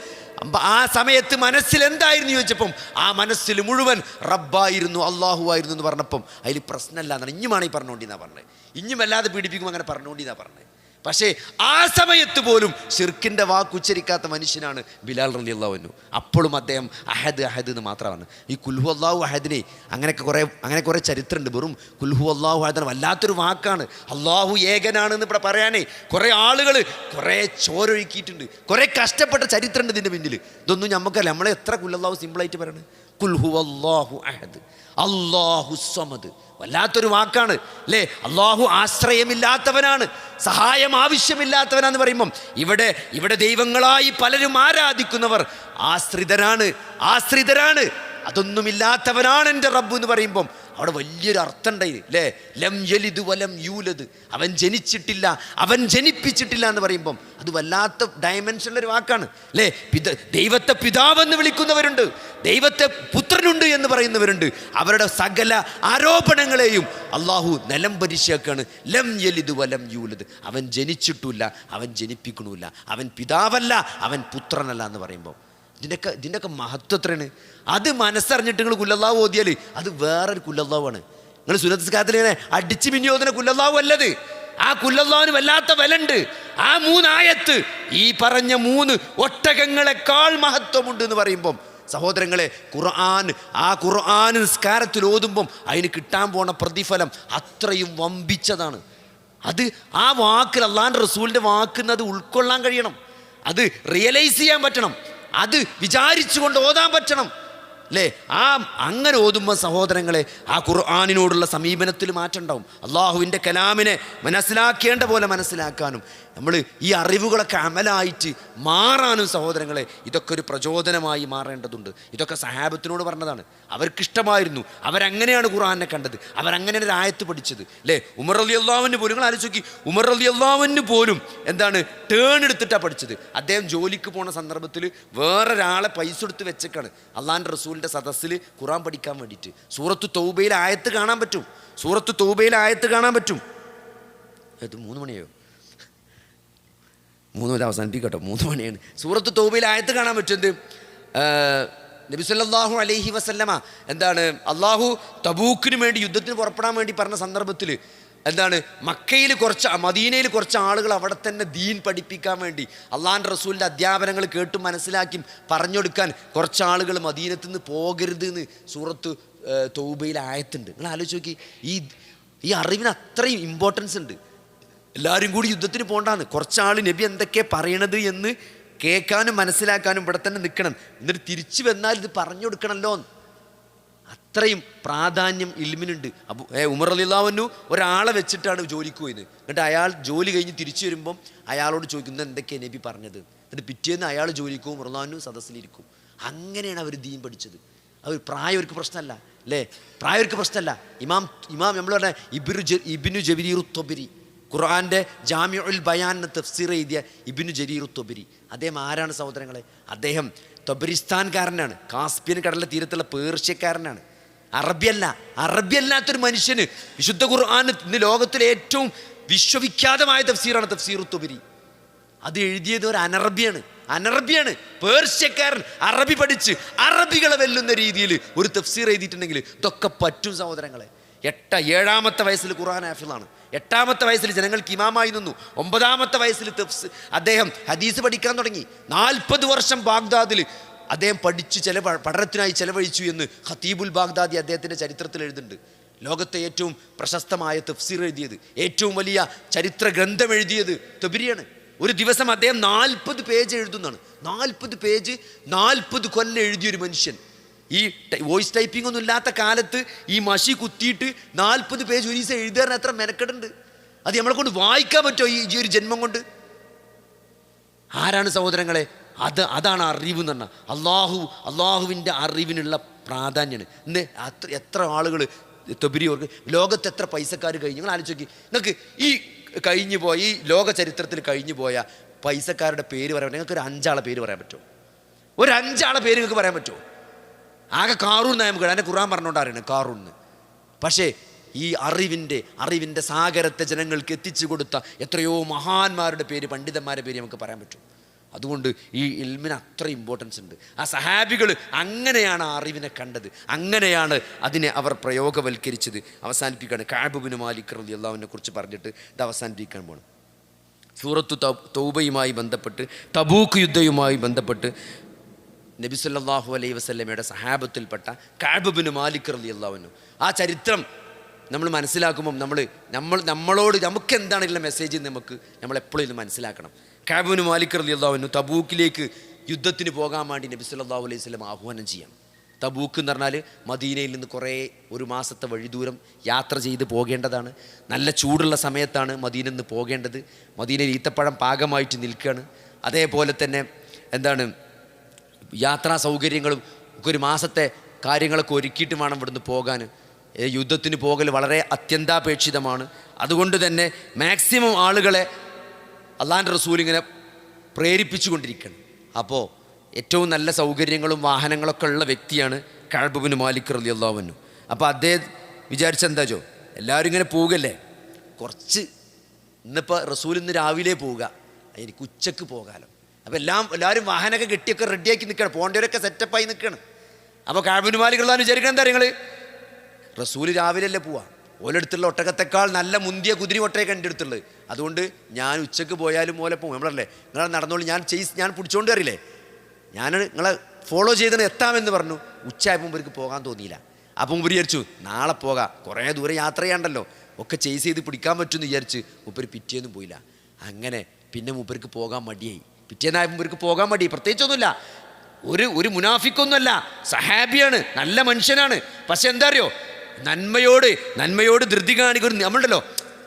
ആ സമയത്ത് മനസ്സിൽ എന്തായിരുന്നു ചോദിച്ചപ്പം ആ മനസ്സിൽ മുഴുവൻ റബ്ബായിരുന്നു, അള്ളാഹു ആയിരുന്നു എന്ന് പറഞ്ഞപ്പം അതിൽ പ്രശ്നമല്ല എന്നാണ്. ഇഞ്ഞുമാണ് ഈ പറഞ്ഞുകൊണ്ടിന്നാണ് പറഞ്ഞത്. ഇഞ്ഞും വല്ലാതെ പീഡിപ്പിക്കുമ്പോൾ അങ്ങനെ പറഞ്ഞുകൊണ്ടിന്നാണ് പറഞ്ഞത്. പക്ഷേ ആ സമയത്ത് പോലും ശിർക്കിൻ്റെ വാക്ക് ഉച്ചരിക്കാത്ത മനുഷ്യനാണ് ബിലാൽ റളിയല്ലാഹു അൻഹു. അപ്പോഴും അദ്ദേഹം അഹദ് എന്ന് മാത്രമാണ്. ഈ കുൽഹു അല്ലാഹു അഹദിനെ അങ്ങനെ കുറേ ചരിത്രമുണ്ട്. വെറും കുൽഹു അല്ലാഹു അഹദ് വല്ലാത്തൊരു വാക്കാണ്. അള്ളാഹു ഏകനാണെന്ന് ഇവിടെ പറയാനേ കുറേ ആളുകൾ കുറേ ചോരൊഴുക്കിയിട്ടുണ്ട്, കുറേ കഷ്ടപ്പെട്ട ചരിത്രമുണ്ട് ഇതിൻ്റെ പിന്നിൽ. ഇതൊന്നും നമുക്കല്ല. നമ്മളെ എത്ര കുല്ലല്ലാഹു സിമ്പിളായിട്ട് പറയണത്? കുൽഹു അല്ലാഹു അഹദ് അല്ലാഹു സമദ്. വല്ലാത്തൊരു വാക്കാണ്, അല്ലേ? അള്ളാഹു ആശ്രയമില്ലാത്തവനാണ്, സഹായം ആവശ്യമില്ലാത്തവനാന്ന് പറയുമ്പം ഇവിടെ ദൈവങ്ങളായി പലരും ആരാധിക്കുന്നവർ ആശ്രിതരാണ്. അതൊന്നുമില്ലാത്തവനാണ് എൻ്റെ റബ്ബ് എന്ന് പറയുമ്പം അവിടെ വലിയൊരു അർത്ഥം ഉണ്ടായി അല്ലേ. ലം യലിദ് വലം യൂലദ്, അവൻ ജനിച്ചിട്ടില്ല അവൻ ജനിപ്പിച്ചിട്ടില്ല എന്ന് പറയുമ്പം അത് വല്ലാത്ത ഡയമെൻഷനിലൊരു വാക്കാണ് അല്ലേ. ദൈവത്തെ പിതാവെന്ന് വിളിക്കുന്നവരുണ്ട്, ദൈവത്തെ പുത്രനുണ്ട് എന്ന് പറയുന്നവരുണ്ട്. അവരുടെ സകല ആരോപണങ്ങളെയും അള്ളാഹു നിലം പരിശാക്കാണ്. ലം യലിദ് വലം യൂലദ്, അവൻ ജനിച്ചിട്ടില്ല അവൻ ജനിപ്പിക്കണില്ല, അവൻ പിതാവല്ല അവൻ പുത്രനല്ല എന്ന് പറയുമ്പോൾ ഇതിൻ്റെയൊക്കെ മഹത്വം എത്രയാണ്. അത് മനസ്സറിഞ്ഞിട്ട് നിങ്ങൾ കുല്ലല്ലാഹു ഓതിയാൽ അത് വേറൊരു കുല്ലല്ലാഹുവാണ്. നിങ്ങൾ സുന്നത്ത് നിസ്കാരത്തിൽ ഇങ്ങനെ അടിച്ച് മിന്നിയോതുന്ന കുല്ലല്ലാഹു അല്ലത്. ആ കുല്ലല്ലാഹുവിന് വല്ലാത്ത വിലണ്ട്. ആ 3 ആയത്ത് ഈ പറഞ്ഞ 3 ഒട്ടകങ്ങളെക്കാൾ മഹത്വമുണ്ട് എന്ന് പറയുമ്പം സഹോദരങ്ങളെ, ഖുർആൻ നിസ്കാരത്തിൽ ഓതുമ്പം അതിന് കിട്ടാൻ പോണ പ്രതിഫലം അത്രയും വമ്പിച്ചതാണ്. അത് ആ വാക്കിൽ അള്ളാഹുവിൻ്റെ റസൂലിൻ്റെ വാക്കുന്നത് ഉൾക്കൊള്ളാൻ കഴിയണം, അത് റിയലൈസ് ചെയ്യാൻ പറ്റണം, അത് വിചാരിച്ചുകൊണ്ട് ഓതാൻ പറ്റണം അല്ലേ. അങ്ങനെ ഓതുമ്പോൾ സഹോദരങ്ങളെ ആ ഖുർആനിനോടുള്ള സമീപനത്തിൽ മാറ്റം ഉണ്ടാവും. അള്ളാഹുവിൻ്റെ കലാമിനെ മനസ്സിലാക്കേണ്ട പോലെ മനസ്സിലാക്കാനും നമ്മൾ ഈ അറിവുകളൊക്കെ അമലായിട്ട് മാറാനും സഹോദരങ്ങളെ ഇതൊക്കെ ഒരു പ്രചോദനമായി മാറേണ്ടതുണ്ട്. ഇതൊക്കെ സഹാബത്തിനോട് പറഞ്ഞതാണ്. അവർക്കിഷ്ടമായിരുന്നു, അവരങ്ങനെയാണ് ഖുർആനെ കണ്ടത്, അവരങ്ങനെ ഒരു ആയത്ത് പഠിച്ചത് അല്ലേ. ഉമർ റളിയല്ലാഹുവിന് പോലും, നിങ്ങൾ ആലോചിച്ച് നോക്കി, ഉമർ റളിയല്ലാഹുവിന് പോലും ടേൺ എടുത്തിട്ടാണ് പഠിച്ചത്. അദ്ദേഹം ജോലിക്ക് പോണ സന്ദർഭത്തിൽ വേറൊരാളെ പൈസ എടുത്ത് വെച്ചേക്കാണ് അള്ളാഹിൻ്റെ റസൂലിൻ്റെ സദസ്സിൽ ഖുർആൻ പഠിക്കാൻ വേണ്ടിയിട്ട്. സൂറത്ത് തൗബയിൽ ആയത്ത് കാണാൻ പറ്റും, സൂറത്ത് തൗബയിൽ ആയത്ത് കാണാൻ പറ്റും. ഇത് 3 മണിയോ 3 വരെ അവസാനിപ്പിക്കട്ടോ, 3 മണിയാണ്. സൂറത്ത് തൗബയിൽ ആയത്ത് കാണാൻ പറ്റും. എന്ത്? നബി സല്ലല്ലാഹു അലൈഹി വസല്ലമ അള്ളാഹു തബൂക്കിന് വേണ്ടി യുദ്ധത്തിന് പുറപ്പെടാൻ വേണ്ടി പറഞ്ഞ സന്ദർഭത്തിൽ മക്കയിൽ മദീനയിൽ കുറച്ച് ആളുകൾ അവിടെ തന്നെ ദീൻ പഠിപ്പിക്കാൻ വേണ്ടി അള്ളാഹിൻ്റെ റസൂലിൻ്റെ അധ്യാപനങ്ങൾ കേട്ടും മനസ്സിലാക്കിയും പറഞ്ഞുകൊടുക്കാൻ കുറച്ച് ആളുകൾ മദീനത്ത് നിന്ന് പോകരുത് എന്ന് സൂറത്ത് തൗബയിൽ ആയത്തുണ്ട്. നിങ്ങൾ ആലോചിച്ച് നോക്കി, ഈ അറിവിന് അത്രയും ഇമ്പോർട്ടൻസ് ഉണ്ട്. എല്ലാവരും കൂടി യുദ്ധത്തിന് പോകണ്ടാന്ന്, കുറച്ചാൾ നബി എന്തൊക്കെ പറയണത് എന്ന് കേൾക്കാനും മനസ്സിലാക്കാനും ഇവിടെ തന്നെ നിൽക്കണം. എന്നിട്ട് തിരിച്ചു വന്നാൽ ഇത് പറഞ്ഞു കൊടുക്കണമല്ലോ. അത്രയും പ്രാധാന്യം ഇൽമിനുണ്ട്. ഉമർ റളിയല്ലാഹു അൻഹു ഒരാളെ വെച്ചിട്ടാണ് ജോലിക്ക് പോയത്. എന്നിട്ട് അയാൾ ജോലി കഴിഞ്ഞ് തിരിച്ചു വരുമ്പം അയാളോട് ചോദിക്കുന്നത് എന്തൊക്കെയാണ് നബി പറഞ്ഞത്. എന്നിട്ട് പിറ്റേന്ന് അയാൾ ജോലിക്ക് പോകും, ഉമർ റളിയല്ലാഹു അൻഹു സദസ്സിലിരിക്കും. അങ്ങനെയാണ് അവർ ദീൻ പഠിച്ചത്. അവർ പ്രായവർക്ക് പ്രശ്നമല്ല അല്ലേ, പ്രായവർക്ക് പ്രശ്നമല്ല. ഇമാം നമ്മൾ പറഞ്ഞ ഇബ്നു ജരീർ ത്വബരി, ഖുർആൻ്റെ ജാമിഉൽ ബയാൻ എന്ന തഫ്സീർ എഴുതിയ ഇബ്നു ജരീർ ത്വബരി, അദ്ദേഹം ആരാണ് സഹോദരങ്ങളെ? അദ്ദേഹം ത്വബരിസ്ഥാൻകാരനാണ്, കാസ്പിയൻ കടലിലെ തീരത്തുള്ള പേർഷ്യക്കാരനാണ്. അറബിയല്ലാത്തൊരു മനുഷ്യന് വിശുദ്ധ ഖുർആൻ ഇന്ന് ലോകത്തിലെ ഏറ്റവും വിശ്വവിഖ്യാതമായ തഫ്സീറാണ് തഫ്സീർ ത്വബരി. അത് എഴുതിയത് ഒരു അനറബിയാണ്, പേർഷ്യക്കാരൻ. അറബി പഠിച്ച് അറബികളെ വെല്ലുന്ന രീതിയിൽ ഒരു തഫ്സീർ എഴുതിയിട്ടുണ്ടെങ്കിൽ ഇതൊക്കെ പറ്റും സഹോദരങ്ങളെ. 7-ാമത്തെ വയസ്സിൽ ഖുർആൻ ഹാഫിളാണ്. 8-ാമത്തെ വയസ്സിൽ ജനങ്ങൾക്ക് ഇമാമായി നിന്നു. 9-ാമത്തെ വയസ്സിൽ അദ്ദേഹം ഹദീസ് പഠിക്കാൻ തുടങ്ങി. 40 വർഷം ബാഗ്ദാദിൽ അദ്ദേഹം പഠിച്ച് പഠനത്തിനായി ചെലവഴിച്ചു എന്ന് ഖതീബുൽ ബാഗ്ദാദി അദ്ദേഹത്തിൻ്റെ ചരിത്രത്തിൽ എഴുതുന്നുണ്ട്. ലോകത്തെ ഏറ്റവും പ്രശസ്തമായ തഫ്സീർ എഴുതിയത്, ഏറ്റവും വലിയ ചരിത്ര ഗ്രന്ഥം എഴുതിയത് ത്വബരിയാണ്. ഒരു ദിവസം അദ്ദേഹം 40 പേജ് എഴുതുന്നതാണ്. 40 പേജ് 40 കൊല്ലം എഴുതിയൊരു മനുഷ്യൻ. ഈ വോയിസ് ടൈപ്പിംഗ് ഒന്നും ഇല്ലാത്ത കാലത്ത് ഈ മഷി കുത്തിയിട്ട് 40 പേജ് ഒരു ദിവസം എഴുതാൻ എത്ര മെനക്കെടുണ്ട്. അത് നമ്മളെ കൊണ്ട് വായിക്കാൻ പറ്റുമോ ഈ ഒരു ജന്മം കൊണ്ട്? ആരാണ് സഹോദരങ്ങളെ? അതാണ് അറിവ് എന്ന് പറഞ്ഞാൽ. അള്ളാഹുവിൻ്റെ അറിവിനുള്ള പ്രാധാന്യമാണ്. ഇന്ന് എത്ര ആളുകൾ ത്വബരിയോർക്ക്, ലോകത്ത് എത്ര പൈസക്കാർ കഴിഞ്ഞു. നിങ്ങൾ ആലോചിച്ച് നോക്കി. നിങ്ങൾക്ക് ഈ കഴിഞ്ഞു പോയ ഈ ലോക ചരിത്രത്തിൽ കഴിഞ്ഞു പോയ പൈസക്കാരുടെ പേര് പറയാൻ നിങ്ങൾക്ക് ഒരു 5 ആളെ പേര് പറയാൻ പറ്റുമോ? ഒരു 5 ആളെ പേര് നിങ്ങൾക്ക് പറയാൻ പറ്റുമോ? ആകെ കാറൂൺ നമുക്ക് അതിനെ ഖുർആൻ പറഞ്ഞുകൊണ്ടാണ് കാറൂന്ന്. പക്ഷേ ഈ അറിവിൻ്റെ സാഗരത്തെ ജനങ്ങൾക്ക് എത്തിച്ചു കൊടുത്ത എത്രയോ മഹാന്മാരുടെ പേര്, പണ്ഡിതന്മാരുടെ പേര് നമുക്ക് പറയാൻ പറ്റും. അതുകൊണ്ട് ഈ ഇൽമിന് അത്ര ഇമ്പോർട്ടൻസ് ഉണ്ട്. ആ സഹാബികൾ അങ്ങനെയാണ് ആ അറിവിനെ കണ്ടത്, അങ്ങനെയാണ് അതിനെ അവർ പ്രയോഗവൽക്കരിച്ചത്. അവസാനിപ്പിക്കുകയാണ്. കഅബ് ഇബ്നു മാലിക് റളിയല്ലാഹു അൻഹുവിനെ കുറിച്ച് പറഞ്ഞിട്ട് ഇത് അവസാനിപ്പിക്കാൻ പോകണം. സൂറത്തു തൗബയുമായി ബന്ധപ്പെട്ട്, തബൂക്ക് യുദ്ധവുമായി ബന്ധപ്പെട്ട് നബി സല്ലല്ലാഹു അലൈഹി വസല്ലമയുടെ സഹാബത്തിൽപ്പെട്ട കഅബ് ഇബ്നു മാലിക് റളിയല്ലാഹു അൻഹു, ആ ചരിത്രം നമ്മൾ മനസ്സിലാക്കുമ്പം നമ്മളോട് നമുക്ക് എന്താണെങ്കിലും മെസ്സേജ് നമ്മളെപ്പോഴും ഇത് മനസ്സിലാക്കണം. കഅബ് ഇബ്നു മാലിക് റളിയല്ലാഹു അൻഹു തബൂക്കിലേക്ക് യുദ്ധത്തിന് പോകാൻ വേണ്ടി നബി സല്ലല്ലാഹു അലൈഹി വസല്ലം ആഹ്വാനം ചെയ്യാം. തബൂക്ക് എന്ന് പറഞ്ഞാൽ മദീനയിൽ നിന്ന് ഒരു മാസത്തെ വഴി ദൂരം യാത്ര ചെയ്ത് പോകേണ്ടതാണ്. നല്ല ചൂടുള്ള സമയത്താണ് മദീനയിൽ നിന്ന് പോകേണ്ടത്. മദീനയിൽ ഈത്തപ്പഴം പാകമായിട്ട് നിൽക്കുകയാണ്. അതേപോലെ തന്നെ യാത്രാ സൗകര്യങ്ങളും ഒരു മാസത്തെ കാര്യങ്ങളൊക്കെ ഒരുക്കിയിട്ട് വേണം ഇവിടുന്ന് പോകാൻ. യുദ്ധത്തിന് പോകൽ വളരെ അത്യന്താപേക്ഷിതമാണ്. അതുകൊണ്ട് തന്നെ മാക്സിമം ആളുകളെ അള്ളാഹുവിൻ്റെ റസൂൽ ഇങ്ങനെ പ്രേരിപ്പിച്ചുകൊണ്ടിരിക്കണം. അപ്പോൾ ഏറ്റവും നല്ല സൗകര്യങ്ങളും വാഹനങ്ങളൊക്കെ ഉള്ള വ്യക്തിയാണ് കഅബ് ഇബ്നു മാലിക് റളിയല്ലാഹു അൻഹു. അപ്പോൾ അദ്ദേഹം വിചാരിച്ചെന്താച്ചോ, എല്ലാവരും ഇങ്ങനെ പോവുകയല്ലേ, കുറച്ച് ഇന്നിപ്പോൾ റസൂൽ ഇന്ന് രാവിലെ പോവുക, എനിക്ക് ഉച്ചക്ക് പോകാമല്ലോ. അപ്പോൾ എല്ലാവരും വാഹനമൊക്കെ കെട്ടിയൊക്കെ റെഡിയാക്കി നിൽക്കണം, പോകേണ്ടവരൊക്കെ സെറ്റപ്പായി നിൽക്കണം. അപ്പോൾ കഅബ് ഇബ്നു മാലിക് റളിയല്ലാഹു അൻഹു വിചാരിക്കണം എന്താ നിങ്ങൾ, റസൂൽ രാവിലെ അല്ലേ പോവാ, ഓലെടുത്തുള്ള ഒട്ടകത്തെക്കാൾ നല്ല മുന്തിയ കുതിരി ഒട്ടയൊക്കെ എൻ്റെ അടുത്തുള്ളത്, അതുകൊണ്ട് ഞാൻ ഉച്ചക്ക് പോയാലും ഓലെ പോകും. നമ്മളല്ലേ നിങ്ങൾ നടന്നോളൂ, ഞാൻ പിടിച്ചോണ്ട് അറിയില്ലേ, ഞാൻ നിങ്ങളെ ഫോളോ ചെയ്തിന് എത്താമെന്ന് പറഞ്ഞു. ഉച്ചയായപ്പോൾ ഇവർക്ക് പോകാൻ തോന്നിയില്ല. അപ്പം മുമ്പ് വിചാരിച്ചു നാളെ പോകാം, കുറേ ദൂരം യാത്ര ചെയ്യണ്ടല്ലോ, ഒക്കെ ചേസ് ചെയ്ത് പിടിക്കാൻ പറ്റുമെന്ന് വിചാരിച്ച് മൂപ്പര് പിറ്റേന്നും പോയില്ല. അങ്ങനെ പിന്നെ മൂപ്പർക്ക് പോകാൻ മടിയായി. പിറ്റേന്നായപ്പോൾ മൂപ്പർക്ക് പോകാൻ മടിയായി. പ്രത്യേകിച്ചൊന്നുമില്ല, ഒരു മുനാഫിക്കൊന്നുമല്ല, സഹാബിയാണ്, നല്ല മനുഷ്യനാണ്. പക്ഷെ എന്താ അറിയോ, നന്മയോട് ധൃതി കാണിക്കുന്ന നമ്മളുണ്ടല്ലോ,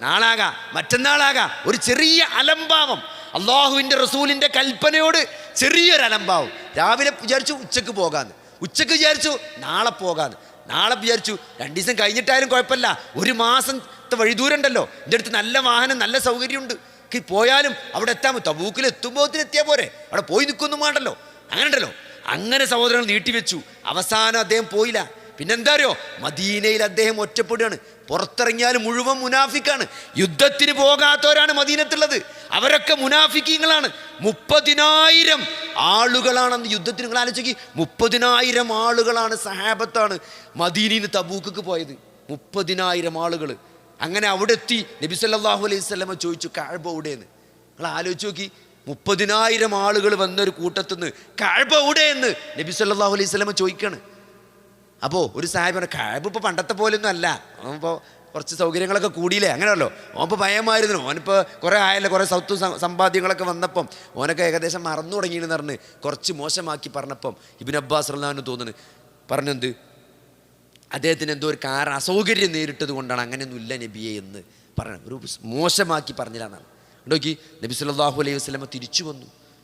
നാളാകാം മറ്റന്നാളാകാം ഒരു ചെറിയ അലംഭാവം, അള്ളാഹുവിൻ്റെ റസൂലിൻ്റെ കൽപ്പനയോട് ചെറിയൊരു അലംഭാവം. രാവിലെ വിചാരിച്ചു ഉച്ചക്ക് പോകാമെന്ന്, ഉച്ചക്ക് വിചാരിച്ചു നാളെ പോകാമെന്ന്, നാളെ വിചാരിച്ചു 2 ദിവസം കഴിഞ്ഞിട്ടായാലും കുഴപ്പമില്ല, 1 മാസത്തെ വഴിദൂരം ഉണ്ടല്ലോ, എൻ്റെ അടുത്ത് നല്ല വാഹനം നല്ല സൗകര്യമുണ്ട്, പോയാലും അവിടെ എത്താൻ തബൂക്കിൽ എത്തുമ്പോഴത്തിനെത്തിയാൽ പോരെ, അവിടെ പോയി നിൽക്കൊന്നും വേണ്ടല്ലോ, അങ്ങനെ ഉണ്ടല്ലോ. അങ്ങനെ സഹോദരങ്ങൾ നീട്ടിവെച്ചു. അവസാനം അദ്ദേഹം പോയില്ല. പിന്നെന്താ അറിയോ, മദീനയിൽ അദ്ദേഹം ഒറ്റപ്പെടുകയാണ്. പുറത്തിറങ്ങിയാൽ മുഴുവൻ മുനാഫിക്കാണ്. യുദ്ധത്തിന് പോകാത്തവരാണ് മദീനത്തുള്ളത്, അവരൊക്കെ മുനാഫിക്കീങ്ങളാണ്. 30,000 ആളുകളാണെന്ന് യുദ്ധത്തിന്. നിങ്ങൾ ആലോചിക്ക്, 30,000 ആളുകളാണ്, സഹാബത്താണ് മദീനയിൽ നിന്ന് തബൂക്ക് പോയത്. 30,000 ആളുകൾ. അങ്ങനെ അവിടെ എത്തി നബി സല്ലല്ലാഹു അലൈഹി വസല്ലമ ചോദിച്ചു കഅബ എവിടെയെന്ന്. നിങ്ങൾ ആലോചിച്ച് നോക്കി, 30,000 ആളുകൾ വന്നൊരു കൂട്ടത്തുനിന്ന് കഅബ എവിടെയെന്ന് നബി സല്ലല്ലാഹു അലൈഹി വസല്ലമ ചോദിക്കുകയാണ്. അപ്പോൾ ഒരു സാഹിബ് പറഞ്ഞു, കഅബ ഇപ്പോൾ പണ്ടത്തെ പോലെയൊന്നും അല്ല, അപ്പോൾ കുറച്ച് സൗകര്യങ്ങളൊക്കെ കൂടിയില്ലേ, അങ്ങനെയല്ലോ. ഓനിപ്പോൾ ഭയമായിരുന്നു, ഓനിപ്പോൾ കുറേ ആയല്ലോ, കുറേ സമ്പാദ്യങ്ങളൊക്കെ വന്നപ്പം ഓനൊക്കെ ഏകദേശം മറന്നു തുടങ്ങിയെന്ന് പറഞ്ഞ് കുറച്ച് മോശമാക്കി പറഞ്ഞപ്പം ഇബ്നു അബ്ബാസ് റളിയല്ലാഹു അൻഹു തോന്നുന്നു പറഞ്ഞെന്ത്, അദ്ദേഹത്തിന് എന്തോ ഒരു അസൗകര്യം നേരിട്ടത് കൊണ്ടാണ് അങ്ങനെയൊന്നും ഇല്ല നബിയെ എന്ന് പറഞ്ഞു, ഒരു മോശമാക്കി പറഞ്ഞില്ല എന്നാണ്. നോക്കി നബി സല്ലല്ലാഹു അലൈഹി വസല്ലമ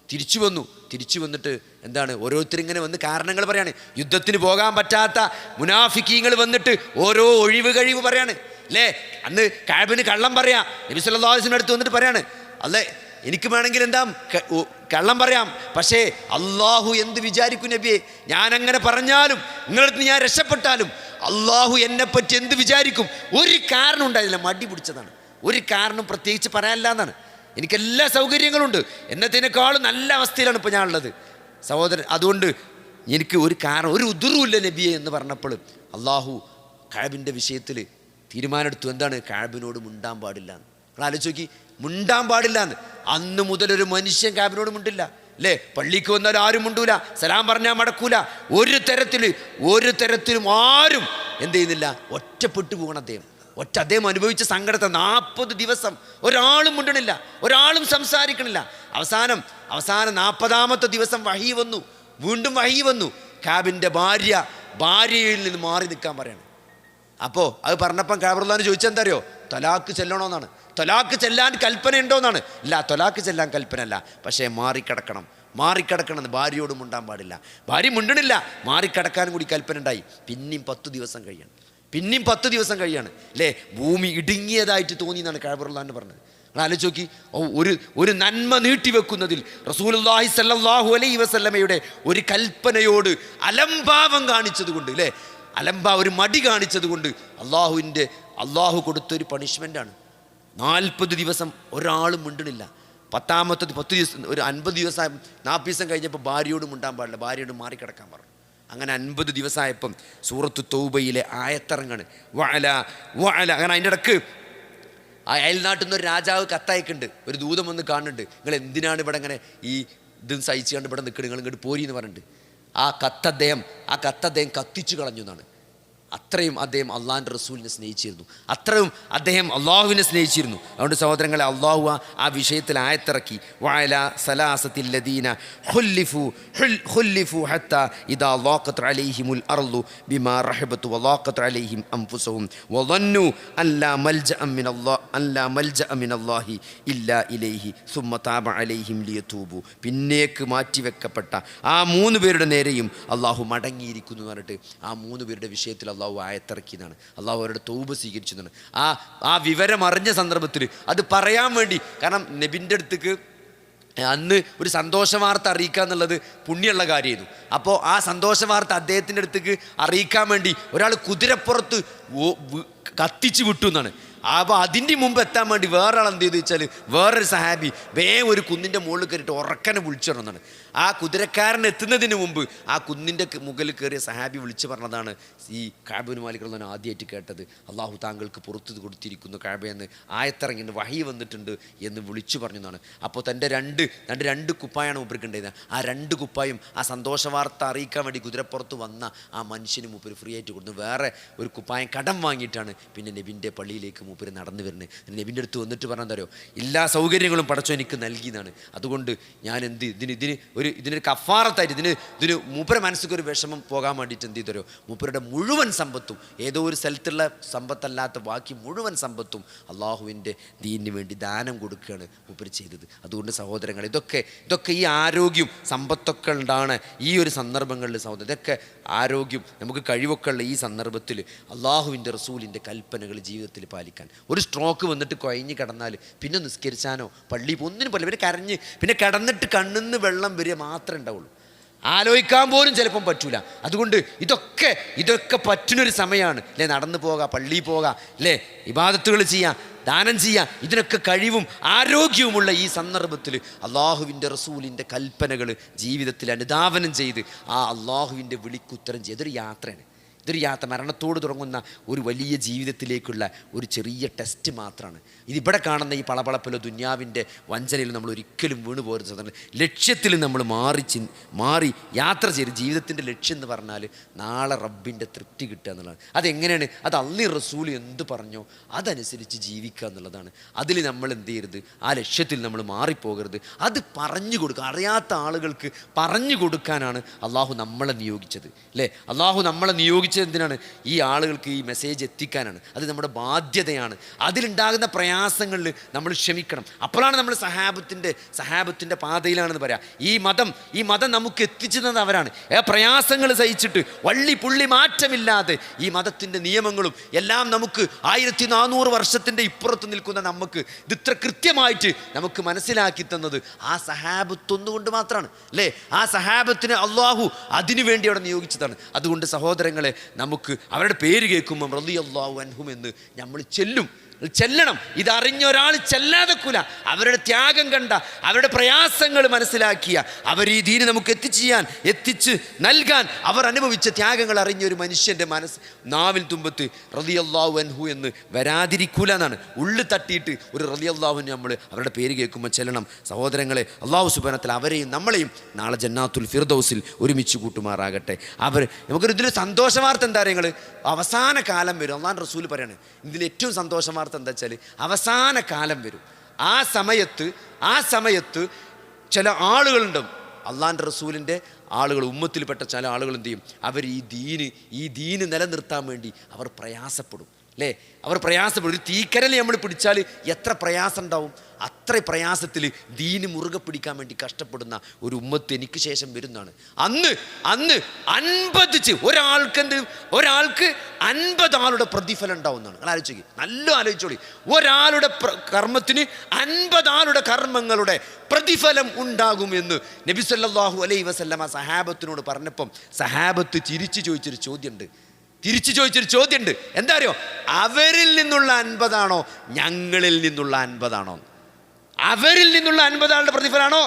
തിരിച്ചു വന്നിട്ട് എന്താണ്, ഓരോരുത്തരിങ്ങനെ വന്ന് കാരണങ്ങൾ പറയാണ്. യുദ്ധത്തിന് പോകാൻ പറ്റാത്ത മുനാഫിക്കീങ്ങൾ വന്നിട്ട് ഓരോ ഒഴിവ് കഴിവ് പറയാണ് അല്ലേ. അന്ന് കഅബിന് കള്ളം പറയാം, നബി സല്ലല്ലാഹു അലൈഹി വസല്ലം അടുത്ത് വന്നിട്ട് പറയാണ്, അല്ലേ എനിക്ക് വേണമെങ്കിൽ എന്താ കള്ളം പറയാം, പക്ഷേ അള്ളാഹു എന്ത് വിചാരിക്കും നബിയെ, ഞാനങ്ങനെ പറഞ്ഞാലും നിങ്ങളടുത്ത് ഞാൻ രക്ഷപ്പെട്ടാലും അള്ളാഹു എന്നെപ്പറ്റി എന്ത് വിചാരിക്കും. ഒരു കാരണം ഉണ്ടായില്ല, മടി പിടിച്ചതാണ്, ഒരു കാരണം പ്രത്യേകിച്ച് പറയാനില്ല എന്നാണ്. എനിക്കെല്ലാ സൗകര്യങ്ങളുണ്ട്, എന്നതിനേക്കാളും നല്ല അവസ്ഥയിലാണ് ഇപ്പോൾ ഞാനുള്ളത് സഹോദരൻ. അതുകൊണ്ട് എനിക്ക് ഒരു കാരണം, ഒരു ഉദുറുമില്ല നബിയെ എന്ന് പറഞ്ഞപ്പോൾ അള്ളാഹു കഅബിൻ്റെ വിഷയത്തിൽ തീരുമാനമെടുത്തു. എന്താണ്, കഅബിനോട് മുണ്ടാൻ പാടില്ല എന്ന്. നിങ്ങൾ ആലോചിച്ച് നോക്കി, മുണ്ടാൻ പാടില്ല എന്ന്. അന്ന് മുതലൊരു മനുഷ്യൻ കഅബിനോട് മുണ്ടില്ല അല്ലേ. പള്ളിക്ക് വന്നാൽ ആരും മുണ്ടൂല, സലാം പറഞ്ഞാൽ മടക്കൂല, ഒരു തരത്തിലും ആരും എന്ത് ചെയ്യുന്നില്ല, ഒറ്റപ്പെട്ടു പോകണം അദ്ദേഹം. അദ്ദേഹം അനുഭവിച്ച സങ്കടത്തെ 40 ദിവസം ഒരാളും മുണ്ടണില്ല, ഒരാളും സംസാരിക്കണില്ല. അവസാനം 40ാമത്തെ ദിവസം വഹി വന്നു, വീണ്ടും വഹി വന്നു. കഅബിൻ്റെ ഭാര്യയിൽ നിന്ന് മാറി നിൽക്കാൻ പറയാണ്. അപ്പോൾ അത് പറഞ്ഞപ്പം കഅബ് റളിയല്ലാഹു അൻഹു ചോദിച്ചെന്താ അറിയോ, തലാക്ക് ചെല്ലണമെന്നാണ്. തലാക്ക് ചെല്ലാൻ കൽപ്പന ഉണ്ടോയെന്നാണ്. ഇല്ല, തലാക്ക് ചെല്ലാൻ കൽപ്പനയല്ല, പക്ഷേ മാറിക്കിടക്കണം, ഭാര്യയോട് മുണ്ടാൻ പാടില്ല. ഭാര്യ മുണ്ടണില്ല, മാറിക്കിടക്കാനും കൂടി കൽപ്പന ഉണ്ടായി. പിന്നെയും 10 ദിവസം കഴിയാണ് അല്ലേ. ഭൂമി ഇടുങ്ങിയതായിട്ട് തോന്നി എന്നാണ് കഅബ് റളിയല്ലാഹു അൻഹു പറഞ്ഞത്. നിങ്ങൾ ആലോചിച്ച് നോക്കി, ഒരു നന്മ നീട്ടിവെക്കുന്നതിൽ റസൂലുള്ളാഹി സ്വല്ലല്ലാഹു അലൈഹി വസല്ലമയുടെ ഒരു കൽപ്പനയോട് അലംഭാവം കാണിച്ചത് കൊണ്ട് അല്ലേ, ഒരു മടി കാണിച്ചത് കൊണ്ട് അള്ളാഹു കൊടുത്തൊരു പണിഷ്മെൻ്റാണ്. 40 ദിവസം ഒരാളും മിണ്ടണില്ല. 10 ദിവസം, ഒരു 50 ദിവസം 40 ദിവസം കഴിഞ്ഞപ്പോൾ ഭാര്യയോട് മിണ്ടാൻ പാടില്ല, ഭാര്യയോട് മാറിക്കിടക്കാൻ പറഞ്ഞു. അങ്ങനെ 50 ദിവസമായപ്പം സൂറത്തു തൗബയിലെ ആയത്തിറങ്ങാണ്. അങ്ങനെ അതിൻ്റെ ഇടക്ക് അയൽനാട്ടിൽ നിന്നൊരു രാജാവ് കത്തയക്കുന്നുണ്ട്, ഒരു ദൂതം വന്ന് കാണുന്നുണ്ട്, നിങ്ങൾ എന്തിനാണ് ഇവിടെ ഇങ്ങനെ ഈ ഇതും സഹിച്ച് കണ്ട് ഇവിടെ നിൽക്കണം, നിങ്ങൾ ഇങ്ങോട്ട് പോരി എന്ന് പറഞ്ഞിട്ട് ആ കത്ത് അദ്ദേഹം കത്തിച്ചു കളഞ്ഞു എന്നാണ്. അത്രയും അദ്ദേഹം അള്ളാഹിൻ്റെ റസൂലിനെ സ്നേഹിച്ചിരുന്നു, അത്രയും അദ്ദേഹം അള്ളാഹുവിനെ സ്നേഹിച്ചിരുന്നു. അതുകൊണ്ട് സഹോദരങ്ങളെ, അള്ളാഹു ആ വിഷയത്തിൽ ആയത്തിറക്കി. വഅല സലാസത്തില്ലദീന ഖുല്ലിഫു ഹത്താ ഇദാ ളാഖത് അലൈഹിമുൽ അർളു ബിമാ റഹബത് വളാഖത് അലൈഹിം അൻഫുസുഹും വദന്നു അല്ലാ മൽജഅ മിനല്ലാഹി ഇല്ലാ ഇലൈഹി സുമ്മ താബ അലൈഹിം ലിയതൂബു. പിന്നേക്ക് മാറ്റിവെക്കപ്പെട്ട ആ 3 പേരുടെ നേരെയും അള്ളാഹു മടങ്ങിയിരിക്കുന്നു എന്ന് പറഞ്ഞിട്ട് ആ 3 പേരുടെ വിഷയത്തിൽ അള്ളാഹു ആയത്തിറക്കിയതാണ്. അള്ളാഹു അവരുടെ തൗബ സ്വീകരിച്ചതാണ്. ആ വിവരം അറിഞ്ഞ സന്ദർഭത്തിൽ അത് പറയാൻ വേണ്ടി, കാരണം നബിൻ്റെ അടുത്തേക്ക് അന്ന് ഒരു സന്തോഷ വാർത്ത അറിയിക്കുക എന്നുള്ളത് പുണ്യമുള്ള കാര്യമായിരുന്നു. അപ്പോൾ ആ സന്തോഷ വാർത്ത അദ്ദേഹത്തിൻ്റെ അടുത്തേക്ക് അറിയിക്കാൻ വേണ്ടി ഒരാൾ കുതിരപ്പുറത്ത് കത്തിച്ച് വിട്ടു എന്നാണ്. അപ്പോൾ അതിൻ്റെ മുമ്പ് എത്താൻ വേണ്ടി വേറൊരാൾ എന്ത് ചെയ്തു വെച്ചാൽ, വേറൊരു സഹാബി ഒരു കുന്നിൻ്റെ മുകളിൽ കയറിയിട്ട് ഉറക്കനെ വിളിച്ചു പറഞ്ഞതാണ്. ആ കുതിരക്കാരൻ എത്തുന്നതിന് മുമ്പ് ആ കുന്നിൻ്റെ മുകളിൽ കയറിയ സഹാബി വിളിച്ചു പറഞ്ഞതാണ് ഈ കഅബ് മാലിക് റളിയല്ലാഹു അൻഹു ആദ്യമായിട്ട് കേട്ടത്. അള്ളാഹു താങ്കൾക്ക് പുറത്തു കൊടുത്തിരിക്കുന്നു കഅബയെന്ന് ആയത്തിറങ്ങി വഹി വന്നിട്ടുണ്ട് എന്ന് വിളിച്ചു പറഞ്ഞതാണ്. അപ്പോൾ തൻ്റെ രണ്ട് കുപ്പായാണ് മൂപ്പർക്ക് ഉണ്ടായത്. ആ 2 കുപ്പായും ആ സന്തോഷ വാർത്ത അറിയിക്കാൻ വേണ്ടി കുതിരപ്പുറത്ത് വന്ന ആ മനുഷ്യന് മൂപ്പര് ഫ്രീ ആയിട്ട് കൊടുത്തു. വേറെ ഒരു കുപ്പായം കടം വാങ്ങിയിട്ടാണ് പിന്നെ നബിൻ്റെ പള്ളിയിലേക്ക് മൂപ്പര് നടന്നു വരുന്നത്. നബിൻ്റെ അടുത്ത് വന്നിട്ട് പറഞ്ഞാൽ എല്ലാ സൗകര്യങ്ങളും പടച്ചോൻ എനിക്ക് നൽകിയതാണ്. അതുകൊണ്ട് ഞാൻ ഇതിനൊരു കഫാറത്തായിട്ട് ഇതിന് മൂപ്പരെ മനസ്സിലേക്ക് ഒരു വിഷമം പോകാൻ വേണ്ടിയിട്ട് എന്ത് ചെയ്തരോ, മൂപ്പരുടെ മുഴുവൻ സമ്പത്തും, ഏതോ ഒരു സ്ഥലത്തുള്ള സമ്പത്തല്ലാത്ത ബാക്കി മുഴുവൻ സമ്പത്തും അള്ളാഹുവിൻ്റെ ദീനിന് വേണ്ടി ദാനം കൊടുക്കുകയാണ് മൂപ്പര് ചെയ്തത്. അതുകൊണ്ട് സഹോദരങ്ങൾ, ഇതൊക്കെ ഈ ആരോഗ്യം സമ്പത്തൊക്കെ ഉണ്ടാണ് ഈ ഒരു സന്ദർഭങ്ങളിൽ സഹോദരൻ, ഇതൊക്കെ ആരോഗ്യം നമുക്ക് കഴിവൊക്കെ ഉള്ള ഈ സന്ദർഭത്തിൽ അള്ളാഹുവിൻ്റെ റസൂലിൻ്റെ കൽപ്പനകൾ ജീവിതത്തിൽ പാലിക്കാൻ. ഒരു സ്ട്രോക്ക് വന്നിട്ട് കൊയഞ്ഞ് കിടന്നാൽ പിന്നെ നിസ്കരിച്ചാനോ പള്ളി ഒന്നിനും പറ്റില്ല. പിന്നെ കരഞ്ഞ് പിന്നെ കിടന്നിട്ട് കണ്ണിന്ന് വെള്ളം വരിക മാത്രമേ ഉണ്ടാവുള്ളൂ. ആലോചിക്കാൻ പോലും ചിലപ്പം പറ്റൂല. അതുകൊണ്ട് ഇതൊക്കെ പറ്റുന്നൊരു സമയമാണ് അല്ലേ. നടന്നു പോകാം, പള്ളിയിൽ പോകാം അല്ലേ, ഇബാദത്തുകൾ ചെയ്യാം, ദാനം ചെയ്യാം. ഇതിനൊക്കെ കഴിവും ആരോഗ്യവുമുള്ള ഈ സന്ദർഭത്തിൽ അള്ളാഹുവിൻ്റെ റസൂലിൻ്റെ കൽപ്പനകൾ ജീവിതത്തിൽ അനുധാവനം ചെയ്ത് ആ അള്ളാഹുവിൻ്റെ വിളിക്കുത്തരം ചെയ്തൊരു യാത്രയാണ്. ഇതൊരു യാത്ര, മരണത്തോട് തുടങ്ങുന്ന ഒരു വലിയ ജീവിതത്തിലേക്കുള്ള ഒരു ചെറിയ ടെസ്റ്റ് മാത്രമാണ്. ഇതിവിടെ കാണുന്ന ഈ പളപളപ്പിലോ ദുന്യാവിൻ്റെ വഞ്ചനയിൽ നമ്മൾ ഒരിക്കലും വീണു പോരുന്നത്. ലക്ഷ്യത്തിൽ നമ്മൾ മാറി യാത്ര ചെയ്ത് ജീവിതത്തിൻ്റെ ലക്ഷ്യം എന്ന് പറഞ്ഞാൽ നാളെ റബ്ബിൻ്റെ തൃപ്തി കിട്ടുക എന്നുള്ളതാണ്. അതെങ്ങനെയാണ്? അത് അള്ളാഹു റസൂൽ എന്ത് പറഞ്ഞോ അതനുസരിച്ച് ജീവിക്കുക എന്നുള്ളതാണ്. അതിൽ നമ്മൾ എന്ത് ചെയ്യരുത്, ആ ലക്ഷ്യത്തിൽ നമ്മൾ മാറിപ്പോകരുത്. അത് പറഞ്ഞു കൊടുക്കുക, അറിയാത്ത ആളുകൾക്ക് പറഞ്ഞു കൊടുക്കാനാണ് അള്ളാഹു നമ്മളെ നിയോഗിച്ചത് അല്ലേ. അള്ളാഹു നമ്മളെ നിയോഗിച്ചത് എന്തിനാണ്? ഈ ആളുകൾക്ക് ഈ മെസ്സേജ് എത്തിക്കാനാണ്. അത് നമ്മുടെ ബാധ്യതയാണ്. അതിലുണ്ടാകുന്ന പ്രയാസങ്ങളിൽ നമ്മൾ ക്ഷമിക്കണം. അപ്പോഴാണ് നമ്മൾ സഹാബത്തിൻ്റെ പാതയിലാണെന്ന് പറയാം. ഈ മതം നമുക്ക് എത്തിച്ചു തന്നത് അവരാണ്. പ്രയാസങ്ങൾ സഹിച്ചിട്ട് വള്ളി പുള്ളി മാറ്റമില്ലാതെ ഈ മതത്തിൻ്റെ നിയമങ്ങളും എല്ലാം നമുക്ക് 1400 വർഷത്തിൻ്റെ ഇപ്പുറത്ത് നിൽക്കുന്ന നമുക്ക് ഇത് ഇത്ര കൃത്യമായിട്ട് നമുക്ക് മനസ്സിലാക്കി തന്നത് ആ സഹാബത്തൊന്നുകൊണ്ട് മാത്രമാണ് അല്ലേ. ആ സഹാബത്തിനെ അള്ളാഹു അതിനു വേണ്ടി അവിടെ നിയോഗിച്ചതാണ്. അതുകൊണ്ട് സഹോദരങ്ങളെ, നമുക്ക് അവരുടെ പേര് കേൾക്കുമ്പോൾ റളിയല്ലാഹു അൻഹും എന്ന് നമ്മൾ ചെല്ലണം. ഇതറിഞ്ഞ ഒരാൾ ചെല്ലാതെക്കൂല. അവരുടെ ത്യാഗം കണ്ട, അവരുടെ പ്രയാസങ്ങൾ മനസ്സിലാക്കിയ, അവർ ഈ ദീന് നമുക്ക് എത്തിച്ച് നൽകാൻ അവർ അനുഭവിച്ച ത്യാഗങ്ങൾ അറിഞ്ഞ ഒരു മനുഷ്യൻ്റെ നാവിൽ തുമ്പത്ത് റളിയല്ലാഹു അൻഹു എന്ന് വരാതിരിക്കൂല എന്നാണ്. ഉള്ളു തട്ടിയിട്ട് ഒരു റളിയല്ലാഹു നമ്മൾ അവരുടെ പേര് കേൾക്കുമ്പോൾ ചെല്ലണം. സഹോദരങ്ങളെ, അള്ളാഹു സുബ്ഹാനഹു വ തആല അവരെയും നമ്മളെയും നാളെ ജന്നാത്തുൽ ഫിർദൗസിൽ ഒരുമിച്ച് കൂട്ടുമാറാകട്ടെ. ഇതിൽ സന്തോഷ വാർത്ത എന്താ പറയുക, അവസാന കാലം വരും. അള്ളാഹുവിൻ്റെ റസൂൽ പറയാണ് ഇതിൽ ഏറ്റവും സന്തോഷ വാർത്ത എന്താ വെച്ചാൽ അവസാന കാലം വരും. ആ സമയത്ത് ചില ആളുകളുണ്ടാവും, അള്ളാഹിൻ്റെ റസൂലിൻ്റെ ആളുകൾ, ഉമ്മത്തിൽപ്പെട്ട ചില ആളുകൾ എന്ത് ചെയ്യും, അവർ ഈ ദീന് നിലനിർത്താൻ വേണ്ടി അവർ പ്രയാസപ്പെടും അല്ലേ. അവർ പ്രയാസപ്പെടും. ഒരു തീക്കരൽ നമ്മൾ പിടിച്ചാൽ എത്ര പ്രയാസം ഉണ്ടാവും, അത്ര പ്രയാസത്തിൽ ദീന് മുറുകെ പിടിക്കാൻ വേണ്ടി കഷ്ടപ്പെടുന്ന ഒരു ഉമ്മത്ത് എനിക്ക് ശേഷം വരുന്നതാണ്. അന്ന് 50 ഒരാൾക്ക് 50 ആളുടെ പ്രതിഫലം ഉണ്ടാവുന്നതാണ്. നിങ്ങൾ ആലോചിക്കുക, നല്ല ആലോചിച്ചോളി. ഒരാളുടെ കർമ്മത്തിന് 50 ആളുടെ കർമ്മങ്ങളുടെ പ്രതിഫലം ഉണ്ടാകുമെന്ന് നബി സല്ലല്ലാഹു അലൈഹി വസല്ലമ സഹാബത്തിനോട് പറഞ്ഞപ്പം സഹാബത്ത് തിരിച്ചു ചോദിച്ചൊരു ചോദ്യമുണ്ട്. എന്താ അറിയോ? അവരിൽ നിന്നുള്ള 50 ആണോ ഞങ്ങളിൽ നിന്നുള്ള 50 ആണോ? അവരിൽ നിന്നുള്ള 50 ആളുടെ പ്രതിഫലമാണോ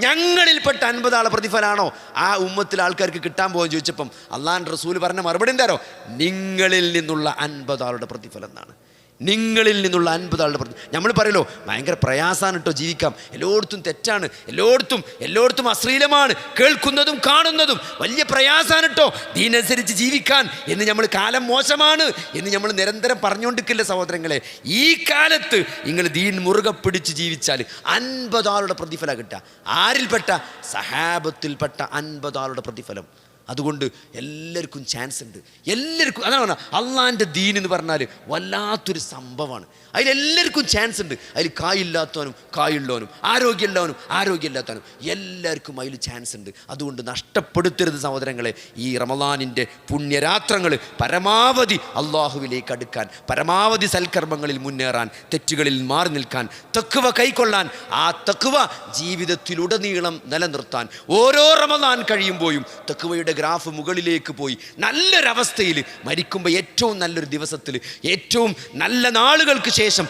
ഞങ്ങളിൽപ്പെട്ട 50 ആളുടെ പ്രതിഫലമാണോ ആ ഉമ്മത്തിലെ ആൾക്കാർക്ക് കിട്ടാൻ പോകുമെന്ന് ചോദിച്ചപ്പം അള്ളാഹുവിൻ്റെ റസൂൽ പറഞ്ഞ മറുപടി എന്താരോ, നിങ്ങളിൽ നിന്നുള്ള 50 ആളുടെ പ്രതിഫലം എന്നാണ്. നിങ്ങളിൽ നിന്നുള്ള 50 ആളുടെ പ്രതിഫലം. നമ്മൾ പറയല്ലോ ഭയങ്കര പ്രയാസമാണ് കേട്ടോ ജീവിക്കാം, എല്ലായിടത്തും തെറ്റാണ്, എല്ലായിടത്തും അശ്ലീലമാണ്, കേൾക്കുന്നതും കാണുന്നതും വലിയ പ്രയാസമാണ് കേട്ടോ ദീനനുസരിച്ച് ജീവിക്കാൻ എന്ന് നമ്മൾ, കാലം മോശമാണ് എന്ന് നമ്മൾ നിരന്തരം പറഞ്ഞുകൊണ്ടിരിക്കില്ല സഹോദരങ്ങളെ. ഈ കാലത്ത് നിങ്ങൾ ദീൻ മുറുകെ പിടിച്ച് ജീവിച്ചാൽ 50 ആളുടെ പ്രതിഫലം കിട്ടുക. ആരിൽപ്പെട്ട? സഹാബത്തിൽപ്പെട്ട 50 ആളുടെ പ്രതിഫലം. അതുകൊണ്ട് എല്ലാവർക്കും ചാൻസ് ഉണ്ട്. എല്ലാവർക്കും അതാണ് പറഞ്ഞാൽ അള്ളാൻ്റെ ദീൻ എന്ന് പറഞ്ഞാൽ വല്ലാത്തൊരു സംഭവമാണ്. അതിലെല്ലാവർക്കും ചാൻസ് ഉണ്ട്. അതിൽ കായില്ലാത്തവനും കായുള്ളവനും ആരോഗ്യമുള്ളവനും ആരോഗ്യമില്ലാത്തവനും എല്ലാവർക്കും അതിൽ ചാൻസ് ഉണ്ട്. അതുകൊണ്ട് നഷ്ടപ്പെടുത്തരുത് സഹോദരങ്ങളെ. ഈ റമളാനിൻ്റെ പുണ്യരാത്രങ്ങൾ പരമാവധി അള്ളാഹുവിലേക്ക് അടുക്കാൻ, പരമാവധി സൽക്കർമ്മങ്ങളിൽ മുന്നേറാൻ, തെറ്റുകളിൽ മാറി നിൽക്കാൻ, തഖ്വ കൈക്കൊള്ളാൻ, ആ തഖ്വ ജീവിതത്തിലുടനീളം നിലനിർത്താൻ ഓരോ റമളാൻ കഴിയുമ്പോഴും തഖ്വയുടെ ഗ്രാഫ് മുകളിലേക്ക് പോയി നല്ലൊരവസ്ഥയിൽ മരിക്കുമ്പോൾ ഏറ്റവും നല്ലൊരു ദിവസത്തിൽ ഏറ്റവും നല്ല നാളുകൾക്ക് ശേഷം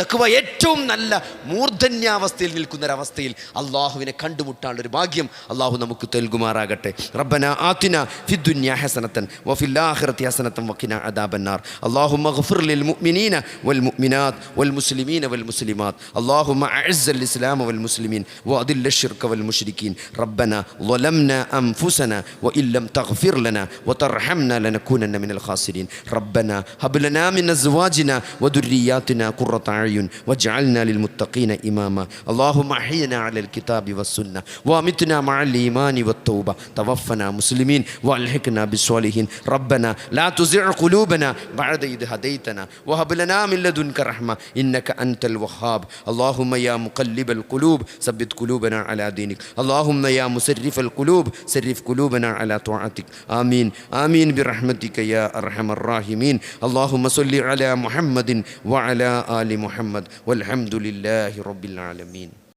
തഖ്വ ഏറ്റവും നല്ല മൂർധന്യാവസ്ഥയിൽ നിൽക്കുന്നൊരവസ്ഥയിൽ അള്ളാഹുവിനെ കണ്ടുമുട്ടാനുള്ളൊരു ഭാഗ്യം അള്ളാഹു നമുക്ക് നൽകുമാറാകട്ടെ. റബ്ബനാ ആതിനാ ഫിദ്ദുനിയാ ഹസനതൻ വഫിൽ ആഖിറതി ഹസനതൻ വഖിനാ അദാബന്നാർ. അല്ലാഹുമ്മഗ്ഫിർ ലിൽ മുഅ്മിനീന വൽ മുഅ്മിനാത്ത് വൽ മുസ്ലിമീന വൽ മുസ്ലിമാത്ത്. അല്ലാഹുമ്മ അഇസ്സൽ ഇസ്ലാമ വൽ മുസ്ലിമീൻ വഅദില്ല الشرك والمشركين. ربنا ظلمنا أنفسنا وإن لم تغفر لنا وترحمنا لنكونن من الخاسرين. ربنا هب لنا من أزواجنا وذرياتنا قرة أعين واجعلنا للمتقين إماما. اللهم أحينا على الكتاب والسنة وأمتنا مع الإيمان والتوبة. توفنا مسلمين وألحقنا بالصالحين. ربنا لا تزغ قلوبنا بعد إذ هديتنا وهب لنا من لدنك رحمة إنك أنت الوهاب. اللهم يا مقلب القلوب ثبت قلوبنا على دينك. اللهم يا مسرف القلوب سرف قلوبنا على طاعتك. آمين آمين برحمتك يا أرحم الراحمين. اللهم صل على محمد وعلى آل محمد والحمد لله رب العالمين.